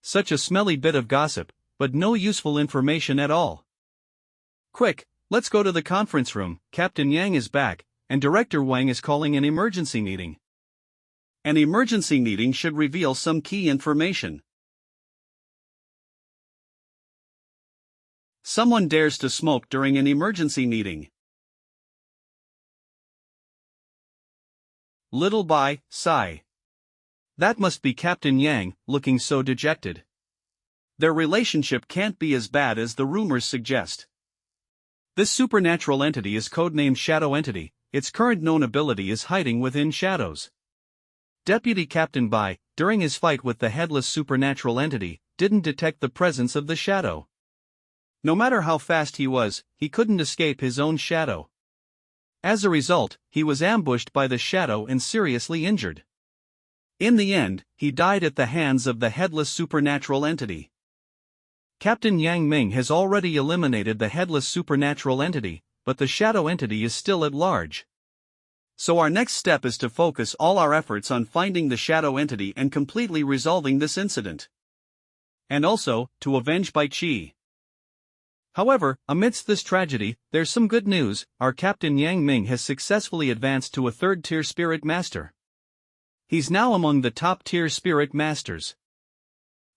Such a smelly bit of gossip, but no useful information at all. Quick, let's go to the conference room. Captain Yang is back, and Director Wang is calling an emergency meeting. An emergency meeting should reveal some key information. Someone dares to smoke during an emergency meeting. Little Bai, sigh. That must be Captain Yang, looking so dejected. Their relationship can't be as bad as the rumors suggest. This supernatural entity is codenamed Shadow Entity. Its current known ability is hiding within shadows. Deputy Captain Bai, during his fight with the headless supernatural entity, didn't detect the presence of the shadow. No matter how fast he was, he couldn't escape his own shadow. As a result, he was ambushed by the shadow and seriously injured. In the end, he died at the hands of the headless supernatural entity. Captain Yang Ming has already eliminated the headless supernatural entity, but the shadow entity is still at large. So our next step is to focus all our efforts on finding the shadow entity and completely resolving this incident. And also, to avenge Bai Qi. However, amidst this tragedy, there's some good news. Our Captain Yang Ming has successfully advanced to a third-tier spirit master. He's now among the top-tier spirit masters.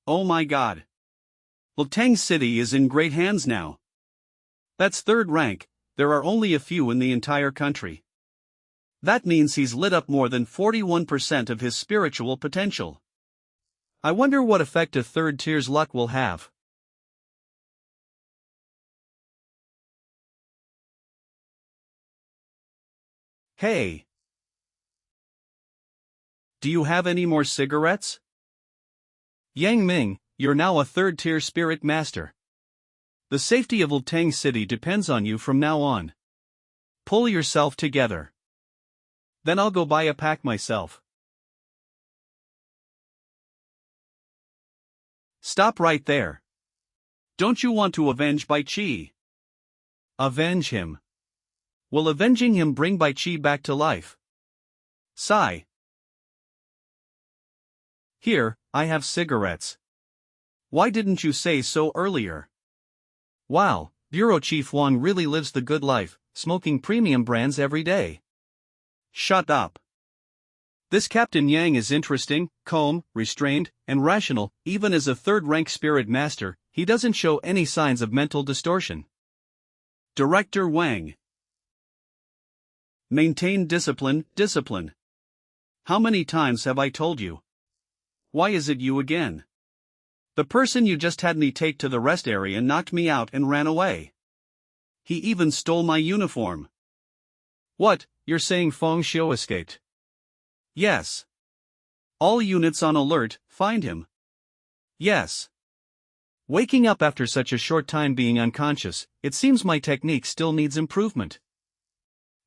Oh my god. Luteng City is in great hands now. That's third rank, there are only a few in the entire country. That means he's lit up more than 41% of his spiritual potential. I wonder what effect a third tier's luck will have. Hey! Do you have any more cigarettes? Yang Ming, you're now a third-tier spirit master. The safety of Luteng City depends on you from now on. Pull yourself together. Then I'll go buy a pack myself. Stop right there. Don't you want to avenge Bai Qi? Avenge him. Will avenging him bring Bai Qi back to life? Sigh. Here, I have cigarettes. Why didn't you say so earlier? Wow, Bureau Chief Wang really lives the good life, smoking premium brands every day. Shut up. This Captain Yang is interesting, calm, restrained, and rational. Even as a third-rank spirit master, he doesn't show any signs of mental distortion. Director Wang. Maintain discipline, discipline. How many times have I told you? Why is it you again? The person you just had me take to the rest area knocked me out and ran away. He even stole my uniform. What, you're saying Feng Xiu escaped? Yes. All units on alert, find him. Yes. Waking up after such a short time being unconscious, it seems my technique still needs improvement.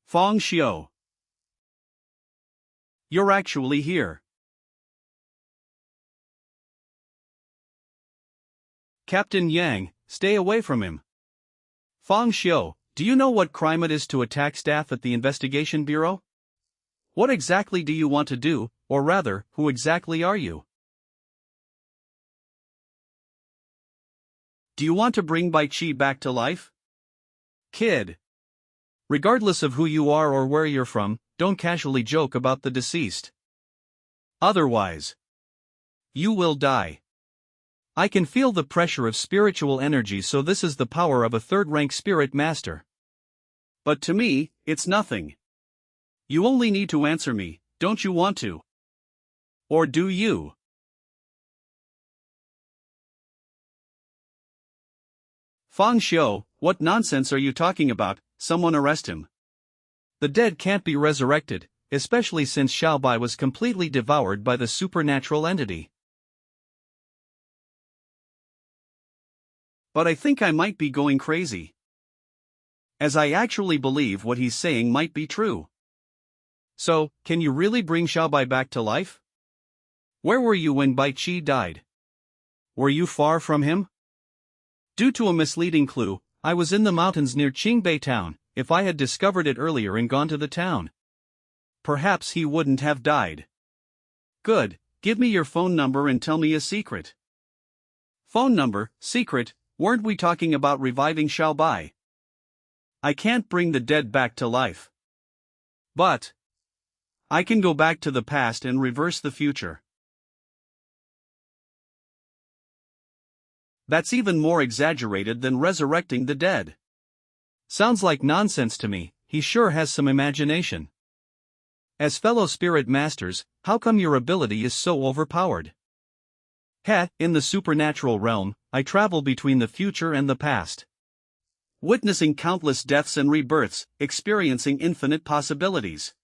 Feng Xiu. You're actually here. Captain Yang, stay away from him. Feng Xiu, do you know what crime it is to attack staff at the Investigation Bureau? What exactly do you want to do, or rather, who exactly are you? Do you want to bring Bai Qi back to life? Kid. Regardless of who you are or where you're from, don't casually joke about the deceased. Otherwise, you will die. I can feel the pressure of spiritual energy, so this is the power of a third-rank spirit master. But to me, it's nothing. You only need to answer me, don't you want to? Or do you? Feng Xiu, what nonsense are you talking about? Someone arrest him. The dead can't be resurrected, especially since Xiaobai was completely devoured by the supernatural entity. But I think I might be going crazy. As I actually believe what he's saying might be true. So, can you really bring Xiaobai back to life? Where were you when Bai Qi died? Were you far from him? Due to a misleading clue, I was in the mountains near Qingbei town. If I had discovered it earlier and gone to the town, perhaps he wouldn't have died. Good, give me your phone number and tell me a secret. Phone number, secret, weren't we talking about reviving Xiaobai? I can't bring the dead back to life. But I can go back to the past and reverse the future. That's even more exaggerated than resurrecting the dead. Sounds like nonsense to me. He sure has some imagination. As fellow spirit masters, how come your ability is so overpowered? In the supernatural realm, I travel between the future and the past. witnessing countless deaths and rebirths, experiencing infinite possibilities.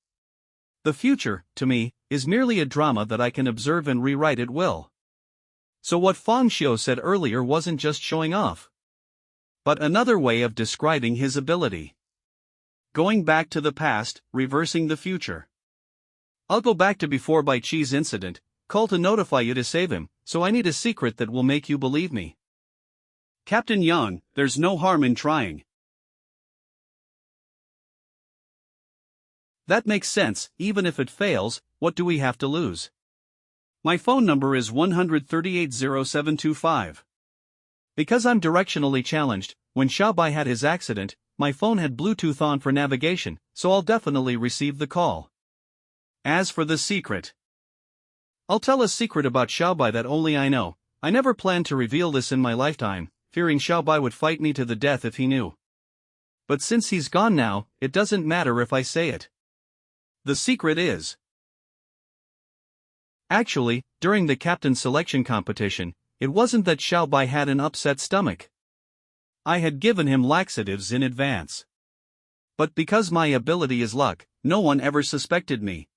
The future, to me, is merely a drama that I can observe and rewrite at will. So what Fang Xiu said earlier wasn't just showing off, but another way of describing his ability. Going back to the past, reversing the future. I'll go back to before Bai Chi's incident, call to notify you to save him, so I need a secret that will make you believe me. Captain Yang, there's no harm in trying. That makes sense, even if it fails, what do we have to lose? My phone number is 1380725. Because I'm directionally challenged, when Xiaobai had his accident, my phone had Bluetooth on for navigation, so I'll definitely receive the call. As for the secret, I'll tell a secret about Xiaobai that only I know. I never planned to reveal this in my lifetime, fearing Xiaobai would fight me to the death if he knew. But since he's gone now, it doesn't matter if I say it. The secret is. Actually, during the captain selection competition, it wasn't that Xiaobai had an upset stomach. I had given him laxatives in advance. But because my ability is luck, no one ever suspected me.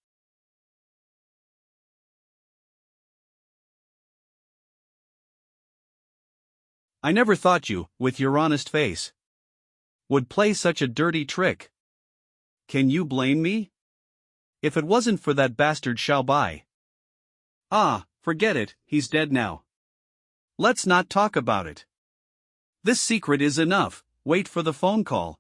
I never thought you, with your honest face, would play such a dirty trick. Can you blame me? If it wasn't for that bastard Xiaobai. Ah, forget it, he's dead now. Let's not talk about it. This secret is enough, wait for the phone call.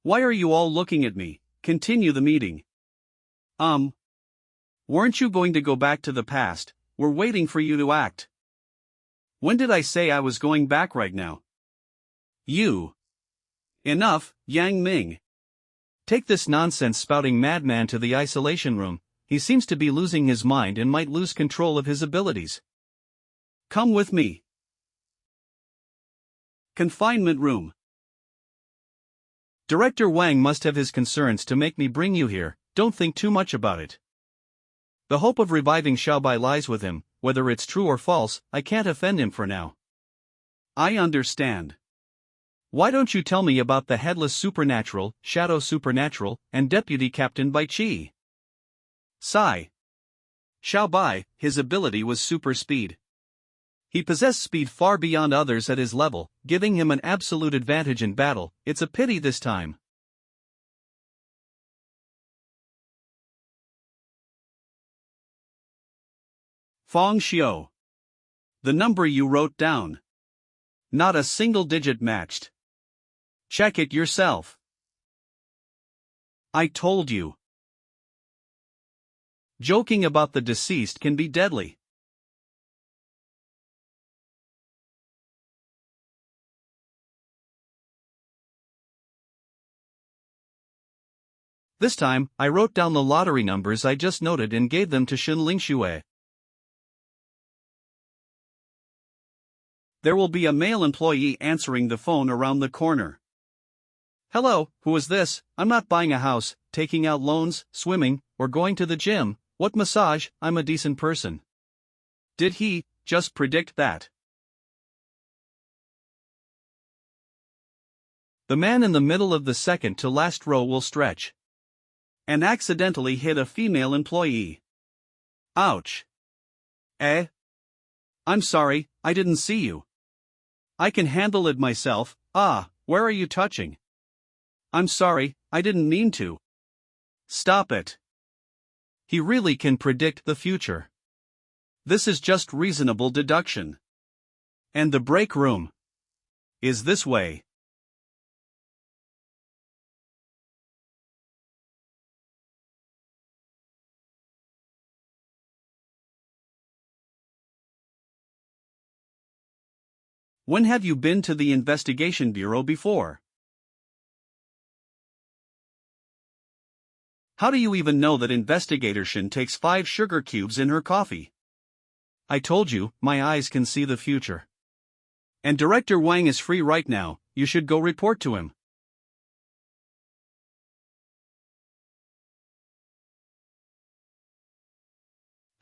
Why are you all looking at me? Continue the meeting. Weren't you going to go back to the past? We're waiting for you to act. When did I say I was going back right now? You. Enough, Yang Ming. Take this nonsense spouting madman to the isolation room. He seems to be losing his mind and might lose control of his abilities. Come with me. Confinement room. Director Wang must have his concerns to make me bring you here, don't think too much about it. The hope of reviving Xiaobai lies with him, whether it's true or false, I can't offend him for now. I understand. Why don't you tell me about the headless supernatural, shadow supernatural, and deputy captain Bai Chi? Sigh. Xiaobai, his ability was super speed. He possessed speed far beyond others at his level, giving him an absolute advantage in battle. It's a pity this time. Fang Xiu. The number you wrote down. Not a single digit matched. Check it yourself. I told you. Joking about the deceased can be deadly. This time, I wrote down the lottery numbers I just noted and gave them to Shen Lingxue. There will be a male employee answering the phone around the corner. Hello, who is this? I'm not buying a house, taking out loans, swimming, or going to the gym. What massage? I'm a decent person. Did he just predict that? The man in the middle of the second to last row will stretch. And accidentally hit a female employee. Ouch. I'm sorry, I didn't see you. I can handle it myself. Where are you touching? I'm sorry, I didn't mean to. Stop it. He really can predict the future. This is just reasonable deduction. And the break room is this way. When have you been to the investigation bureau before? How do you even know that investigator Shen takes 5 sugar cubes in her coffee? I told you, my eyes can see the future. And Director Wang is free right now, you should go report to him.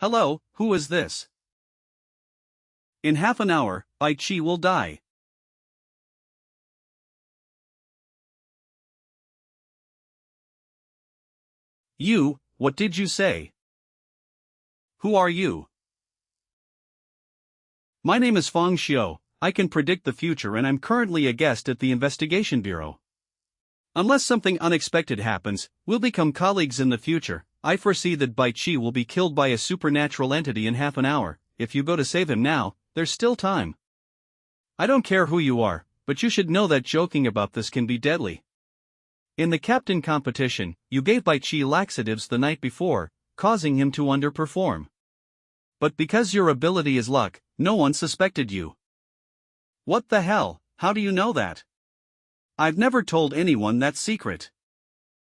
Hello, who is this? In half an hour, Bai Qi will die. You, what did you say? Who are you? My name is Feng Xiu. I can predict the future and I'm currently a guest at the Investigation Bureau. Unless something unexpected happens, we'll become colleagues in the future. I foresee that Bai Qi will be killed by a supernatural entity in half an hour. If you go to save him now, there's still time. I don't care who you are, but you should know that joking about this can be deadly. In the captain competition, you gave Bai Qi laxatives the night before, causing him to underperform. But because your ability is luck, no one suspected you. What the hell, how do you know that? I've never told anyone that secret.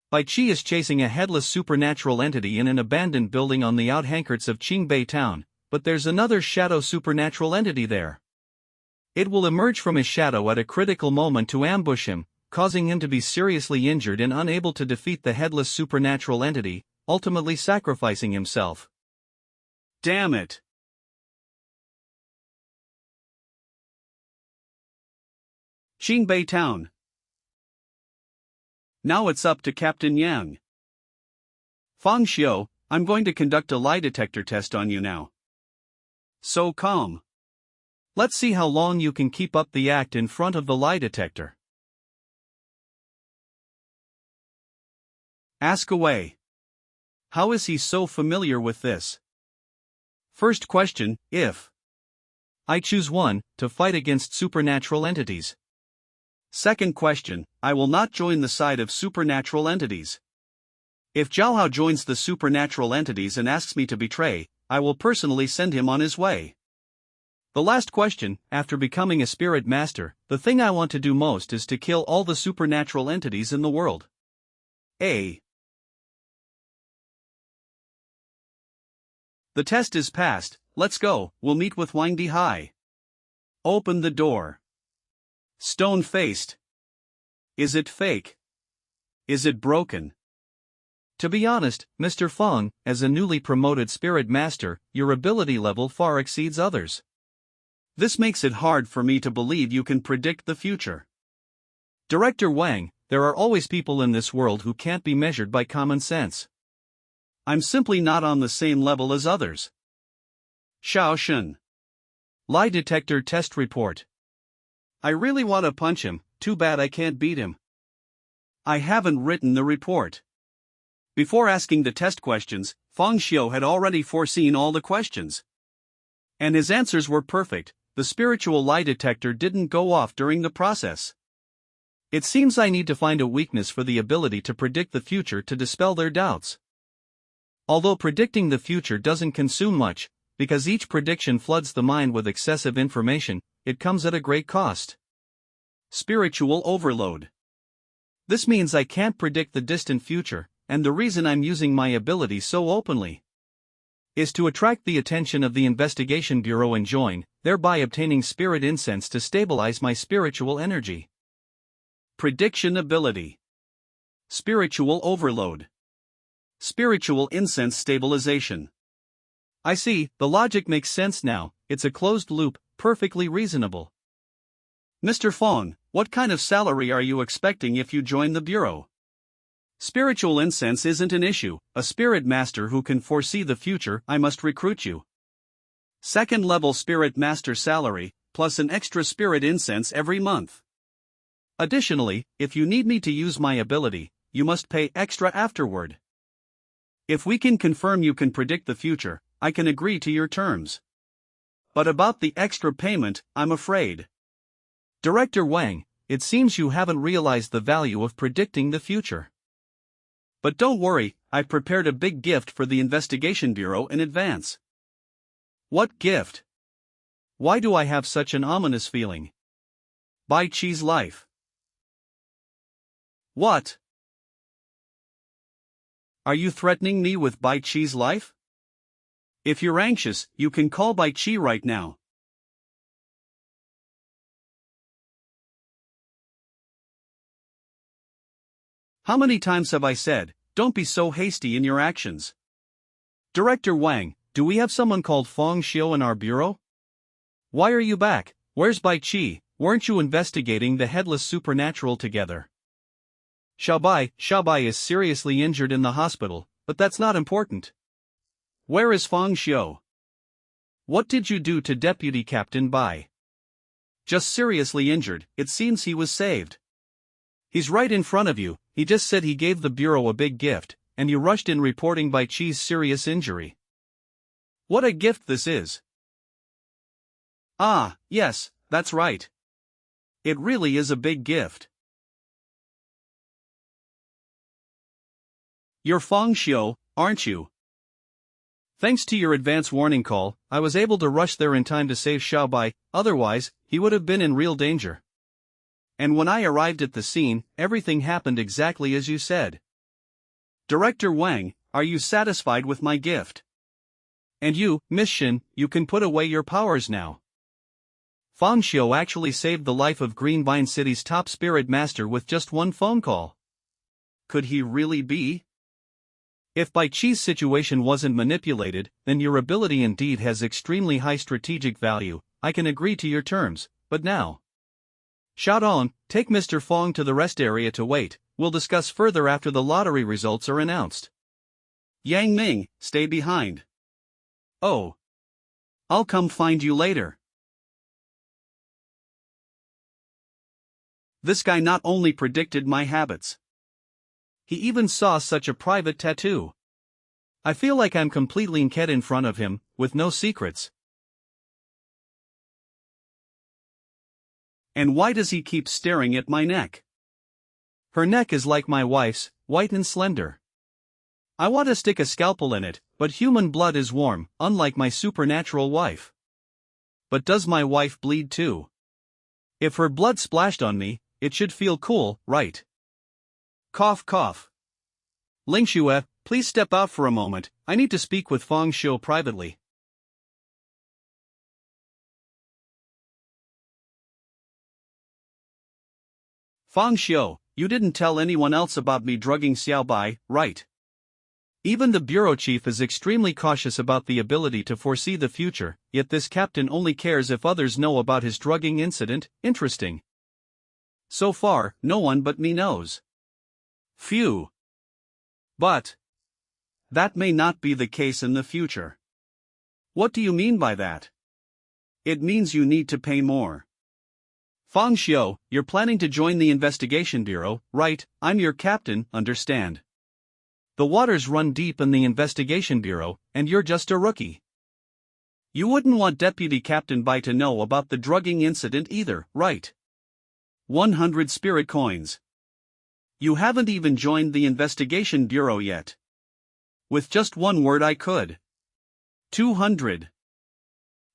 Bai Qi is chasing a headless supernatural entity in an abandoned building on the outskirts of Qingbei town, but there's another shadow supernatural entity there. It will emerge from his shadow at a critical moment to ambush him, causing him to be seriously injured and unable to defeat the headless supernatural entity, ultimately sacrificing himself. Damn it. Qingbei town. Now it's up to Captain Yang. Feng Xiu, I'm going to conduct a lie detector test on you now. So calm. Let's see how long you can keep up the act in front of the lie detector. Ask away. How is he so familiar with this? First question, if I choose 1, to fight against supernatural entities. Second question, I will not join the side of supernatural entities. If Zhao joins the supernatural entities and asks me to betray, I will personally send him on his way. The last question, after becoming a spirit master, the thing I want to do most is to kill all the supernatural entities in the world. A. The test is passed, let's go, we'll meet with Wang Di Hai. Open the door. Stone-faced. Is it fake? Is it broken? To be honest, Mr. Feng, as a newly promoted spirit master, your ability level far exceeds others. This makes it hard for me to believe you can predict the future. Director Wang, there are always people in this world who can't be measured by common sense. I'm simply not on the same level as others. Xiao Shen. Lie detector test report. I really want to punch him, too bad I can't beat him. I haven't written the report. Before asking the test questions, Feng Xiu had already foreseen all the questions. And his answers were perfect. The spiritual lie detector didn't go off during the process. It seems I need to find a weakness for the ability to predict the future to dispel their doubts. Although predicting the future doesn't consume much, because each prediction floods the mind with excessive information, it comes at a great cost. Spiritual overload. This means I can't predict the distant future, and the reason I'm using my ability so openly is to attract the attention of the Investigation Bureau and join, thereby obtaining spirit incense to stabilize my spiritual energy. Prediction ability. Spiritual overload. Spiritual incense stabilization. I see, the logic makes sense now, it's a closed loop, perfectly reasonable. Mr. Feng, what kind of salary are you expecting if you join the Bureau? Spiritual incense isn't an issue, a spirit master who can foresee the future, I must recruit you. Second level spirit master salary, plus an extra spirit incense every month. Additionally, if you need me to use my ability, you must pay extra afterward. If we can confirm you can predict the future, I can agree to your terms. But about the extra payment, I'm afraid. Director Wang, it seems you haven't realized the value of predicting the future. But don't worry, I've prepared a big gift for the Investigation Bureau in advance. What gift? Why do I have such an ominous feeling? Bai Qi's life. What? Are you threatening me with Bai Qi's life? If you're anxious, you can call Bai Qi right now. How many times have I said, don't be so hasty in your actions? Director Wang, do we have someone called Feng Xiu in our bureau? Why are you back? Where's Bai Qi? Weren't you investigating the headless supernatural together? Xiaobai is seriously injured in the hospital, but that's not important. Where is Fang Xiu? What did you do to Deputy Captain Bai? Just seriously injured, it seems he was saved. He's right in front of you, he just said he gave the bureau a big gift, and you rushed in reporting Bai Qi's serious injury. What a gift this is. Ah, yes, that's right. It really is a big gift. You're Fang Xiu, aren't you? Thanks to your advance warning call, I was able to rush there in time to save Xiaobai, otherwise, he would have been in real danger. And when I arrived at the scene, everything happened exactly as you said. Director Wang, are you satisfied with my gift? And you, Miss Shin, you can put away your powers now. Fang Xiu actually saved the life of Green Vine City's top spirit master with just one phone call. Could he really be? If Bai Qi's situation wasn't manipulated, then your ability indeed has extremely high strategic value. I can agree to your terms, but now. Xiaodong, take Mr. Fong to the rest area to wait, we'll discuss further after the lottery results are announced. Yang Ming, stay behind. Oh. I'll come find you later. This guy not only predicted my habits. He even saw such a private tattoo. I feel like I'm completely naked in front of him, with no secrets. And why does he keep staring at my neck? Her neck is like my wife's, white and slender. I want to stick a scalpel in it, but human blood is warm, unlike my supernatural wife. But does my wife bleed too? If her blood splashed on me, it should feel cool, right? Cough cough. Ling Xue, please step out for a moment, I need to speak with Fang Xiu privately. Fang Xiu, you didn't tell anyone else about me drugging Xiaobai, right? Even the bureau chief is extremely cautious about the ability to foresee the future, yet this captain only cares if others know about his drugging incident. Interesting. So far, no one but me knows. Phew. But that may not be the case in the future. What do you mean by that? It means you need to pay more. Fang Xiu, you're planning to join the investigation bureau, right? I'm your captain, understand? The waters run deep in the investigation bureau, and you're just a rookie. You wouldn't want Deputy Captain Bai to know about the drugging incident either, right? 100 spirit coins. You haven't even joined the investigation bureau yet. With just one word I could. 200.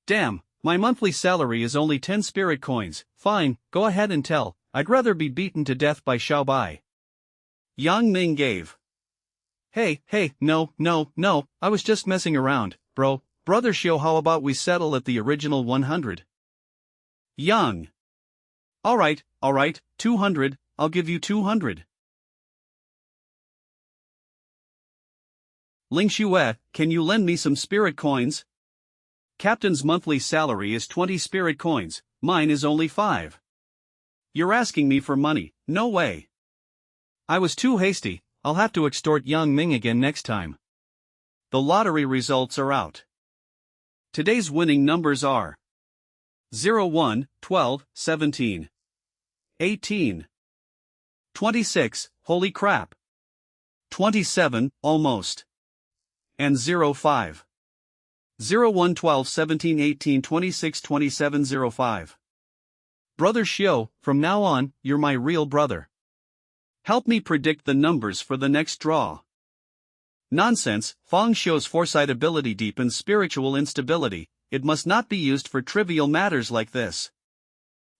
Damn, my monthly salary is only 10 spirit coins. Fine, go ahead and tell. I'd rather be beaten to death by Xiaobai. Yang Ming gave. Hey, no, I was just messing around, bro. Brother Xiu, how about we settle at the original 100? Yang. Alright, 200, I'll give you 200. Ling Xue, can you lend me some spirit coins? Captain's monthly salary is 20 spirit coins, mine is only 5. You're asking me for money, no way. I was too hasty, I'll have to extort Yang Ming again next time. The lottery results are out. Today's winning numbers are 01, 12, 17, 18, 26, holy crap, 27, almost, and 05. 01, 12, 17, 18, 26, 27, 05. Brother Xiu, from now on, you're my real brother. Help me predict the numbers for the next draw. Nonsense, Fang Xiu's foresight ability deepens spiritual instability, it must not be used for trivial matters like this.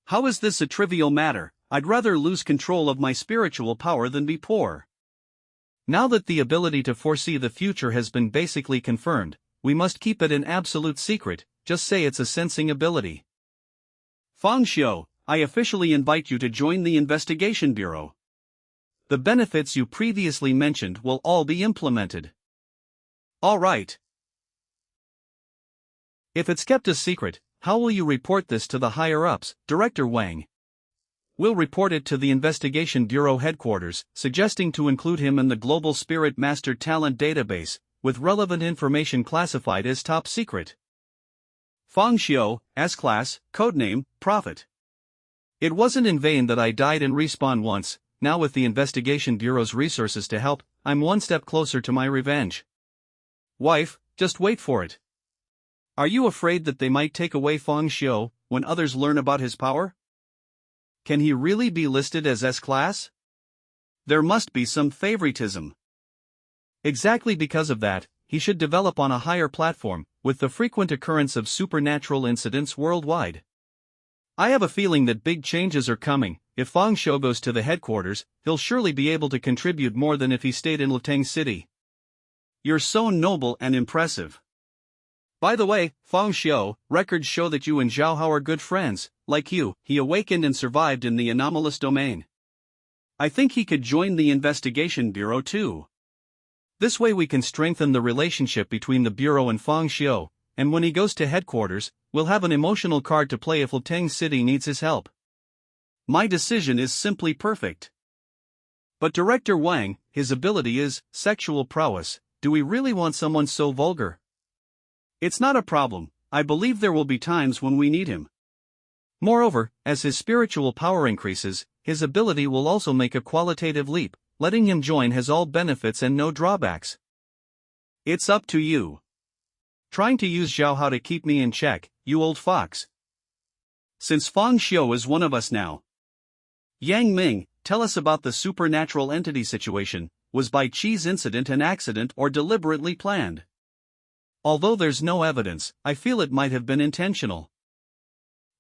How is this a trivial matter? I'd rather lose control of my spiritual power than be poor. Now that the ability to foresee the future has been basically confirmed, we must keep it an absolute secret, just say it's a sensing ability. Fang Xiu, I officially invite you to join the investigation bureau. The benefits you previously mentioned will all be implemented. All right. If it's kept a secret, how will you report this to the higher-ups, Director Wang? We'll report it to the Investigation Bureau headquarters, suggesting to include him in the Global Spirit Master Talent Database, with relevant information classified as top secret. Feng Xiu, S-Class, codename, Prophet. It wasn't in vain that I died and respawned once. Now with the Investigation Bureau's resources to help, I'm one step closer to my revenge. Wife, just wait for it. Are you afraid that they might take away Feng Xiu when others learn about his power? Can he really be listed as S-Class? There must be some favoritism. Exactly because of that, he should develop on a higher platform, with the frequent occurrence of supernatural incidents worldwide. I have a feeling that big changes are coming. If Feng Xiu goes to the headquarters, he'll surely be able to contribute more than if he stayed in Luteng City. You're so noble and impressive. By the way, Feng Xiu, records show that you and Zhao Hao are good friends. Like you, he awakened and survived in the anomalous domain. I think he could join the Investigation Bureau too. This way we can strengthen the relationship between the Bureau and Feng Xiu, and when he goes to headquarters, we'll have an emotional card to play if Luteng City needs his help. My decision is simply perfect. But Director Wang, his ability is sexual prowess. Do we really want someone so vulgar? It's not a problem. I believe there will be times when we need him. Moreover, as his spiritual power increases, his ability will also make a qualitative leap. Letting him join has all benefits and no drawbacks. It's up to you. Trying to use Zhao Hao to keep me in check, you old fox. Since Feng Xiu is one of us now. Yang Ming, tell us about the supernatural entity situation. Was Bai Qi's incident an accident or deliberately planned? Although there's no evidence, I feel it might have been intentional.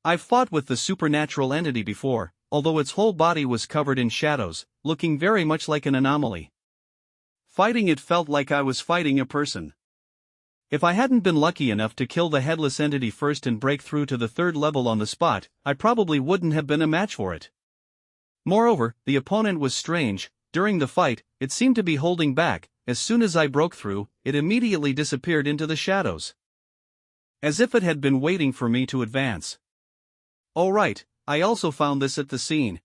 I've fought with the supernatural entity before, although its whole body was covered in shadows, looking very much like an anomaly. Fighting it felt like I was fighting a person. If I hadn't been lucky enough to kill the headless entity first and break through to the third level on the spot, I probably wouldn't have been a match for it. Moreover, the opponent was strange. During the fight, it seemed to be holding back. As soon as I broke through, it immediately disappeared into the shadows. As if it had been waiting for me to advance. Oh right, I also found this at the scene.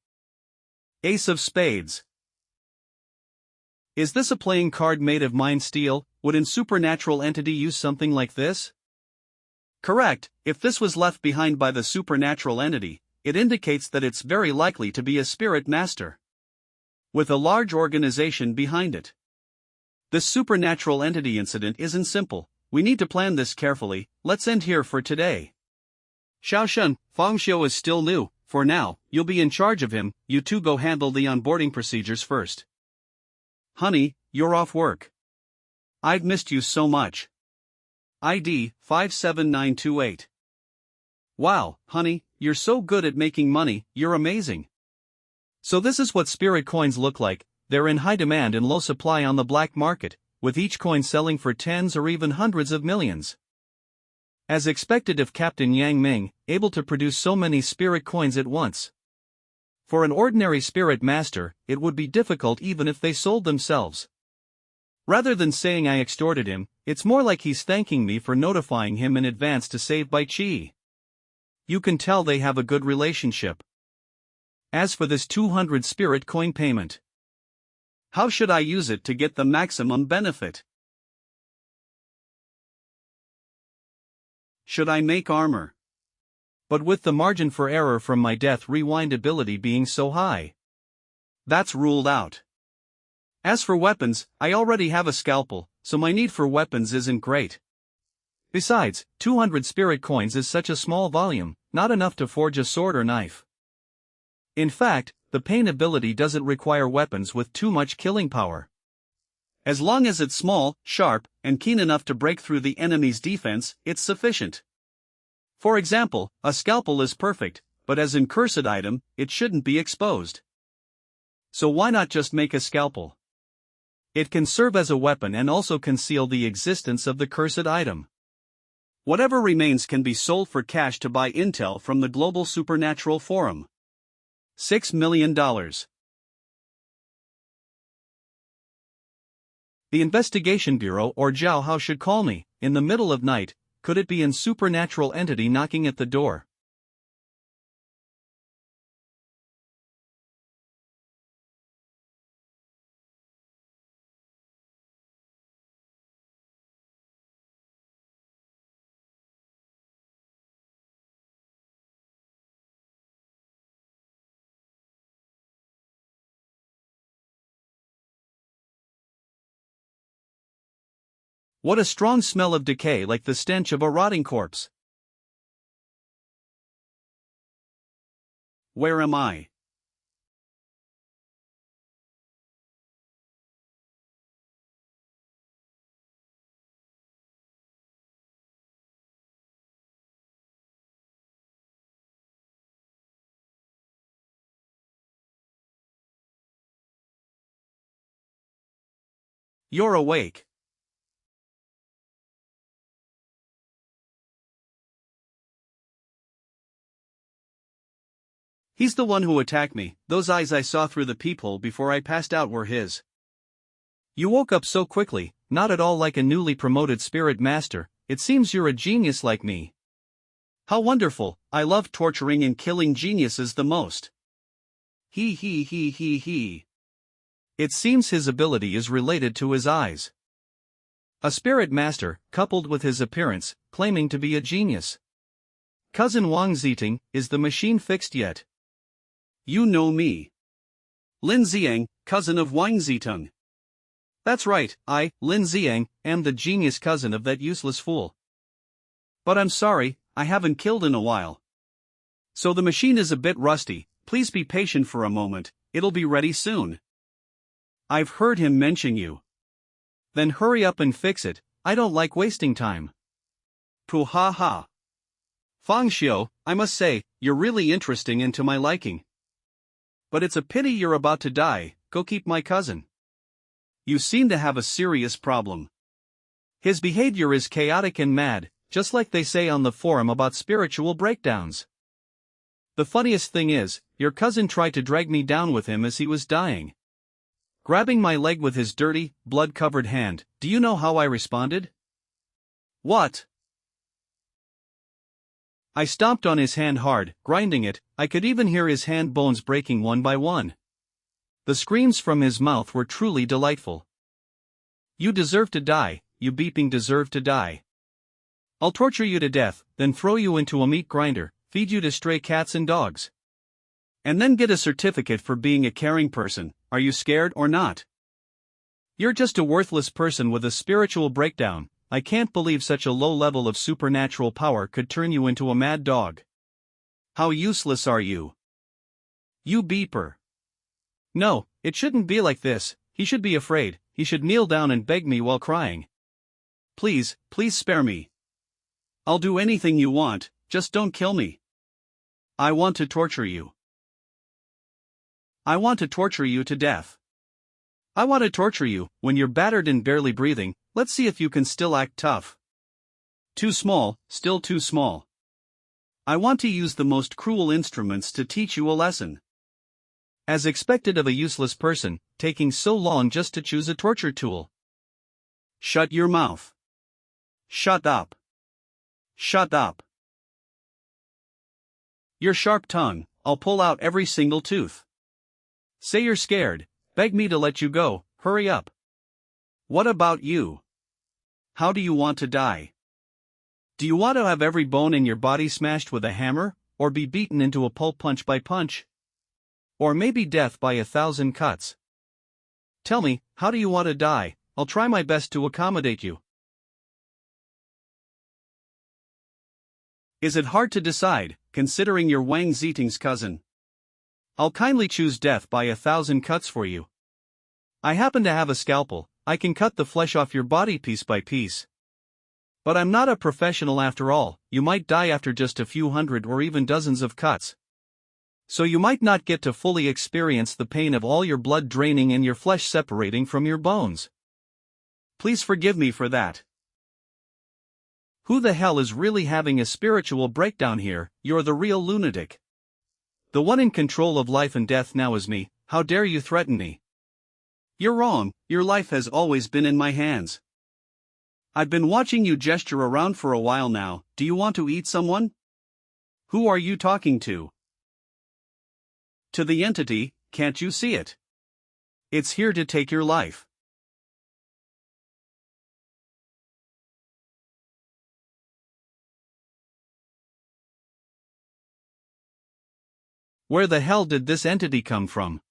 Ace of Spades. Is this a playing card made of mind steel? Would a supernatural entity use something like this? Correct. If this was left behind by the supernatural entity, it indicates that it's very likely to be a spirit master, with a large organization behind it. This supernatural entity incident isn't simple. We need to plan this carefully. Let's end here for today. Xiaoshen, Feng Xiu is still new. For now, you'll be in charge of him. You two go handle the onboarding procedures first. Honey, you're off work. I've missed you so much. ID 57928. Wow, honey, you're so good at making money. You're amazing. So this is what spirit coins look like. They're in high demand and low supply on the black market, with each coin selling for tens or even hundreds of millions. As expected of Captain Yang Ming, able to produce so many spirit coins at once. For an ordinary spirit master, it would be difficult even if they sold themselves. Rather than saying I extorted him, it's more like he's thanking me for notifying him in advance to save Bai Qi. You can tell they have a good relationship. As for this 200 spirit coin payment, how should I use it to get the maximum benefit? Should I make armor? But with the margin for error from my death rewind ability being so high, that's ruled out. As for weapons, I already have a scalpel, so my need for weapons isn't great. Besides, 200 spirit coins is such a small volume, not enough to forge a sword or knife. In fact, the pain ability doesn't require weapons with too much killing power. As long as it's small, sharp, and keen enough to break through the enemy's defense, it's sufficient. For example, a scalpel is perfect, but as an cursed item, it shouldn't be exposed. So why not just make a scalpel? It can serve as a weapon and also conceal the existence of the cursed item. Whatever remains can be sold for cash to buy intel from the Global Supernatural Forum. $6 million. The Investigation Bureau or Zhao Hao should call me, in the middle of night, Could it be an supernatural entity knocking at the door? What a strong smell of decay, like the stench of a rotting corpse. Where am I? You're awake. He's the one who attacked me. Those eyes I saw through the peephole before I passed out were his. You woke up so quickly, not at all like a newly promoted spirit master. It seems you're a genius like me. How wonderful! I love torturing and killing geniuses the most. He. It seems his ability is related to his eyes. A spirit master, coupled with his appearance, claiming to be a genius. Cousin Wang Ziting, is the machine fixed yet? You know me. Lin Xiang, cousin of Wang Zitung. That's right, I, Lin Xiang, am the genius cousin of that useless fool. But I'm sorry, I haven't killed in a while. So the machine is a bit rusty, please be patient for a moment, it'll be ready soon. I've heard him mention you. Then hurry up and fix it, I don't like wasting time. Pooh ha ha. Fang Xiu, I must say, you're really interesting and to my liking. But it's a pity you're about to die, go keep my cousin. You seem to have a serious problem. His behavior is chaotic and mad, just like they say on the forum about spiritual breakdowns. The funniest thing is, your cousin tried to drag me down with him as he was dying. Grabbing my leg with his dirty, blood-covered hand, do you know how I responded? What? I stomped on his hand hard, grinding it. I could even hear his hand bones breaking one by one. The screams from his mouth were truly delightful. You deserve to die, you beeping deserve to die. I'll torture you to death, then throw you into a meat grinder, feed you to stray cats and dogs. And then get a certificate for being a caring person. Are you scared or not? You're just a worthless person with a spiritual breakdown. I can't believe such a low level of supernatural power could turn you into a mad dog. How useless are you? You beeper. No, it shouldn't be like this. He should be afraid. He should kneel down and beg me while crying. Please spare me. I'll do anything you want, just don't kill me. I want to torture you. I want to torture you to death. I want to torture you, when you're battered and barely breathing. Let's see if you can still act tough. Too small, still too small. I want to use the most cruel instruments to teach you a lesson. As expected of a useless person, taking so long just to choose a torture tool. Shut your mouth. Shut up. Shut up. Your sharp tongue, I'll pull out every single tooth. Say you're scared, beg me to let you go, hurry up. What about you? How do you want to die? Do you want to have every bone in your body smashed with a hammer, or be beaten into a pulp punch by punch? Or maybe death by 1,000 cuts? Tell me, how do you want to die? I'll try my best to accommodate you. Is it hard to decide, considering you're Wang Ziting's cousin? I'll kindly choose death by 1,000 cuts for you. I happen to have a scalpel. I can cut the flesh off your body piece by piece. But I'm not a professional after all, you might die after just a few hundred or even dozens of cuts. So you might not get to fully experience the pain of all your blood draining and your flesh separating from your bones. Please forgive me for that. Who the hell is really having a spiritual breakdown here? You're the real lunatic. The one in control of life and death now is me. How dare you threaten me? You're wrong, your life has always been in my hands. I've been watching you gesture around for a while now. Do you want to eat someone? Who are you talking to? To the entity, can't you see it? It's here to take your life. Where the hell did this entity come from?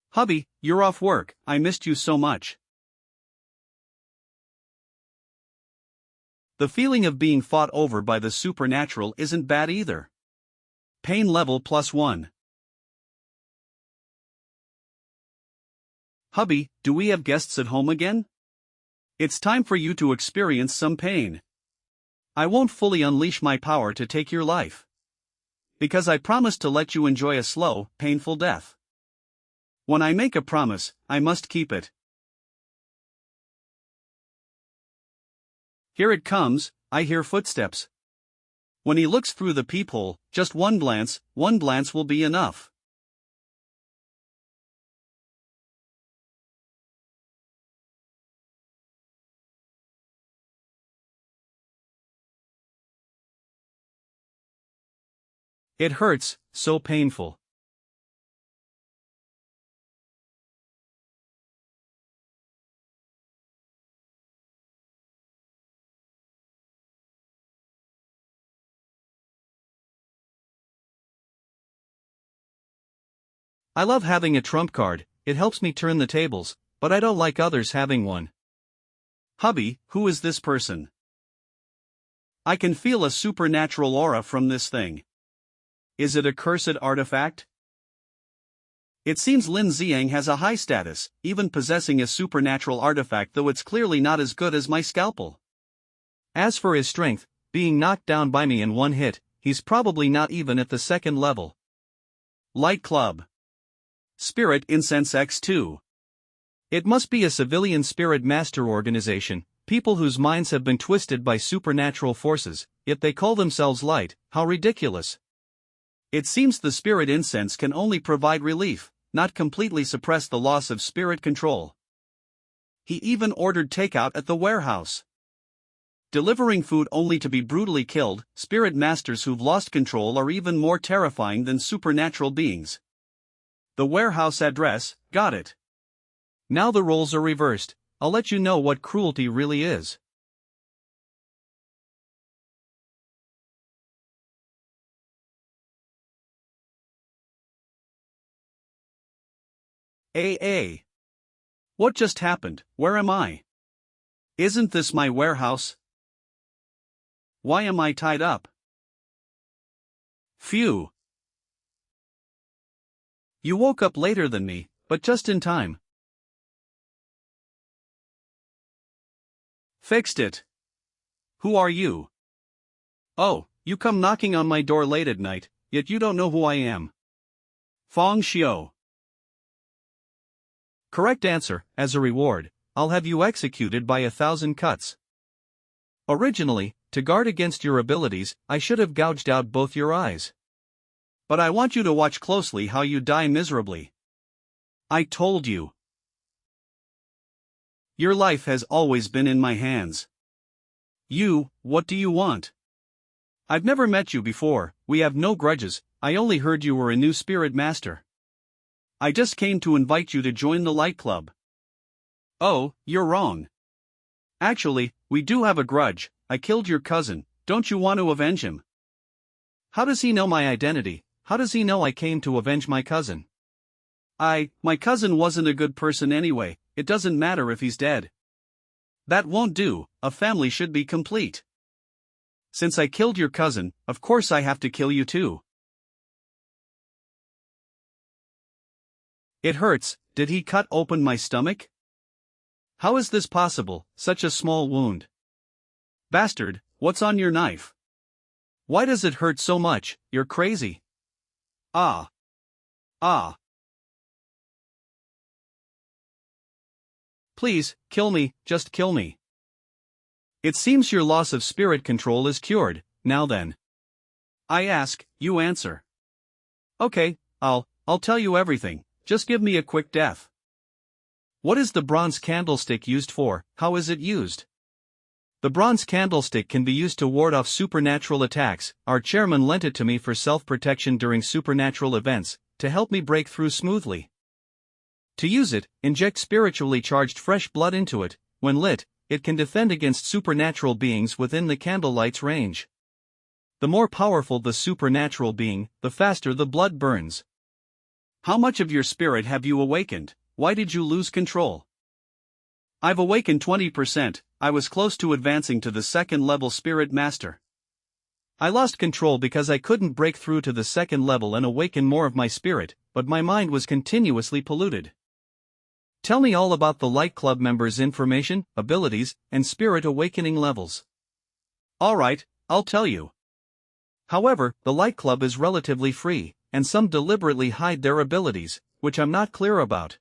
Hubby, you're off work. I missed you so much. The feeling of being fought over by the supernatural isn't bad either. Pain level +1. Hubby, do we have guests at home again? It's time for you to experience some pain. I won't fully unleash my power to take your life. Because I promised to let you enjoy a slow, painful death. When I make a promise, I must keep it. Here it comes. I hear footsteps. When he looks through the peephole, just one glance will be enough. It hurts, so painful. I love having a trump card, it helps me turn the tables, but I don't like others having one. Hubby, who is this person? I can feel a supernatural aura from this thing. Is it a cursed artifact? It seems Lin Xiang has a high status, even possessing a supernatural artifact, though it's clearly not as good as my scalpel. As for his strength, being knocked down by me in one hit, he's probably not even at the second level. Light Club. Spirit Incense X2. It must be a civilian spirit master organization, people whose minds have been twisted by supernatural forces, yet they call themselves light. How ridiculous. It seems the spirit incense can only provide relief, not completely suppress the loss of spirit control. He even ordered takeout at the warehouse. Delivering food only to be brutally killed. Spirit masters who've lost control are even more terrifying than supernatural beings. The warehouse address, got it. Now the roles are reversed. I'll let you know what cruelty really is. AA. What just happened? Where am I? Isn't this my warehouse? Why am I tied up? Phew. You woke up later than me, but just in time. Fixed it. Who are you? Oh, you come knocking on my door late at night, yet you don't know who I am. Fong Xiao. Correct answer. As a reward, I'll have you executed by 1,000 cuts. Originally, to guard against your abilities, I should have gouged out both your eyes. But I want you to watch closely how you die miserably. I told you. Your life has always been in my hands. What do you want? I've never met you before, we have no grudges, I only heard you were a new spirit master. I just came to invite you to join the Light Club. Oh, you're wrong. Actually, we do have a grudge. I killed your cousin, don't you want to avenge him? How does he know my identity? How does he know I came to avenge my cousin? My cousin wasn't a good person anyway, it doesn't matter if he's dead. That won't do, a family should be complete. Since I killed your cousin, of course I have to kill you too. It hurts. Did he cut open my stomach? How is this possible, such a small wound? Bastard, what's on your knife? Why does it hurt so much? You're crazy. Ah. Please, kill me, just kill me. It seems your loss of spirit control is cured, now then. I ask, you answer. Okay, I'll tell you everything, just give me a quick death. What is the bronze candlestick used for? How is it used? The bronze candlestick can be used to ward off supernatural attacks. Our chairman lent it to me for self-protection during supernatural events, to help me break through smoothly. To use it, inject spiritually charged fresh blood into it. When lit, it can defend against supernatural beings within the candlelight's range. The more powerful the supernatural being, the faster the blood burns. How much of your spirit have you awakened? Why did you lose control? I've awakened 20%, I was close to advancing to the 2nd level Spirit Master. I lost control because I couldn't break through to the 2nd level and awaken more of my spirit, but my mind was continuously polluted. Tell me all about the Light Club members' information, abilities, and spirit awakening levels. Alright, I'll tell you. However, the Light Club is relatively free, and some deliberately hide their abilities, which I'm not clear about.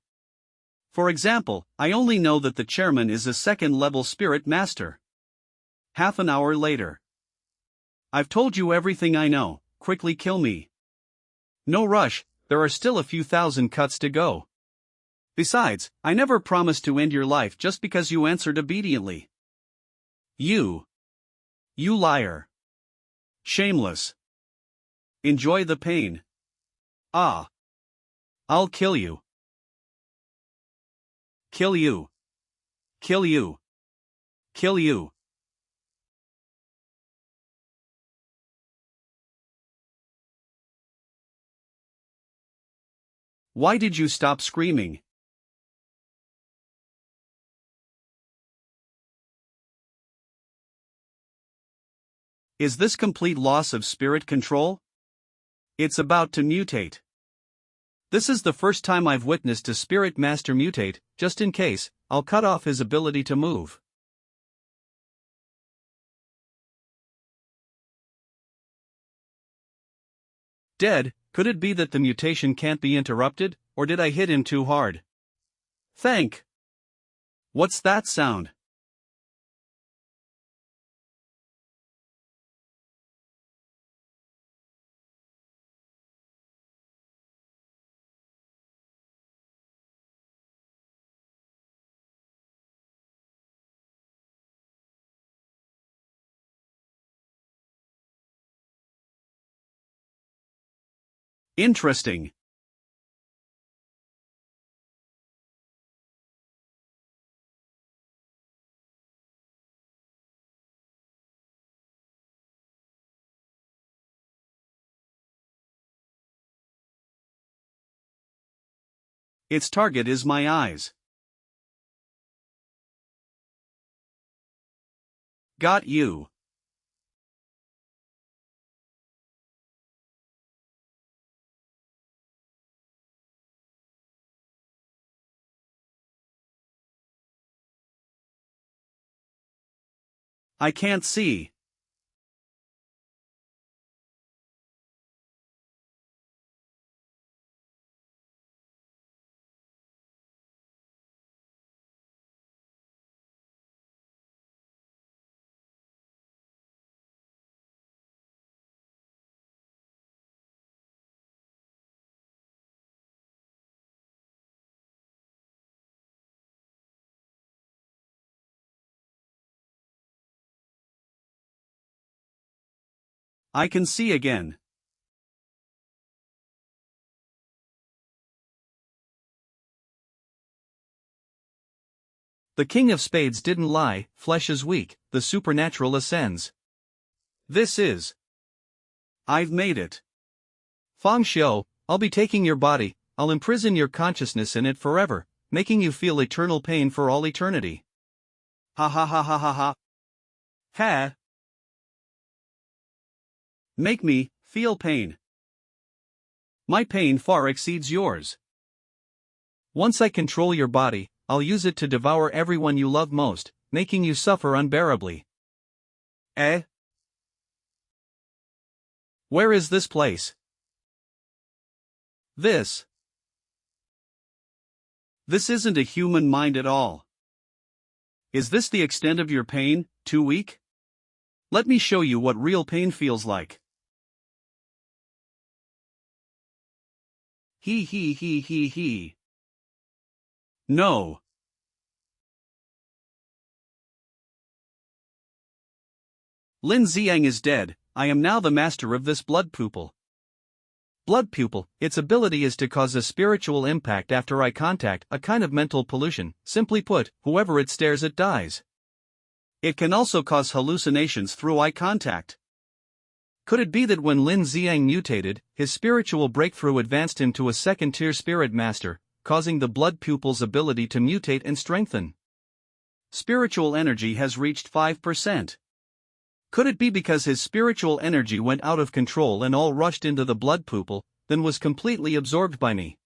For example, I only know that the chairman is a 2nd level Spirit Master. Half an hour later. I've told you everything I know, quickly kill me. No rush, there are still a few thousand cuts to go. Besides, I never promised to end your life just because you answered obediently. You liar. Shameless. Enjoy the pain. Ah. I'll kill you. Kill you. Kill you. Kill you. Why did you stop screaming? Is this complete loss of spirit control? It's about to mutate. This is the first time I've witnessed a Spirit Master mutate. Just in case, I'll cut off his ability to move. Dead, could it be that the mutation can't be interrupted, or did I hit him too hard? Thank. What's that sound? Interesting. Its target is my eyes. Got you. I can't see. I can see again. The King of Spades didn't lie, flesh is weak, the supernatural ascends. This is. I've made it. Feng Xiu, I'll be taking your body, I'll imprison your consciousness in it forever, making you feel eternal pain for all eternity. Ha ha ha ha ha ha. Ha. Make me feel pain. My pain far exceeds yours. Once I control your body, I'll use it to devour everyone you love most, making you suffer unbearably. Eh? Where is this place? This isn't a human mind at all. Is this the extent of your pain, too weak? Let me show you what real pain feels like. He. No. Lin Xiang is dead, I am now the master of this blood pupil. Blood pupil, its ability is to cause a spiritual impact after eye contact, a kind of mental pollution. Simply put, whoever it stares at dies. It can also cause hallucinations through eye contact. Could it be that when Lin Xiang mutated, his spiritual breakthrough advanced him to a second-tier spirit master, causing the blood pupil's ability to mutate and strengthen? Spiritual energy has reached 5%. Could it be because his spiritual energy went out of control and all rushed into the blood pupil, then was completely absorbed by me?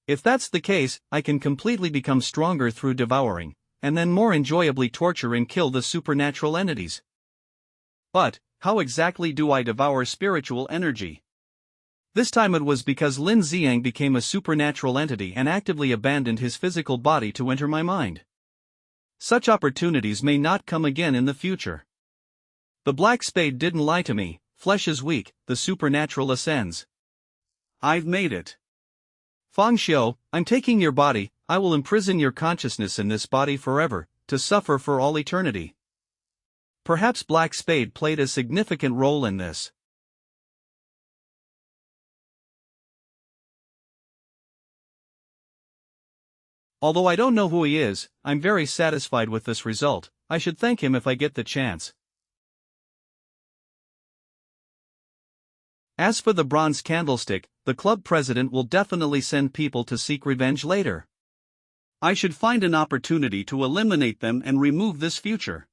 If that's the case, I can completely become stronger through devouring, and then more enjoyably torture and kill the supernatural entities. But, how exactly do I devour spiritual energy? This time it was because Lin Xiang became a supernatural entity and actively abandoned his physical body to enter my mind. Such opportunities may not come again in the future. The black spade didn't lie to me. Flesh is weak, the supernatural ascends. I've made it. Feng Xiu, I'm taking your body. I will imprison your consciousness in this body forever, to suffer for all eternity. Perhaps Black Spade played a significant role in this. Although I don't know who he is, I'm very satisfied with this result. I should thank him if I get the chance. As for the bronze candlestick, the club president will definitely send people to seek revenge later. I should find an opportunity to eliminate them and remove this future.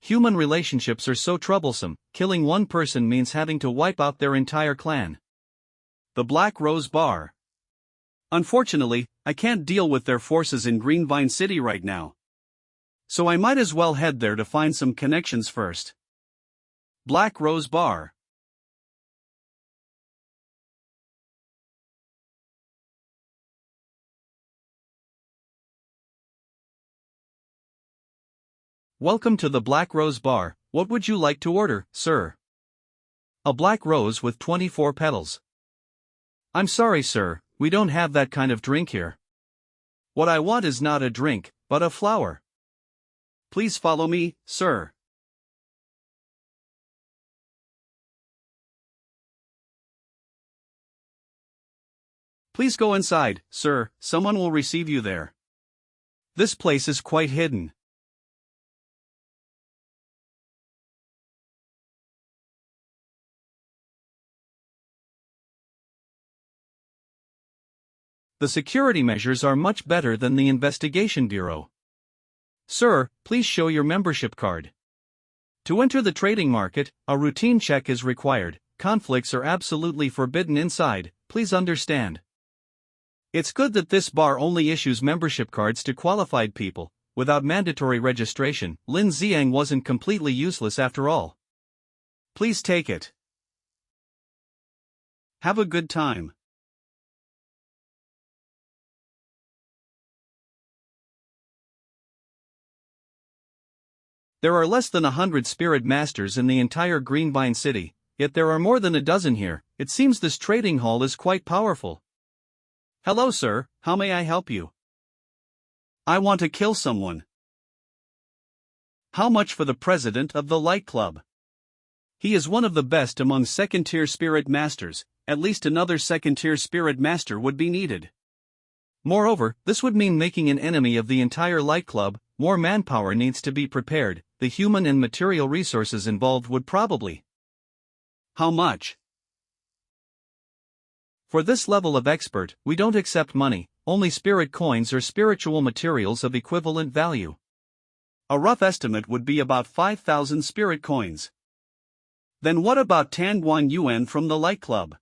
Human relationships are so troublesome. Killing one person means having to wipe out their entire clan. The Black Rose Bar. Unfortunately, I can't deal with their forces in Greenvine City right now. So I might as well head there to find some connections first. Black Rose Bar. Welcome to the Black Rose Bar. What would you like to order, sir? A black rose with 24 petals. I'm sorry, sir, we don't have that kind of drink here. What I want is not a drink, but a flower. Please follow me, sir. Please go inside, sir, someone will receive you there. This place is quite hidden. The security measures are much better than the investigation bureau. Sir, please show your membership card. To enter the trading market, a routine check is required. Conflicts are absolutely forbidden inside, please understand. It's good that this bar only issues membership cards to qualified people. Without mandatory registration, Lin Xiang wasn't completely useless after all. Please take it. Have a good time. There are less than 100 spirit masters in the entire Greenvine City, yet there are more than a dozen here. It seems this trading hall is quite powerful. Hello, sir, how may I help you? I want to kill someone. How much for the president of the Light Club? He is one of the best among second-tier spirit masters. At least another second-tier spirit master would be needed. Moreover, this would mean making an enemy of the entire Light Club. More manpower needs to be prepared. The human and material resources involved would probably. How much? For this level of expert, we don't accept money, only spirit coins or spiritual materials of equivalent value. A rough estimate would be about 5,000 spirit coins. Then what about Tanguan Yuan from the Light Club?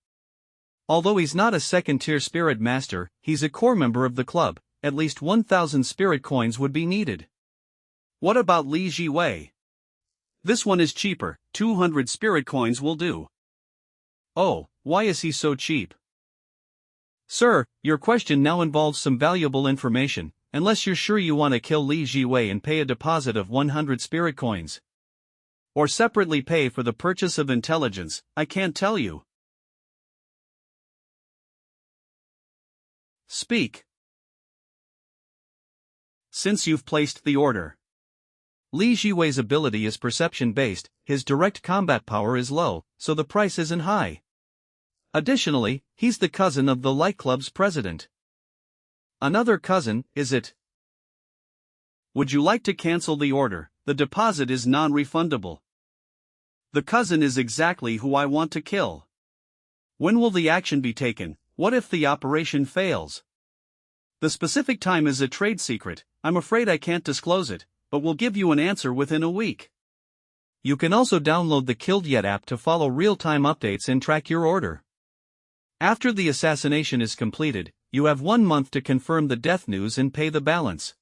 Although he's not a second-tier spirit master, he's a core member of the club. At least 1,000 spirit coins would be needed. What about Li Jiwei? This one is cheaper, 200 spirit coins will do. Oh, why is he so cheap? Sir, your question now involves some valuable information, unless you're sure you want to kill Li Jiwei and pay a deposit of 100 spirit coins. Or separately pay for the purchase of intelligence, I can't tell you. Speak. Since you've placed the order. Li Jiwei's ability is perception-based, his direct combat power is low, so the price isn't high. Additionally, he's the cousin of the Light Club's president. Another cousin, is it? Would you like to cancel the order? The deposit is non-refundable. The cousin is exactly who I want to kill. When will the action be taken? What if the operation fails? The specific time is a trade secret. I'm afraid I can't disclose it, but we'll give you an answer within a week. You can also download the Killed Yet app to follow real-time updates and track your order. After the assassination is completed, you have 1 month to confirm the death news and pay the balance.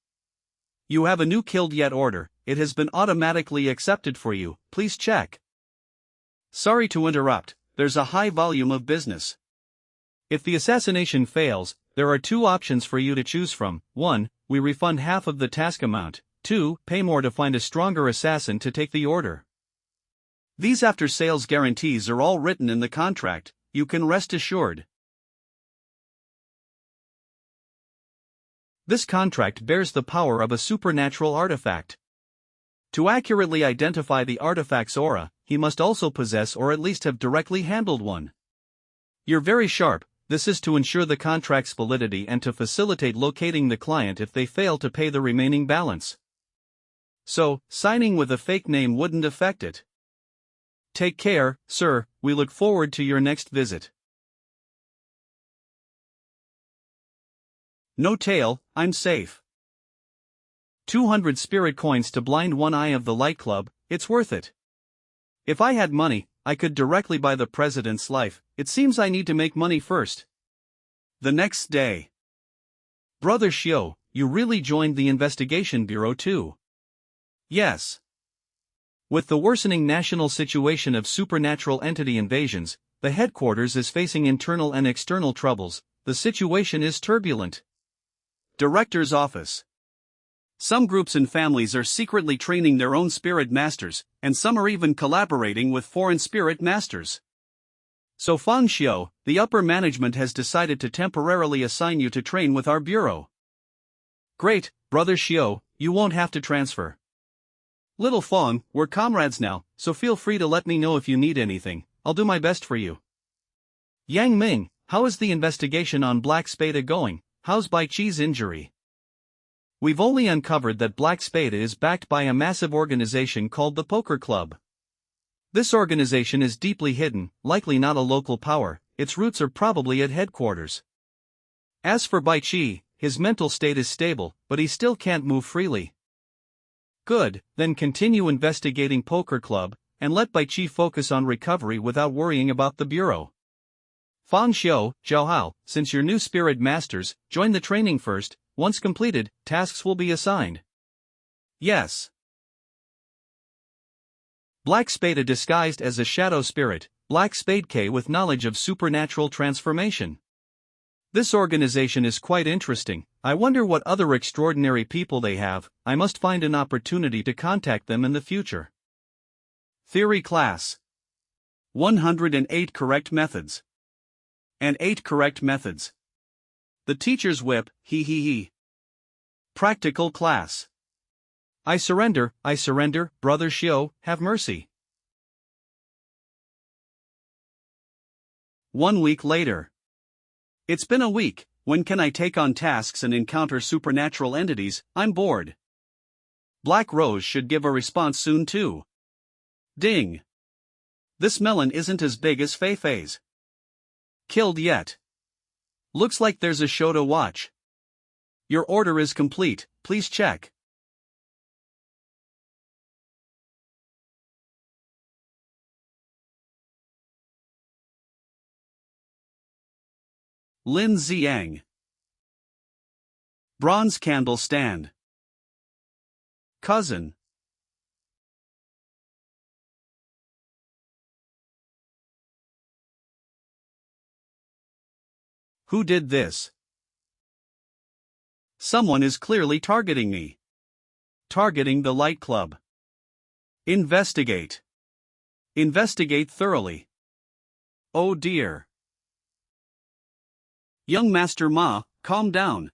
You have a new Killed Yet order. It has been automatically accepted for you. Please check. Sorry to interrupt, there's a high volume of business. If the assassination fails, there are 2 options for you to choose from. 1. We refund half of the task amount. 2. Pay more to find a stronger assassin to take the order. These after-sales guarantees are all written in the contract, you can rest assured. This contract bears the power of a supernatural artifact. To accurately identify the artifact's aura, he must also possess or at least have directly handled one. You're very sharp. This is to ensure the contract's validity and to facilitate locating the client if they fail to pay the remaining balance. So, signing with a fake name wouldn't affect it. Take care, sir, we look forward to your next visit. No tail, I'm safe. 200 spirit coins to blind one eye of the Light Club, it's worth it. If I had money, I could directly buy the president's life. It seems I need to make money first. The next day. Brother Xiao, you really joined the investigation bureau too? Yes. With the worsening national situation of supernatural entity invasions, the headquarters is facing internal and external troubles. The situation is turbulent. Director's office. Some groups and families are secretly training their own spirit masters, and some are even collaborating with foreign spirit masters. So Fang Xiao, the upper management has decided to temporarily assign you to train with our bureau. Great, Brother Xiao, you won't have to transfer. Little Fang, we're comrades now, so feel free to let me know if you need anything. I'll do my best for you. Yang Ming, how is the investigation on Black Spada going? How's Bai Chi's injury? We've only uncovered that Black Spada is backed by a massive organization called the Poker Club. This organization is deeply hidden, likely not a local power. Its roots are probably at headquarters. As for Bai Chi, his mental state is stable, but he still can't move freely. Good, then continue investigating Poker Club, and let Bai Chi focus on recovery without worrying about the bureau. Fang Xiao, Zhao Hao, since you're new spirit masters, join the training first. Once completed, tasks will be assigned. Yes. Black Spada disguised as a shadow spirit, Black Spade K with knowledge of supernatural transformation. This organization is quite interesting. I wonder what other extraordinary people they have. I must find an opportunity to contact them in the future. Theory class. 108 correct methods. And 8 correct methods. The teacher's whip, he. Practical class. I surrender, Brother Xiao, have mercy. 1 week later. It's been a week. When can I take on tasks and encounter supernatural entities? I'm bored. Black Rose should give a response soon too. Ding. This melon isn't as big as Feifei's. Killed Yet. Looks like there's a show to watch. Your order is complete, please check. Lin Xiang. Bronze candle stand. Cousin. Who did this? Someone is clearly targeting me. Targeting the Light Club. Investigate. Investigate thoroughly. Oh dear. Young Master Ma, calm down.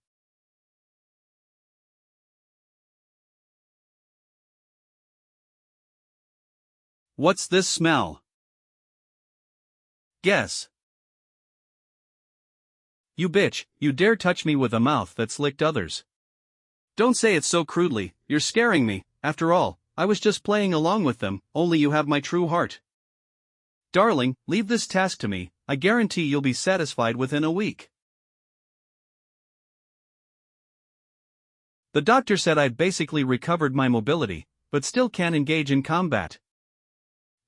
What's this smell? Guess. You bitch, you dare touch me with a mouth that's licked others. Don't say it so crudely, you're scaring me. After all, I was just playing along with them, only you have my true heart. Darling, leave this task to me, I guarantee you'll be satisfied within a week. The doctor said I'd basically recovered my mobility, but still can't engage in combat.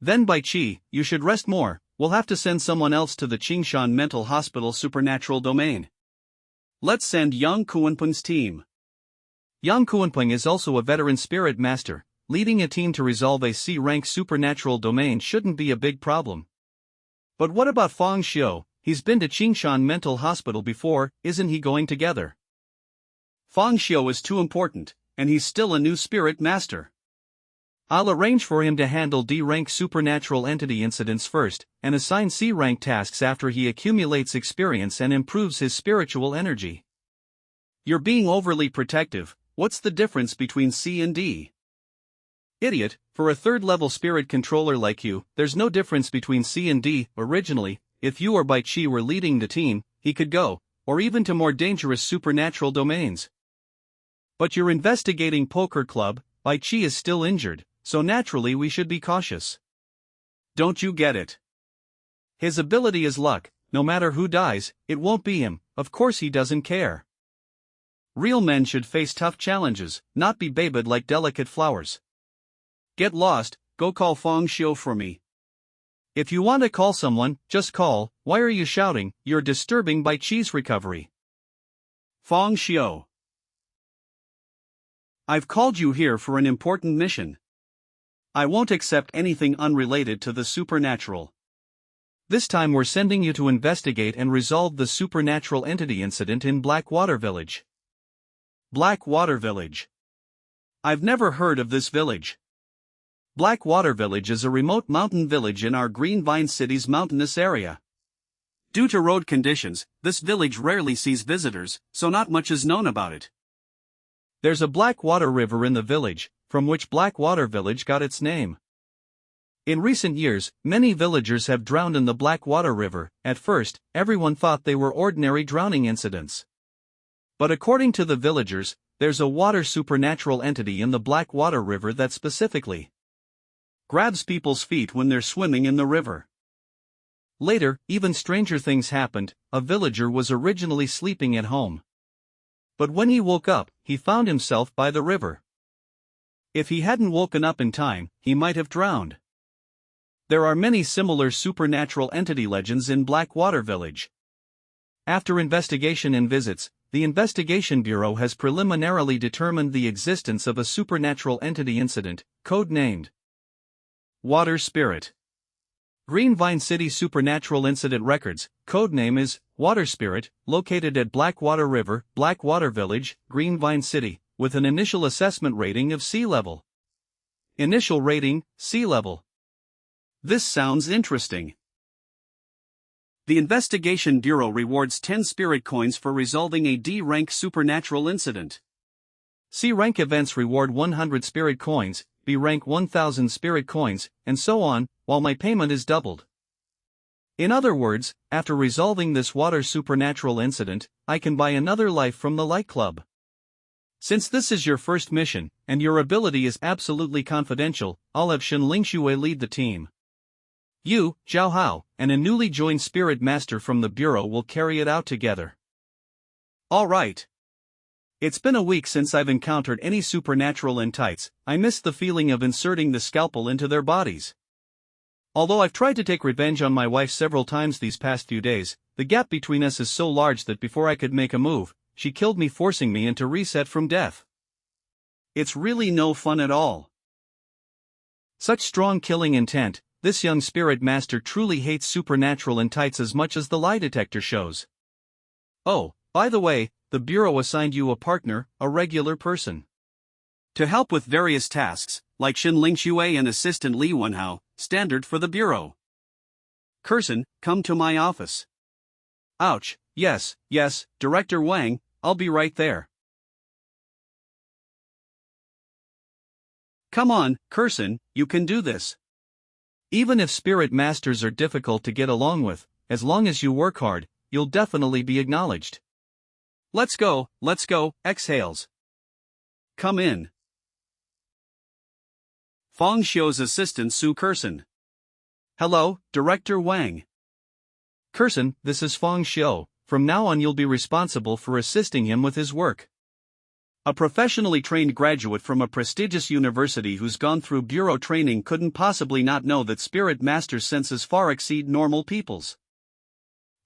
Then Bai Qi, you should rest more, we'll have to send someone else to the Qingshan Mental Hospital supernatural domain. Let's send Yang Kuanpeng's team. Yang Kuanpeng is also a veteran spirit master, leading a team to resolve a C-rank supernatural domain shouldn't be a big problem. But what about Fang Xiu? He's been to Qingshan Mental Hospital before, isn't he going together? Fang Xiu is too important, and he's still a new spirit master. I'll arrange for him to handle D-rank supernatural entity incidents first, and assign C-rank tasks after he accumulates experience and improves his spiritual energy. You're being overly protective. What's the difference between C and D? Idiot, for a third-level spirit controller like you, there's no difference between C and D. Originally, if you or Bai Qi were leading the team, he could go, or even to more dangerous supernatural domains. But you're investigating poker club, Bai Qi is still injured, so naturally we should be cautious. Don't you get it? His ability is luck, no matter who dies, it won't be him, of course he doesn't care. Real men should face tough challenges, not be babied like delicate flowers. Get lost, go call Fang Xiu for me. If you want to call someone, just call. Why are you shouting? You're disturbing Bai Qi's recovery. Fang Xiu. I've called you here for an important mission. I won't accept anything unrelated to the supernatural. This time we're sending you to investigate and resolve the supernatural entity incident in Blackwater Village. Blackwater Village. I've never heard of this village. Blackwater Village is a remote mountain village in our Greenvine City's mountainous area. Due to road conditions, this village rarely sees visitors, so not much is known about it. There's a Blackwater River in the village, from which Blackwater Village got its name. In recent years, many villagers have drowned in the Blackwater River. At first, everyone thought they were ordinary drowning incidents. But according to the villagers, there's a water supernatural entity in the Blackwater River that specifically grabs people's feet when they're swimming in the river. Later, even stranger things happened. A villager was originally sleeping at home. But when he woke up, he found himself by the river. If he hadn't woken up in time, he might have drowned. There are many similar supernatural entity legends in Blackwater Village. After investigation and visits, the Investigation Bureau has preliminarily determined the existence of a supernatural entity incident, code-named Water Spirit. Greenvine City Supernatural Incident Records, codename is Water Spirit, located at Blackwater River, Blackwater Village, Greenvine City, with an initial assessment rating of sea level. Initial rating, sea level. This sounds interesting. The Investigation Bureau rewards 10 spirit coins for resolving a D-rank supernatural incident. C-rank events reward 100 spirit coins, B-rank 1000 spirit coins, and so on, while my payment is doubled. In other words, after resolving this water supernatural incident, I can buy another life from the Light Club. Since this is your first mission, and your ability is absolutely confidential, I'll have Shen Lingxue lead the team. You, Zhao Hao, and a newly joined spirit master from the Bureau will carry it out together. All right. It's been a week since I've encountered any supernatural entities. I missed the feeling of inserting the scalpel into their bodies. Although I've tried to take revenge on my wife several times these past few days, the gap between us is so large that before I could make a move, she killed me, forcing me into reset from death. It's really no fun at all. Such strong killing intent. This young spirit master truly hates supernatural entities as much as the lie detector shows. Oh, by the way, the Bureau assigned you a partner, a regular person, to help with various tasks, like Shen Lingxue and assistant Li Wenhao, standard for the Bureau. Curson, come to my office. Ouch, yes, Director Wang, I'll be right there. Come on, Curson, you can do this. Even if spirit masters are difficult to get along with, as long as you work hard, you'll definitely be acknowledged. Let's go, exhales. Come in. Fong Xiu's assistant Su Kersen. Hello, Director Wang. Kersen, this is Fong Xiu. From now on you'll be responsible for assisting him with his work. A professionally trained graduate from a prestigious university who's gone through bureau training couldn't possibly not know that spirit master's senses far exceed normal people's.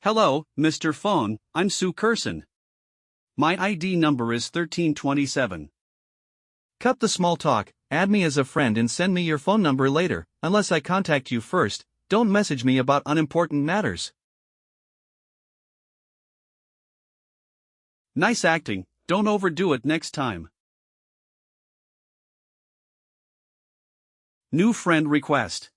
Hello, Mr. Fong, I'm Su Kersen. My ID number is 1327. Cut the small talk, add me as a friend and send me your phone number later. Unless I contact you first, don't message me about unimportant matters. Nice acting, don't overdo it next time. New friend request.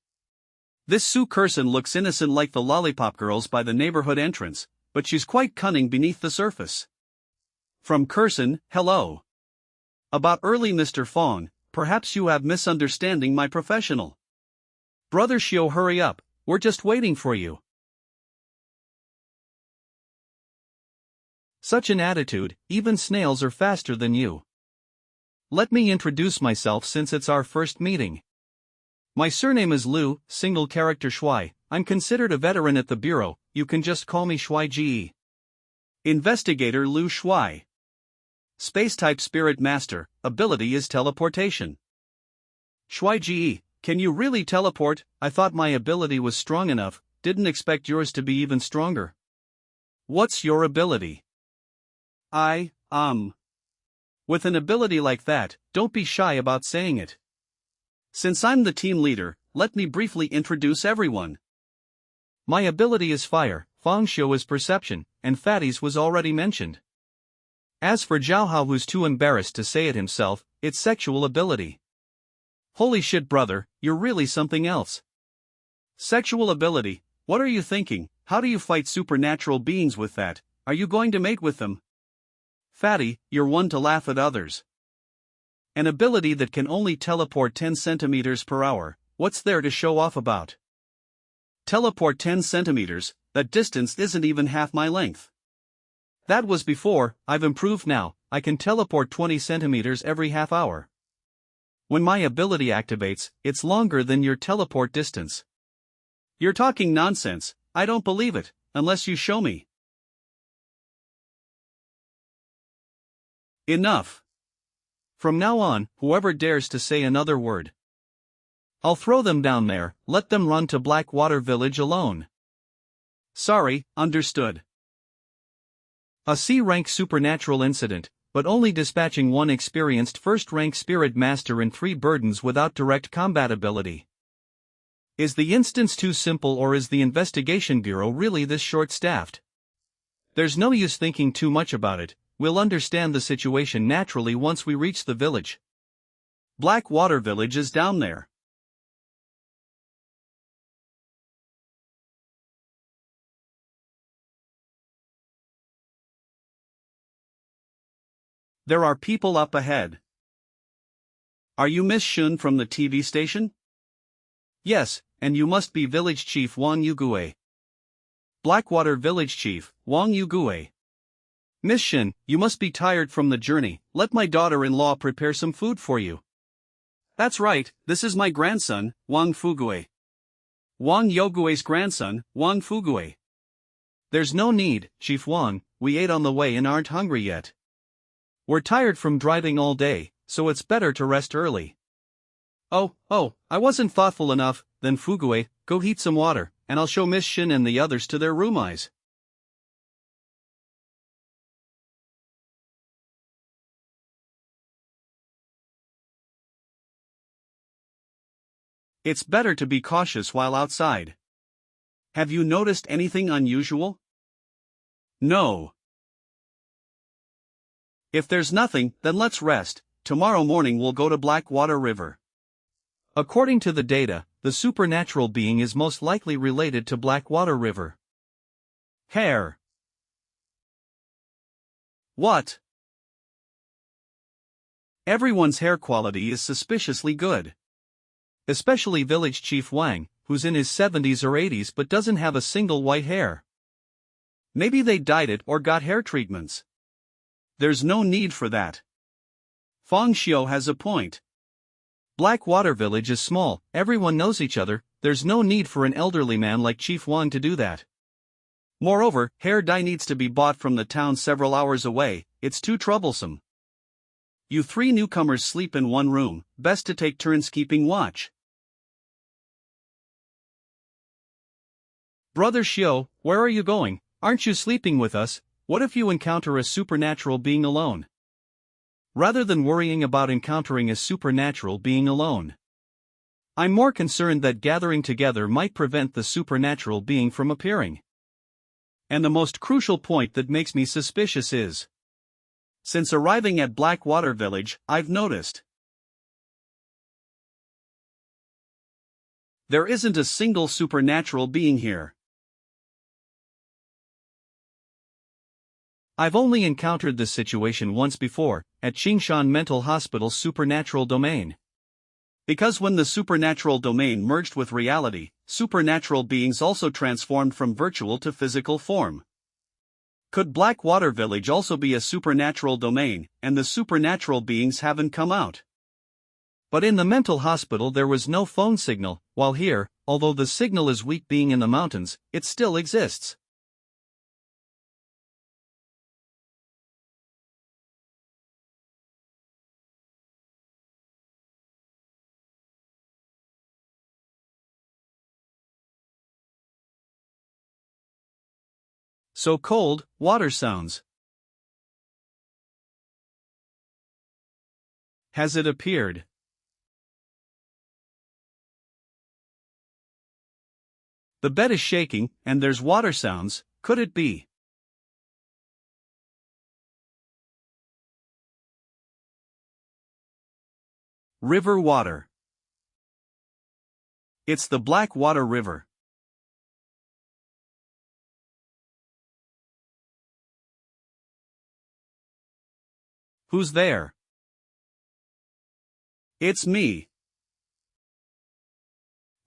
This Su Kersen looks innocent like the lollipop girls by the neighborhood entrance, but she's quite cunning beneath the surface. From Kersen, hello. About early Mr. Fong, perhaps you have misunderstanding my professional. Brother Xiu, hurry up, we're just waiting for you. Such an attitude, even snails are faster than you. Let me introduce myself since it's our first meeting. My surname is Liu, single character Shui. I'm considered a veteran at the bureau, you can just call me Shui Ge. Investigator Liu Shui. Space-type spirit master, ability is teleportation. Shui Ge, can you really teleport? I thought my ability was strong enough, didn't expect yours to be even stronger. What's your ability? With an ability like that, don't be shy about saying it. Since I'm the team leader, let me briefly introduce everyone. My ability is fire, Fong Xiu is perception, and fatties was already mentioned. As for Zhaohao, who's too embarrassed to say it himself, it's sexual ability. Holy shit, brother, you're really something else. Sexual ability, what are you thinking? How do you fight supernatural beings with that? Are you going to mate with them? Fatty, you're one to laugh at others. An ability that can only teleport 10 centimeters per hour, what's there to show off about? Teleport 10 centimeters, that distance isn't even half my length. That was before, I've improved now, I can teleport 20 centimeters every half hour. When my ability activates, it's longer than your teleport distance. You're talking nonsense, I don't believe it, unless you show me. Enough. From now on, whoever dares to say another word, I'll throw them down there, let them run to Blackwater Village alone. Sorry, understood. A C-rank supernatural incident, but only dispatching one experienced first-rank spirit master and 3 burdens without direct combat ability. Is the instance too simple, or is the investigation bureau really this short-staffed? There's no use thinking too much about it, we'll understand the situation naturally once we reach the village. Blackwater Village is down there. There are people up ahead. Are you Miss Shun from the TV station? Yes, and you must be Village Chief Wang Yugue. Blackwater Village Chief, Wang Yugue. Miss Shun, you must be tired from the journey, let my daughter-in-law prepare some food for you. That's right, this is my grandson, Wang Fugue. Wang Yogue's grandson, Wang Fugue. There's no need, Chief Wang, we ate on the way and aren't hungry yet. We're tired from driving all day, so it's better to rest early. Oh, I wasn't thoughtful enough, then Fugue, go heat some water, and I'll show Miss Shin and the others to their room eyes. It's better to be cautious while outside. Have you noticed anything unusual? No. If there's nothing, then let's rest. Tomorrow morning we'll go to Blackwater River. According to the data, the supernatural being is most likely related to Blackwater River. Hair. What? Everyone's hair quality is suspiciously good. Especially Village Chief Wang, who's in his 70s or 80s but doesn't have a single white hair. Maybe they dyed it or got hair treatments. There's no need for that. Feng Xiu has a point. Blackwater Village is small, everyone knows each other, there's no need for an elderly man like Chief Wang to do that. Moreover, hair dye needs to be bought from the town several hours away, it's too troublesome. You 3 newcomers sleep in one room, best to take turns keeping watch. Brother Xiu, where are you going? Aren't you sleeping with us? What if you encounter a supernatural being alone? Rather than worrying about encountering a supernatural being alone, I'm more concerned that gathering together might prevent the supernatural being from appearing. And the most crucial point that makes me suspicious is, since arriving at Blackwater Village, I've noticed there isn't a single supernatural being here. I've only encountered this situation once before, at Qingshan Mental Hospital's supernatural domain. Because when the supernatural domain merged with reality, supernatural beings also transformed from virtual to physical form. Could Blackwater Village also be a supernatural domain, and the supernatural beings haven't come out? But in the mental hospital there was no phone signal, while here, although the signal is weak being in the mountains, it still exists. So cold, water sounds. Has it appeared? The bed is shaking, and there's water sounds, could it be? River water. It's the Blackwater River. Who's there? It's me.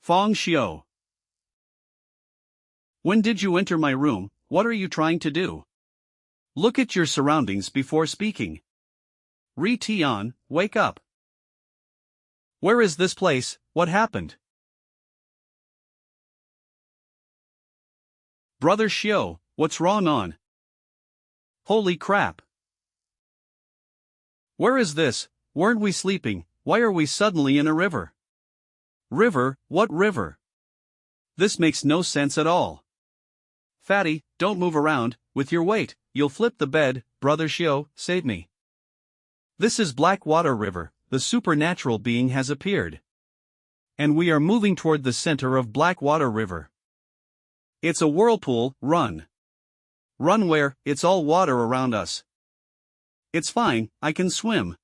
Feng Xiu. When did you enter my room? What are you trying to do? Look at your surroundings before speaking. Ri Tian, wake up. Where is this place? What happened? Brother Xiu, what's wrong on? Holy crap. Where is this? Weren't we sleeping? Why are we suddenly in a river? River, what river? This makes no sense at all. Fatty, don't move around, with your weight, you'll flip the bed. Brother Xiu, save me. This is Blackwater River, the supernatural being has appeared. And we are moving toward the center of Blackwater River. It's a whirlpool, run. Run where? It's all water around us. It's fine, I can swim.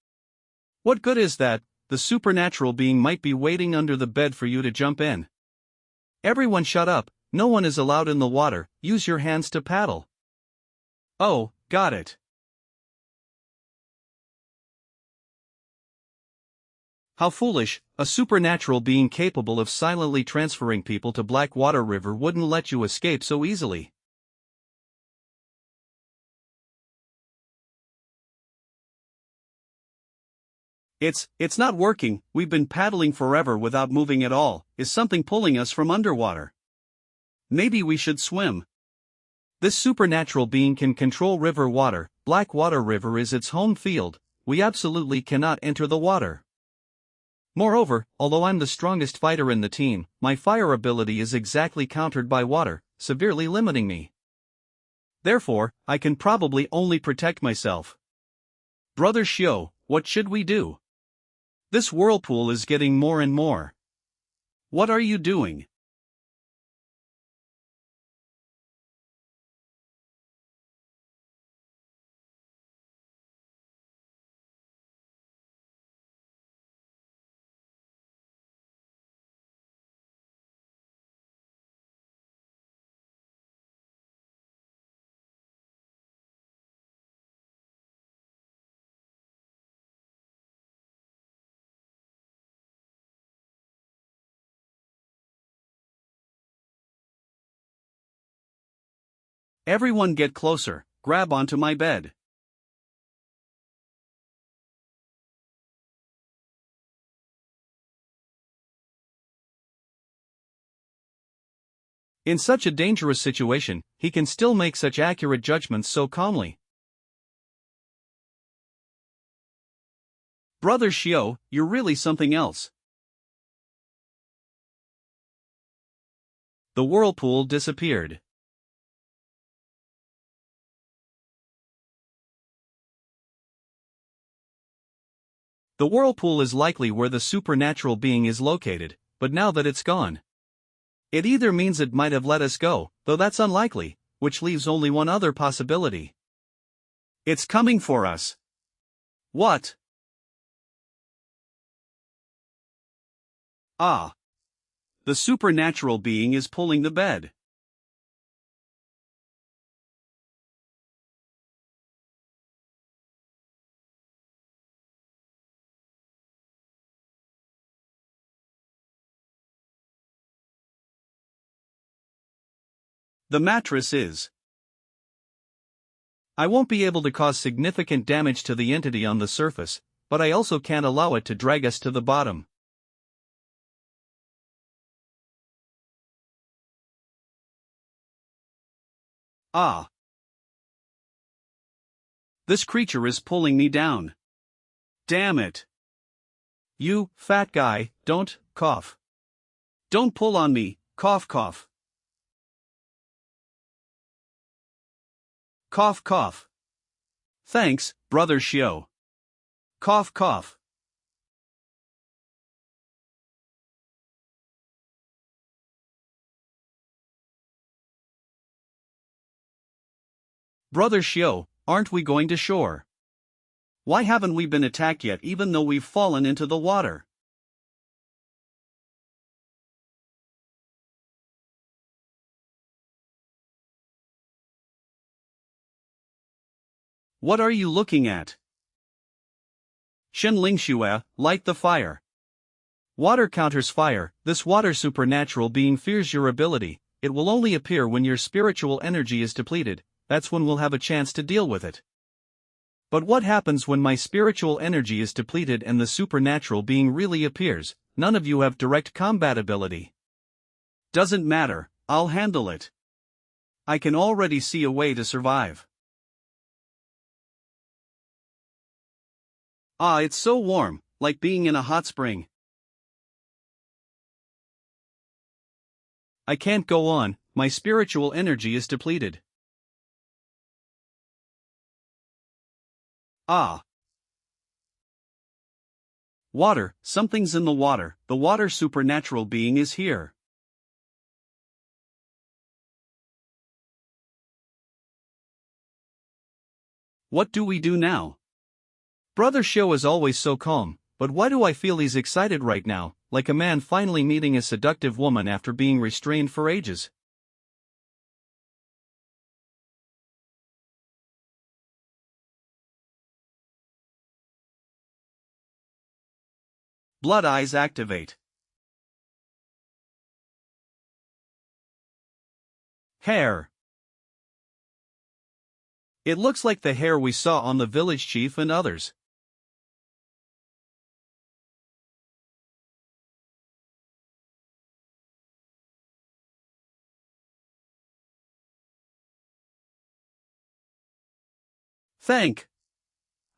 What good is that? The supernatural being might be waiting under the bed for you to jump in. Everyone shut up, no one is allowed in the water, use your hands to paddle. Oh, got it. How foolish, a supernatural being capable of silently transferring people to Blackwater River wouldn't let you escape so easily. It's not working, we've been paddling forever without moving at all, is something pulling us from underwater? Maybe we should swim. This supernatural being can control river water, Blackwater River is its home field, we absolutely cannot enter the water. Moreover, although I'm the strongest fighter in the team, my fire ability is exactly countered by water, severely limiting me. Therefore, I can probably only protect myself. Brother Xiu, what should we do? This whirlpool is getting more and more. What are you doing? Everyone get closer, grab onto my bed. In such a dangerous situation, he can still make such accurate judgments so calmly. Brother Xiao, you're really something else. The whirlpool disappeared. The whirlpool is likely where the supernatural being is located, but now that it's gone, it either means it might have let us go, though that's unlikely, which leaves only one other possibility. It's coming for us. What? Ah. The supernatural being is pulling the bed. The mattress is. I won't be able to cause significant damage to the entity on the surface, but I also can't allow it to drag us to the bottom. Ah. This creature is pulling me down. Damn it. You, fat guy, don't cough. Don't pull on me, cough cough. Cough cough. Thanks, Brother Xiao. Cough cough. Brother Xiao, aren't we going to shore? Why haven't we been attacked yet even though we've fallen into the water? What are you looking at? Shenlingxue, light the fire. Water counters fire. This water supernatural being fears your ability. It will only appear when your spiritual energy is depleted. That's when we'll have a chance to deal with it. But what happens when my spiritual energy is depleted and the supernatural being really appears? None of you have direct combat ability. Doesn't matter, I'll handle it. I can already see a way to survive. Ah, it's so warm, like being in a hot spring. I can't go on, my spiritual energy is depleted. Ah. Water, something's in the water supernatural being is here. What do we do now? Brother Xiao is always so calm, but why do I feel he's excited right now, like a man finally meeting a seductive woman after being restrained for ages? Blood eyes activate. Hair. It looks like the hair we saw on the village chief and others.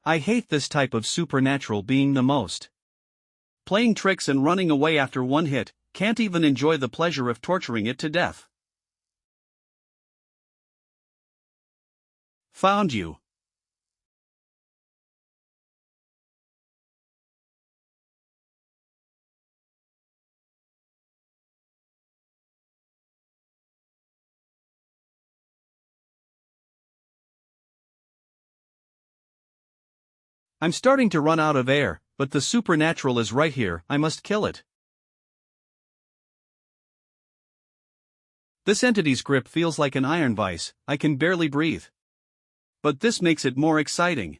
I hate this type of supernatural being the most. Playing tricks and running away after one hit, can't even enjoy the pleasure of torturing it to death. Found you. I'm starting to run out of air, but the supernatural is right here, I must kill it. This entity's grip feels like an iron vise, I can barely breathe. But this makes it more exciting.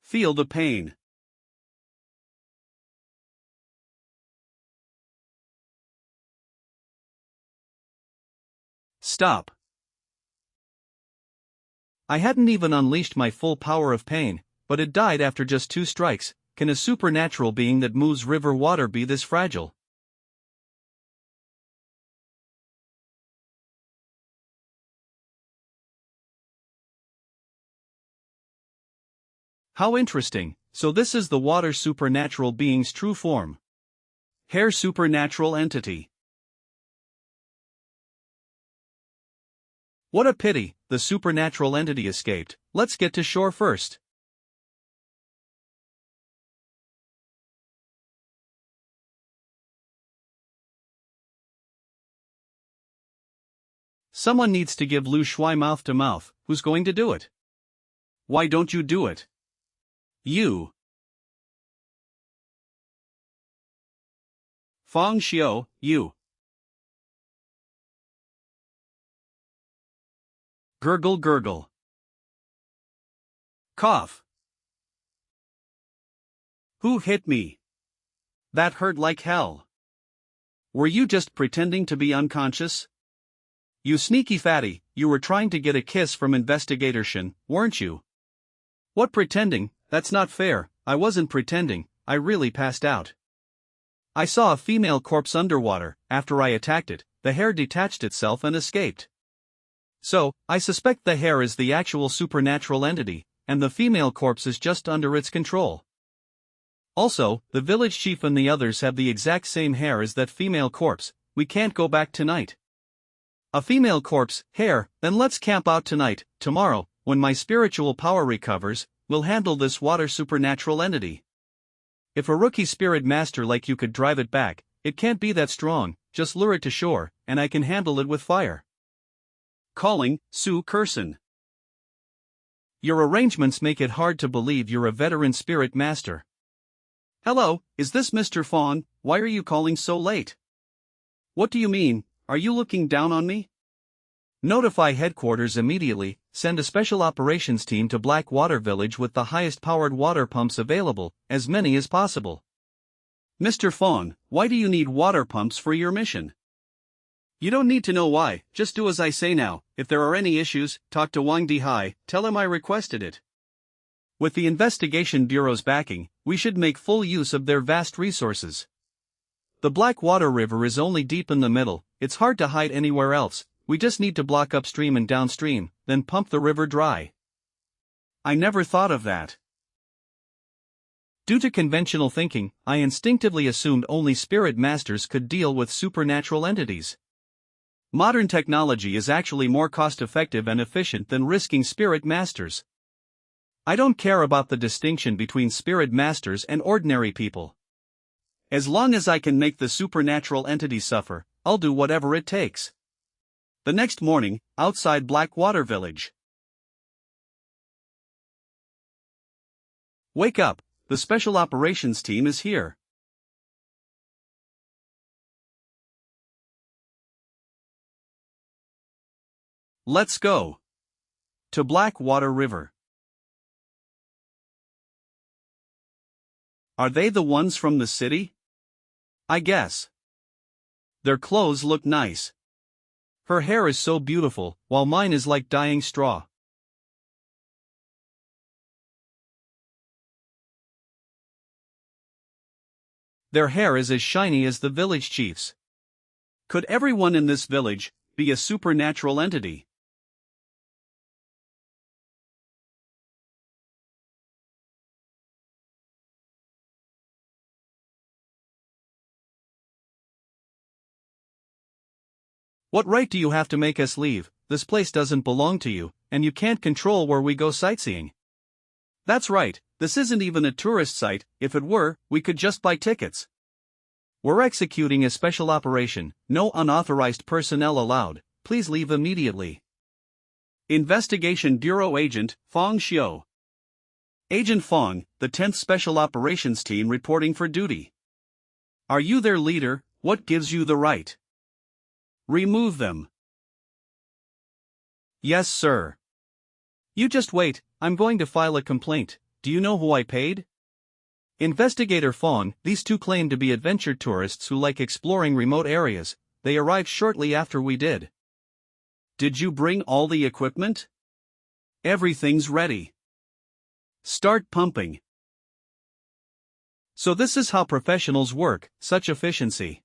Feel the pain. Stop. I hadn't even unleashed my full power of pain, but it died after just 2 strikes. Can a supernatural being that moves river water be this fragile? How interesting. So this is the water supernatural being's true form. Hair supernatural entity. What a pity, the supernatural entity escaped. Let's get to shore first. Someone needs to give Lu Shui mouth to mouth. Who's going to do it? Why don't you do it? You. Fang Xiao, you. Gurgle gurgle. Cough. Who hit me? That hurt like hell. Were you just pretending to be unconscious? You sneaky fatty, you were trying to get a kiss from Investigator Shen, weren't you? What pretending? That's not fair. I wasn't pretending, I really passed out. I saw a female corpse underwater. After I attacked it, the hair detached itself and escaped. So, I suspect the hair is the actual supernatural entity, and the female corpse is just under its control. Also, the village chief and the others have the exact same hair as that female corpse. We can't go back tonight. A female corpse, hair, then let's camp out tonight. Tomorrow, when my spiritual power recovers, we'll handle this water supernatural entity. If a rookie spirit master like you could drive it back, it can't be that strong. Just lure it to shore, and I can handle it with fire. Calling, Su Curson. Your arrangements make it hard to believe you're a veteran spirit master. Hello, is this Mr. Fawn? Why are you calling so late? What do you mean? Are you looking down on me? Notify headquarters immediately. Send a special operations team to Blackwater Village with the highest powered water pumps available, as many as possible. Mr. Fawn, why do you need water pumps for your mission? You don't need to know why, just do as I say now. If there are any issues, talk to Wang Dihai, tell him I requested it. With the Investigation Bureau's backing, we should make full use of their vast resources. The Blackwater River is only deep in the middle, it's hard to hide anywhere else. We just need to block upstream and downstream, then pump the river dry. I never thought of that. Due to conventional thinking, I instinctively assumed only spirit masters could deal with supernatural entities. Modern technology is actually more cost-effective and efficient than risking spirit masters. I don't care about the distinction between spirit masters and ordinary people. As long as I can make the supernatural entity suffer, I'll do whatever it takes. The next morning, outside Blackwater Village. Wake up, the special operations team is here. Let's go. To Blackwater River. Are they the ones from the city? I guess. Their clothes look nice. Her hair is so beautiful, while mine is like dying straw. Their hair is as shiny as the village chief's. Could everyone in this village be a supernatural entity? What right do you have to make us leave? This place doesn't belong to you, and you can't control where we go sightseeing. That's right, this isn't even a tourist site. If it were, we could just buy tickets. We're executing a special operation, no unauthorized personnel allowed. Please leave immediately. Investigation Bureau Agent, Fang Xiao. Agent Fang, the 10th Special Operations Team reporting for duty. Are you their leader? What gives you the right? Remove them. Yes, sir. You just wait, I'm going to file a complaint. Do you know who I paid? Investigator Fawn. These two claim to be adventure tourists who like exploring remote areas. They arrived shortly after we did. Did you bring all the equipment? Everything's ready. Start pumping. So this is how professionals work, such efficiency.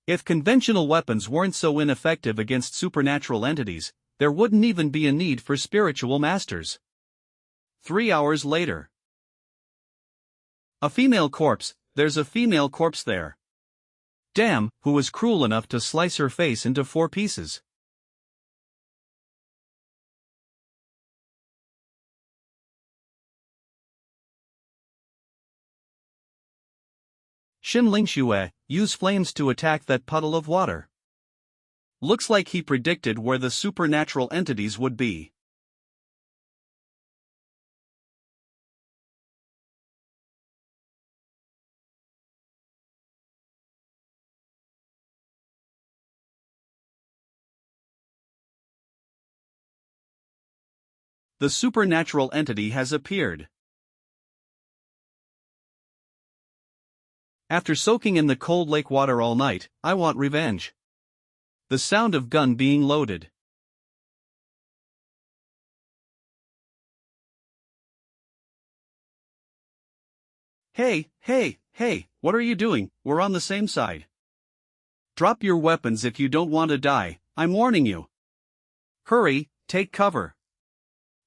If conventional weapons weren't so ineffective against supernatural entities, there wouldn't even be a need for spiritual masters. 3 hours later. A female corpse, there's a female corpse there. Damn, who was cruel enough to slice her face into 4 pieces? Xianxia, use flames to attack that puddle of water. Looks like he predicted where the supernatural entities would be. The supernatural entity has appeared. After soaking in the cold lake water all night, I want revenge. The sound of gun being loaded. Hey, what are you doing? We're on the same side. Drop your weapons if you don't want to die, I'm warning you. Hurry, take cover.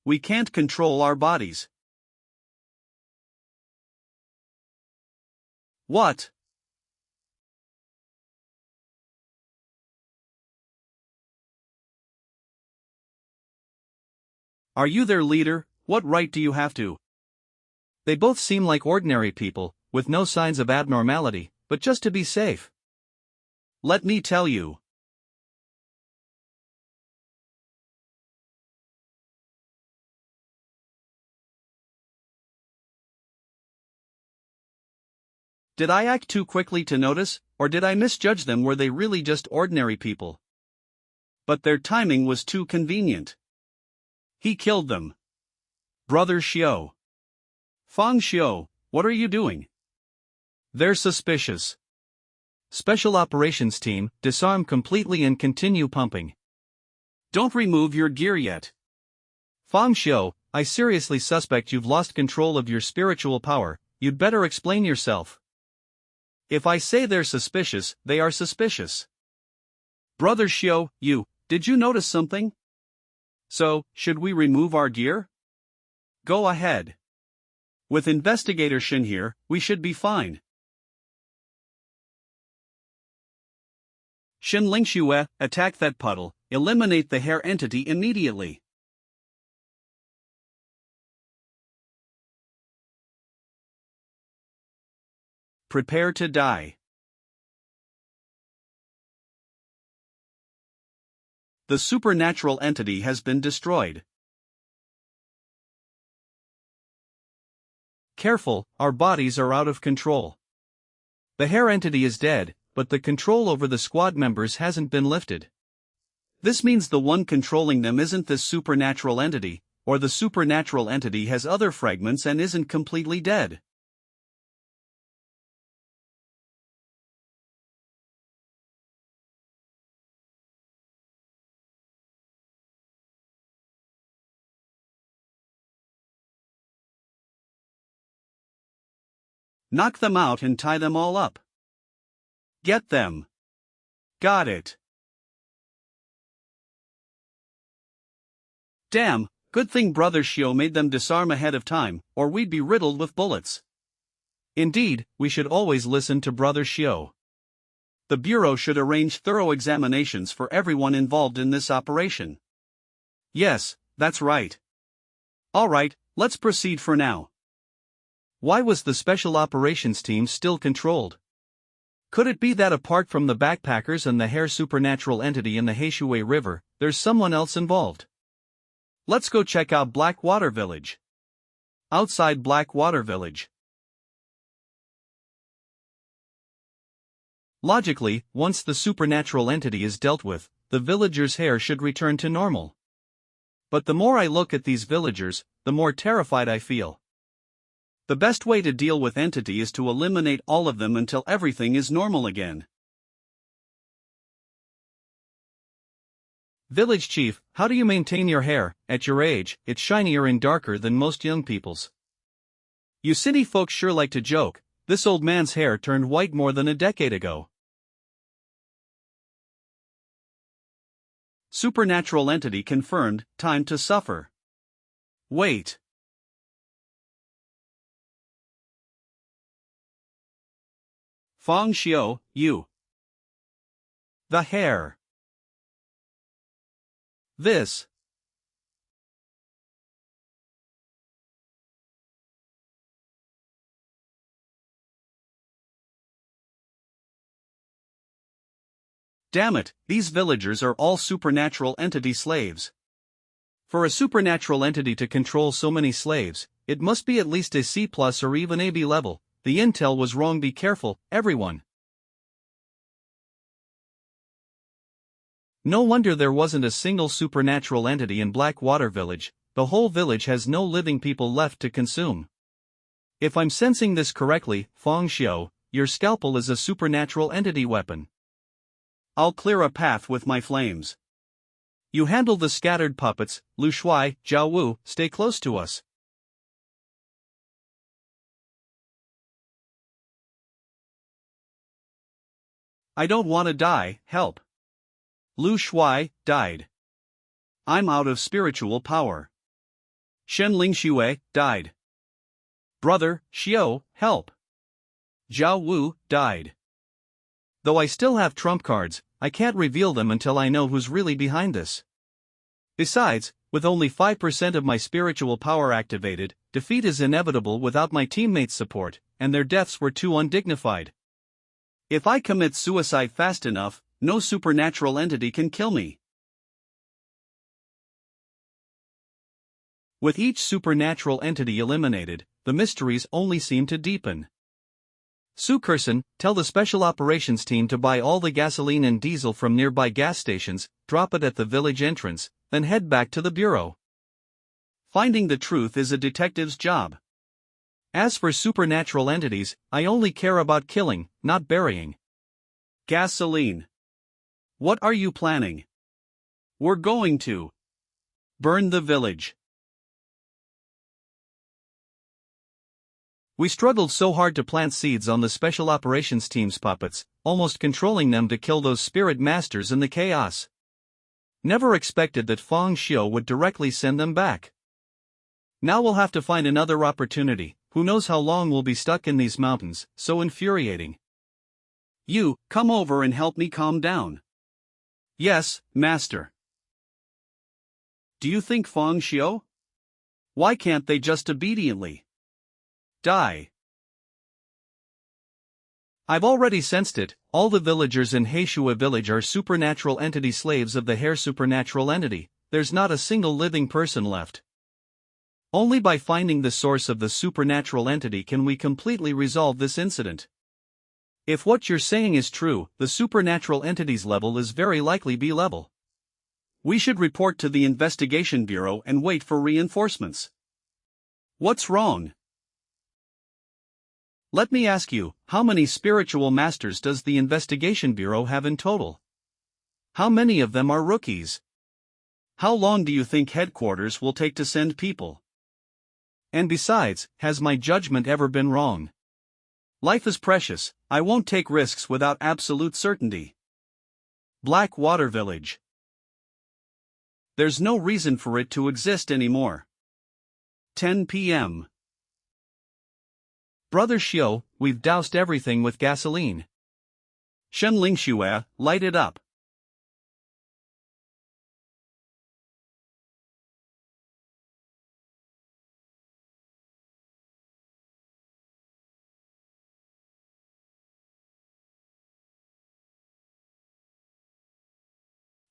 We can't control our bodies. What? Are you their leader? What right do you have to? They both seem like ordinary people, with no signs of abnormality, but just to be safe. Let me tell you. Did I act too quickly to notice, or did I misjudge them? Were they really just ordinary people? But their timing was too convenient. He killed them. Brother Xiao. Fang Xiao, what are you doing? They're suspicious. Special Operations Team, disarm completely and continue pumping. Don't remove your gear yet. Fang Xiao, I seriously suspect you've lost control of your spiritual power, you'd better explain yourself. If I say they're suspicious, they are suspicious. Brother Xiao, did you notice something? So, should we remove our gear? Go ahead. With Investigator Shin here, we should be fine. Xianxia, attack that puddle, eliminate the hair entity immediately. Prepare to die. The supernatural entity has been destroyed. Careful, our bodies are out of control. The hair entity is dead, but the control over the squad members hasn't been lifted. This means the one controlling them isn't this supernatural entity, or the supernatural entity has other fragments and isn't completely dead. Knock them out and tie them all up. Get them. Got it. Damn, good thing Brother Xiao made them disarm ahead of time, or we'd be riddled with bullets. Indeed, we should always listen to Brother Xiao. The Bureau should arrange thorough examinations for everyone involved in this operation. Yes, that's right. Alright, let's proceed for now. Why was the Special Operations Team still controlled? Could it be that apart from the backpackers and the hair supernatural entity in the Heishui River, there's someone else involved? Let's go check out Blackwater Village. Outside Blackwater Village. Logically, once the supernatural entity is dealt with, the villagers' hair should return to normal. But the more I look at these villagers, the more terrified I feel. The best way to deal with entity is to eliminate all of them until everything is normal again. Village chief, how do you maintain your hair? At your age, it's shinier and darker than most young people's. You city folks sure like to joke, this old man's hair turned white more than a decade ago. Supernatural entity confirmed, time to suffer. Wait. Feng Xiao, you. The hair. This. Damn it, these villagers are all supernatural entity slaves. For a supernatural entity to control so many slaves, it must be at least a C+ or even AB level. The intel was wrong. Be careful, everyone. No wonder there wasn't a single supernatural entity in Blackwater Village. The whole village has no living people left to consume. If I'm sensing this correctly, Feng Xiao, your scalpel is a supernatural entity weapon. I'll clear a path with my flames. You handle the scattered puppets. Lu Shuai, Zhao Wu, stay close to us. I don't want to die, help. Lu Shuai died. I'm out of spiritual power. Shen Lingxue died. Brother, Xiao, help. Zhao Wu died. Though I still have trump cards, I can't reveal them until I know who's really behind this. Besides, with only 5% of my spiritual power activated, defeat is inevitable without my teammates' support, and their deaths were too undignified. If I commit suicide fast enough, no supernatural entity can kill me. With each supernatural entity eliminated, the mysteries only seem to deepen. Su Kerson, tell the special operations team to buy all the gasoline and diesel from nearby gas stations, drop it at the village entrance, then head back to the bureau. Finding the truth is a detective's job. As for supernatural entities, I only care about killing, not burying. Gasoline. What are you planning? We're going to burn the village. We struggled so hard to plant seeds on the special operations team's puppets, almost controlling them to kill those spirit masters in the chaos. Never expected that Feng Xiao would directly send them back. Now we'll have to find another opportunity. Who knows how long we'll be stuck in these mountains, so infuriating. You, come over and help me calm down. Yes, master. Do you think Feng Xiao? Why can't they just obediently die? I've already sensed it. All the villagers in Heishua village are supernatural entity slaves of the hair supernatural entity. There's not a single living person left. Only by finding the source of the supernatural entity can we completely resolve this incident. If what you're saying is true, the supernatural entity's level is very likely B level. We should report to the investigation bureau and wait for reinforcements. What's wrong? Let me ask you, how many spiritual masters does the investigation bureau have in total? How many of them are rookies? How long do you think headquarters will take to send people? And besides, has my judgment ever been wrong? Life is precious, I won't take risks without absolute certainty. Blackwater Village. There's no reason for it to exist anymore. 10 p.m. Brother Xiao, we've doused everything with gasoline. Shen Lingxue, light it up.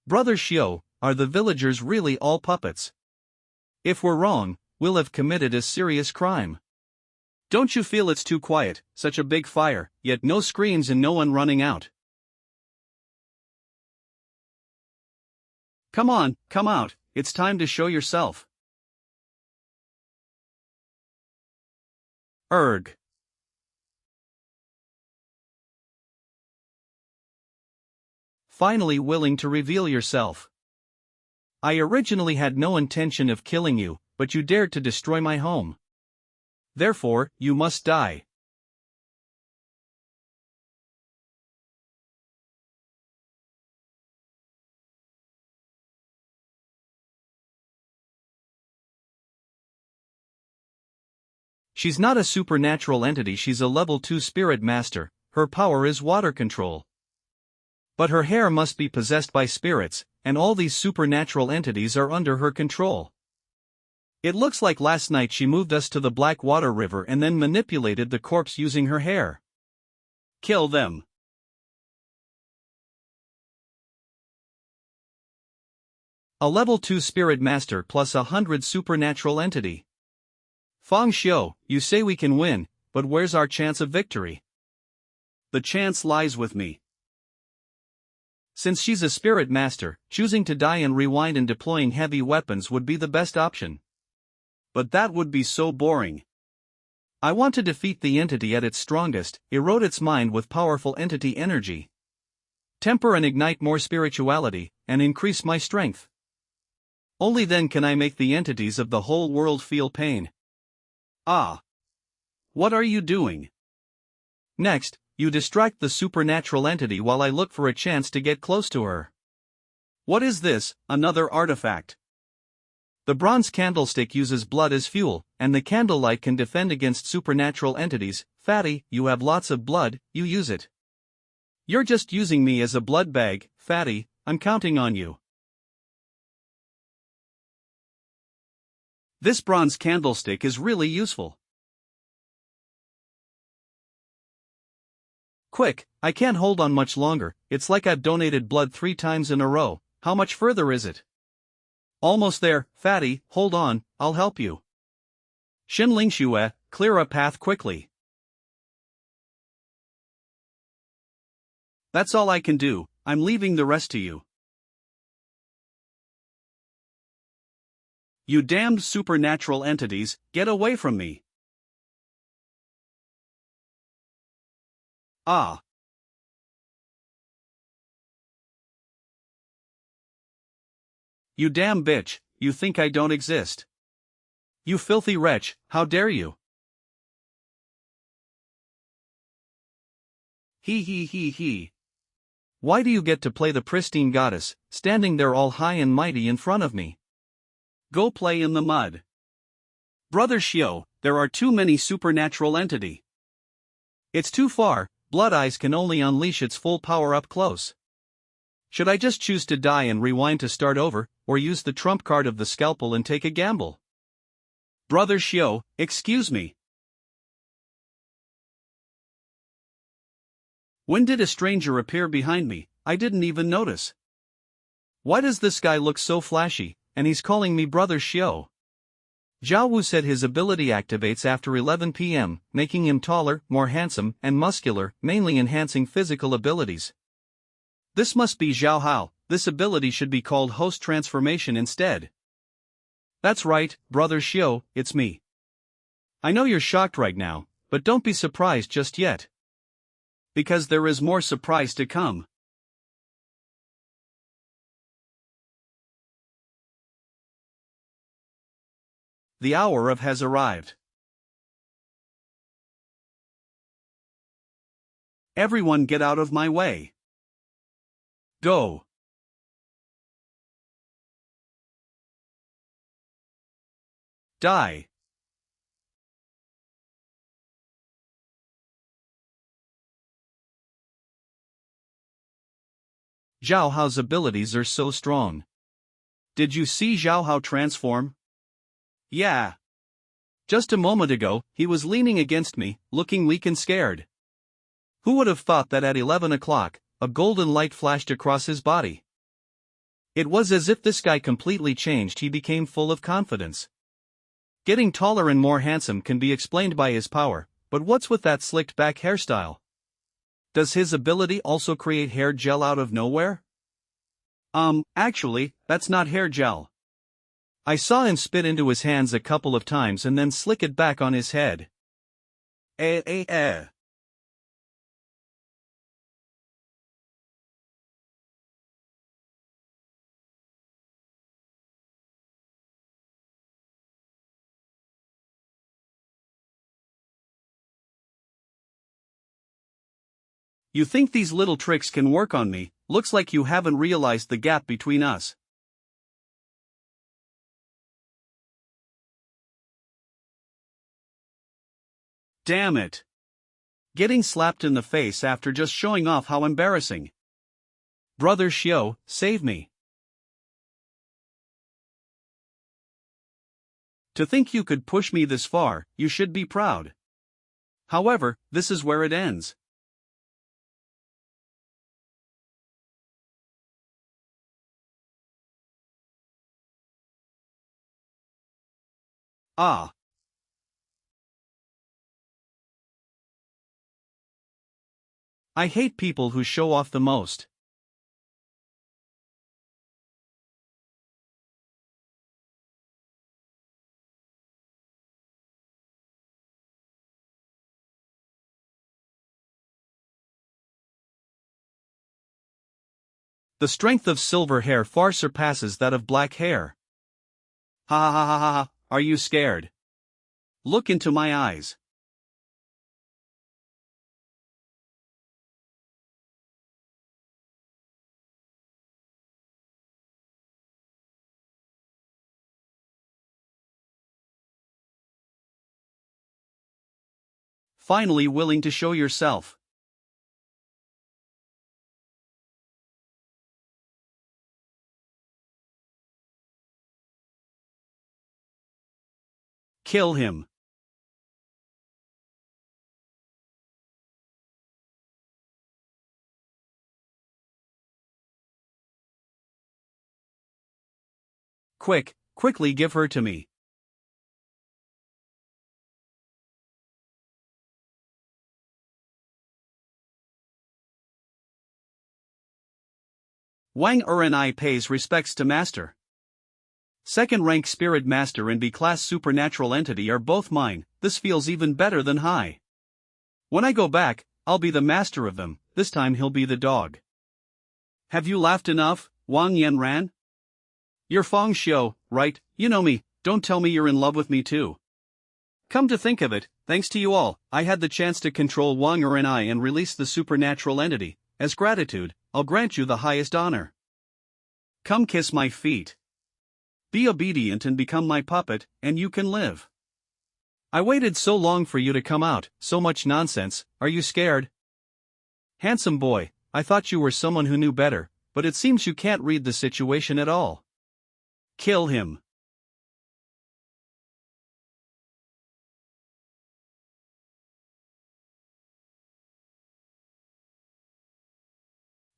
Brother Xiao, are the villagers really all puppets? If we're wrong, we'll have committed a serious crime. Don't you feel it's too quiet, such a big fire, yet no screams and no one running out? Come on, come out, it's time to show yourself. Erg. Finally willing to reveal yourself. I originally had no intention of killing you, but you dared to destroy my home. Therefore, you must die. She's not a supernatural entity, she's a level 2 spirit master, her power is water control. But her hair must be possessed by spirits, and all these supernatural entities are under her control. It looks like last night she moved us to the Black Water River and then manipulated the corpse using her hair. Kill them. A level 2 spirit master plus 100 supernatural entity. Feng Xiu, you say we can win, but where's our chance of victory? The chance lies with me. Since she's a spirit master, choosing to die and rewind and deploying heavy weapons would be the best option. But that would be so boring. I want to defeat the entity at its strongest, erode its mind with powerful entity energy. Temper and ignite more spirituality, and increase my strength. Only then can I make the entities of the whole world feel pain. Ah. What are you doing? Next, you distract the supernatural entity while I look for a chance to get close to her. What is this, another artifact? The bronze candlestick uses blood as fuel, and the candlelight can defend against supernatural entities. Fatty, you have lots of blood, you use it. You're just using me as a blood bag, Fatty, I'm counting on you. This bronze candlestick is really useful. Quick, I can't hold on much longer, it's like I've donated blood 3 times in a row. How much further is it? Almost there, Fatty, hold on, I'll help you. Xinlingxue, clear a path quickly. That's all I can do, I'm leaving the rest to you. You damned supernatural entities, get away from me. Ah. You damn bitch, you think I don't exist? You filthy wretch, how dare you? He. Why do you get to play the pristine goddess, standing there all high and mighty in front of me? Go play in the mud. Brother Xiu, there are too many supernatural entity. It's too far, Blood Eyes can only unleash its full power up close. Should I just choose to die and rewind to start over, or use the trump card of the scalpel and take a gamble? Brother Xiu, excuse me. When did a stranger appear behind me? I didn't even notice. Why does this guy look so flashy, and he's calling me Brother Xiu? Zhao Wu said his ability activates after 11 p.m., making him taller, more handsome, and muscular, mainly enhancing physical abilities. This must be Zhao Hao, this ability should be called host transformation instead. That's right, Brother Xiu, it's me. I know you're shocked right now, but don't be surprised just yet. Because there is more surprise to come. The hour of has arrived. Everyone get out of my way. Go. Die. Zhao Hao's abilities are so strong. Did you see Zhao Hao transform? Yeah. Just a moment ago, he was leaning against me, looking weak and scared. Who would have thought that at 11 o'clock, a golden light flashed across his body? It was as if this guy completely changed, he became full of confidence. Getting taller and more handsome can be explained by his power, but what's with that slicked back hairstyle? Does his ability also create hair gel out of nowhere? Actually, that's not hair gel. I saw him spit into his hands a couple of times and then slick it back on his head. You think these little tricks can work on me? Looks like you haven't realized the gap between us. Damn it. Getting slapped in the face after just showing off, how embarrassing. Brother Xiao, save me. To think you could push me this far, you should be proud. However, this is where it ends. Ah. I hate people who show off the most. The strength of silver hair far surpasses that of black hair. Ha ha ha ha ha ha, are you scared? Look into my eyes. Finally willing to show yourself. Kill him. Quickly give her to me. Wang Er and I pays respects to Master. Second rank Spirit Master and B-class supernatural entity are both mine. This feels even better than high. When I go back, I'll be the master of them, this time he'll be the dog. Have you laughed enough, Wang Yanran? You're Feng Xiu, right? You know me, don't tell me you're in love with me too. Come to think of it, thanks to you all, I had the chance to control Wang Er and I and release the supernatural entity. As gratitude, I'll grant you the highest honor. Come kiss my feet. Be obedient and become my puppet, and you can live. I waited so long for you to come out, so much nonsense, are you scared? Handsome boy, I thought you were someone who knew better, but it seems you can't read the situation at all. Kill him.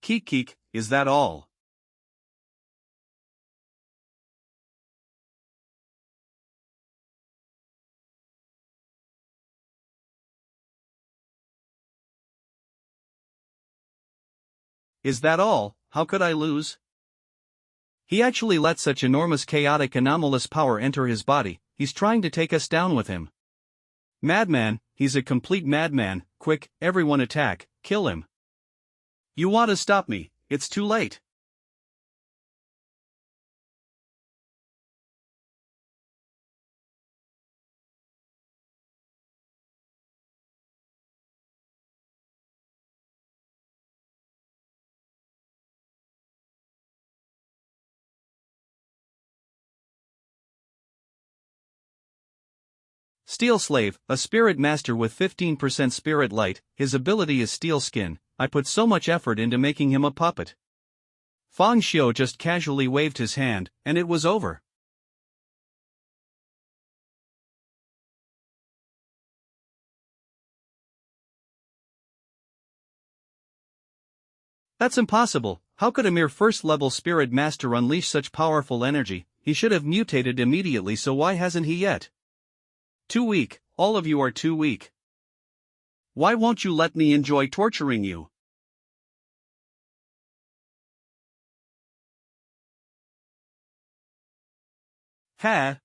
Keek, is that all? Is that all? How could I lose? He actually let such enormous chaotic anomalous power enter his body, he's trying to take us down with him. Madman, he's a complete madman, quick, everyone attack, kill him. You want to stop me, it's too late. Steel Slave, a spirit master with 15% spirit light, his ability is steel skin. I put so much effort into making him a puppet. Feng Xiu just casually waved his hand, and it was over. That's impossible. How could a mere first-level spirit master unleash such powerful energy? He should have mutated immediately, so why hasn't he yet? Too weak, all of you are too weak. Why won't you let me enjoy torturing you? Ha!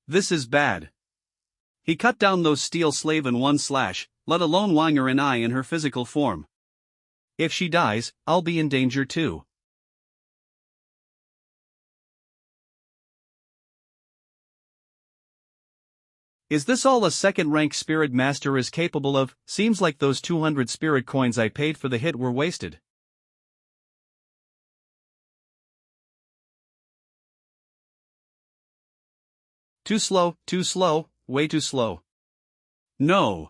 This is bad. He cut down those Steel Slave in one slash, let alone Wanger and I in her physical form. If she dies, I'll be in danger too. Is this all a second-rank spirit master is capable of? Seems like those 200 spirit coins I paid for the hit were wasted. Too slow, way too slow. No.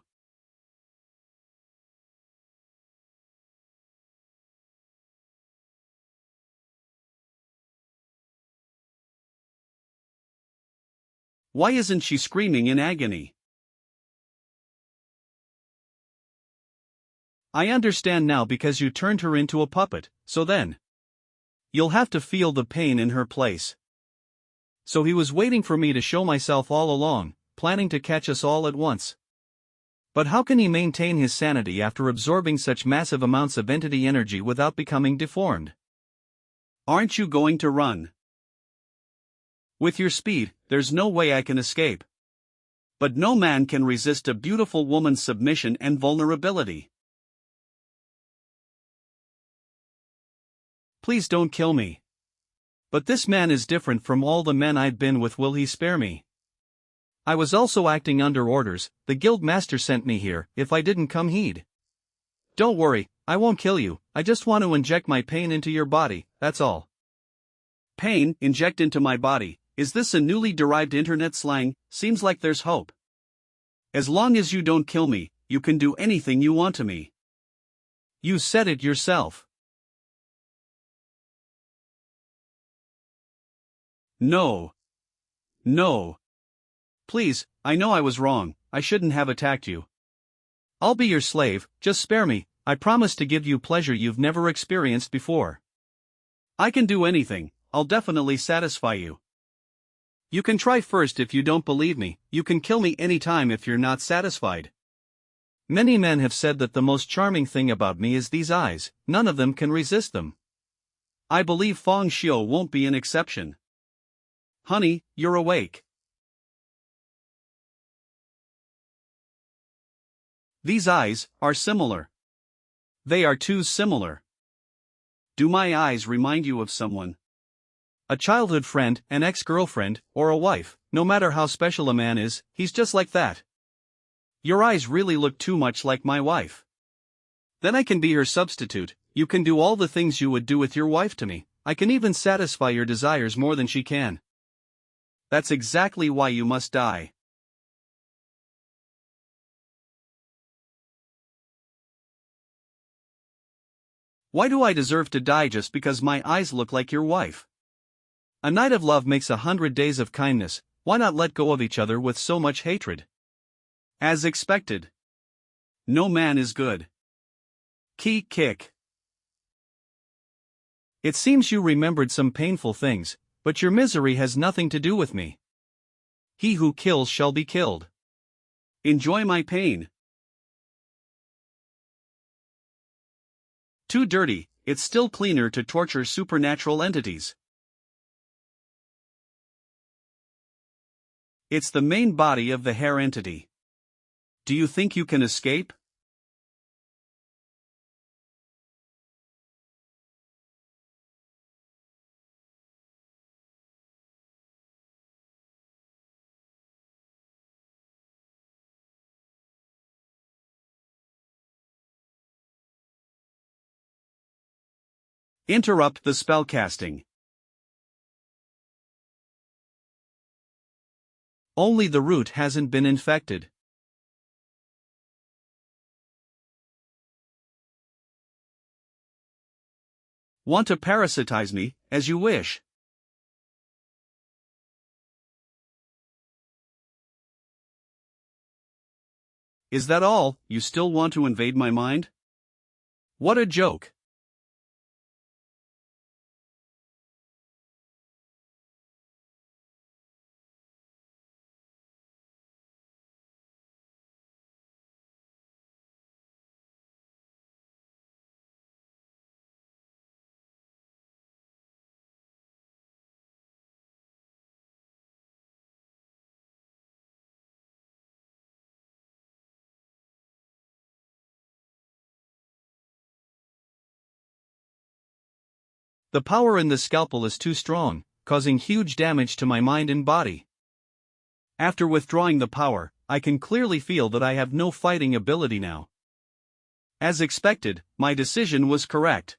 Why isn't she screaming in agony? I understand now, because you turned her into a puppet, so then you'll have to feel the pain in her place. So he was waiting for me to show myself all along, planning to catch us all at once. But how can he maintain his sanity after absorbing such massive amounts of entity energy without becoming deformed? Aren't you going to run? With your speed, there's no way I can escape. But no man can resist a beautiful woman's submission and vulnerability. Please don't kill me. But this man is different from all the men I've been with. Will he spare me? I was also acting under orders. The guild master sent me here. If I didn't come, he'd. Don't worry, I won't kill you. I just want to inject my pain into your body, that's all. Pain, inject into my body. Is this a newly derived internet slang? Seems like there's hope. As long as you don't kill me, you can do anything you want to me. You said it yourself. No. No. Please, I know I was wrong. I shouldn't have attacked you. I'll be your slave, just spare me. I promise to give you pleasure you've never experienced before. I can do anything. I'll definitely satisfy you. You can try first. If you don't believe me, you can kill me anytime if you're not satisfied. Many men have said that the most charming thing about me is these eyes. None of them can resist them. I believe Feng Xiu won't be an exception. Honey, you're awake. These eyes are similar. They are too similar. Do my eyes remind you of someone? A childhood friend, an ex-girlfriend, or a wife. No matter how special a man is, he's just like that. Your eyes really look too much like my wife. Then I can be her substitute. You can do all the things you would do with your wife to me. I can even satisfy your desires more than she can. That's exactly why you must die. Why do I deserve to die just because my eyes look like your wife? A night of love makes 100 days of kindness. Why not let go of each other with so much hatred? As expected. No man is good. Kick. It seems you remembered some painful things, but your misery has nothing to do with me. He who kills shall be killed. Enjoy my pain. Too dirty. It's still cleaner to torture supernatural entities. It's the main body of the hair entity. Do you think you can escape? Interrupt the spellcasting. Only the root hasn't been infected. Want to parasitize me, as you wish. Is that all? You still want to invade my mind? What a joke. The power in the scalpel is too strong, causing huge damage to my mind and body. After withdrawing the power, I can clearly feel that I have no fighting ability now. As expected, my decision was correct.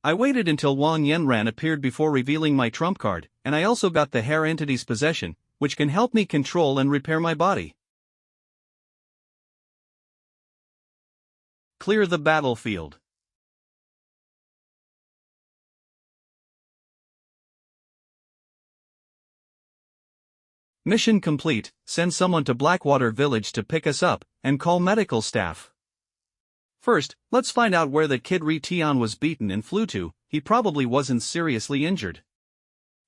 I waited until Wang Yanran appeared before revealing my trump card, and I also got the hair entity's possession, which can help me control and repair my body. Clear the battlefield. Mission complete. Send someone to Blackwater Village to pick us up, and call medical staff. First, let's find out where the kid Ri Tian was beaten and flew to. He probably wasn't seriously injured.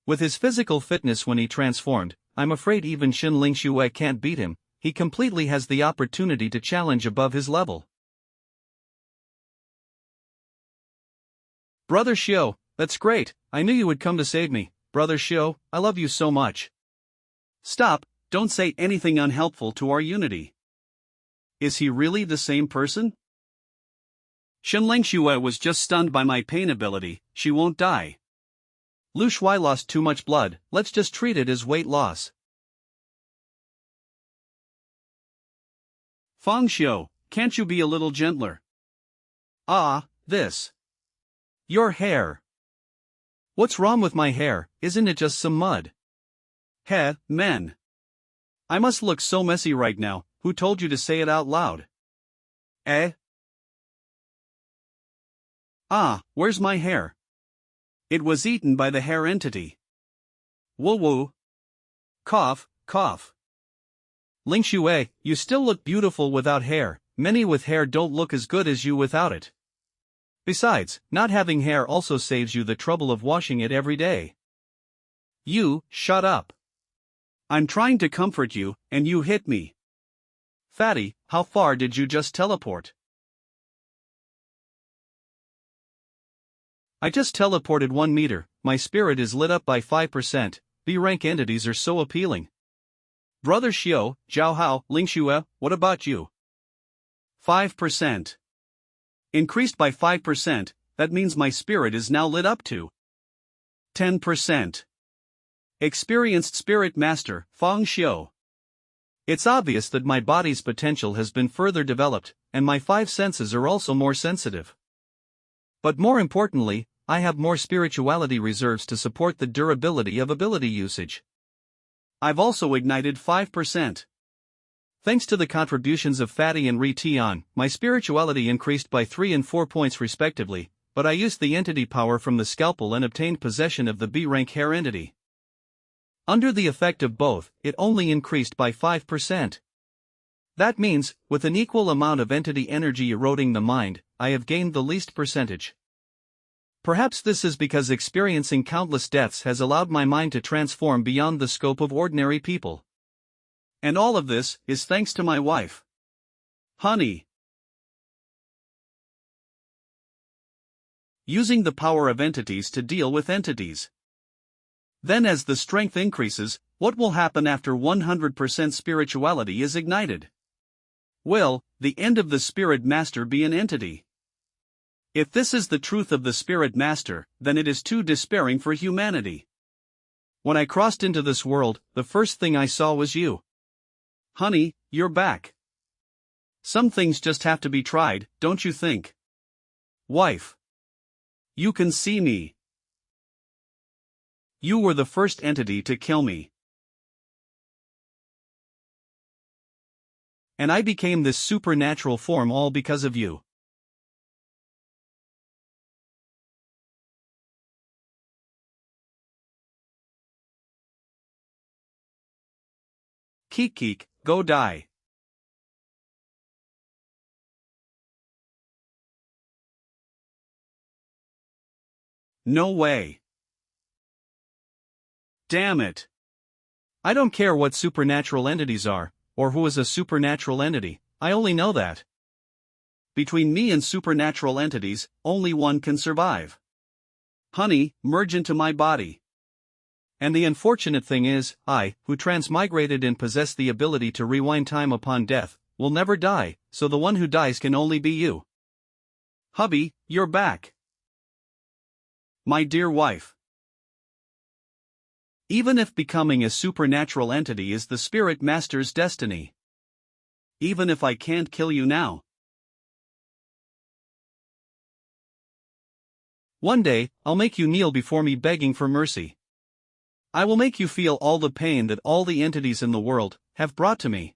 With his physical fitness when he transformed, I'm afraid even Xin Lingxue can't beat him. He completely has the opportunity to challenge above his level. Brother Xiao, that's great. I knew you would come to save me. Brother Xiao, I love you so much. Stop, don't say anything unhelpful to our unity. Is he really the same person? Xin Lingxue was just stunned by my pain ability, she won't die. Lu Shuai lost too much blood, let's just treat it as weight loss. Fang Xiu, can't you be a little gentler? Ah, this. Your hair. What's wrong with my hair, isn't it just some mud? Heh, men. I must look so messy right now, who told you to say it out loud? Eh? Ah, where's my hair? It was eaten by the hair entity. Woo woo. Cough, cough. Lingxue, you still look beautiful without hair. Many with hair don't look as good as you without it. Besides, not having hair also saves you the trouble of washing it every day. You, shut up. I'm trying to comfort you, and you hit me. Fatty, how far did you just teleport? I just teleported 1 meter, my spirit is lit up by 5%, B-rank entities are so appealing. Brother Xiao, Zhao Hao, Lingxue, what about you? 5%. Increased by 5%, that means my spirit is now lit up to 10%. Experienced Spirit Master, Fang Xiu. It's obvious that my body's potential has been further developed, and my 5 senses are also more sensitive. But more importantly, I have more spirituality reserves to support the durability of ability usage. I've also ignited 5%. Thanks to the contributions of Fatty and Ri Tian, my spirituality increased by 3 and 4 points respectively, but I used the entity power from the scalpel and obtained possession of the B-rank hair entity. Under the effect of both, it only increased by 5%. That means, with an equal amount of entity energy eroding the mind, I have gained the least percentage. Perhaps this is because experiencing countless deaths has allowed my mind to transform beyond the scope of ordinary people. And all of this is thanks to my wife. Honey. Using the power of entities to deal with entities. Then as the strength increases, what will happen after 100% spirituality is ignited? Will the end of the Spirit Master be an entity? If this is the truth of the Spirit Master, then it is too despairing for humanity. When I crossed into this world, the first thing I saw was you. Honey, you're back. Some things just have to be tried, don't you think? Wife. You can see me. You were the first entity to kill me. And I became this supernatural form all because of you. Keek, go die. No way. Damn it. I don't care what supernatural entities are, or who is a supernatural entity, I only know that. Between me and supernatural entities, only one can survive. Honey, merge into my body. And the unfortunate thing is, I, who transmigrated and possess the ability to rewind time upon death, will never die, so the one who dies can only be you. Hubby, you're back. My dear wife. Even if becoming a supernatural entity is the Spirit Master's destiny, even if I can't kill you now. One day, I'll make you kneel before me begging for mercy. I will make you feel all the pain that all the entities in the world have brought to me.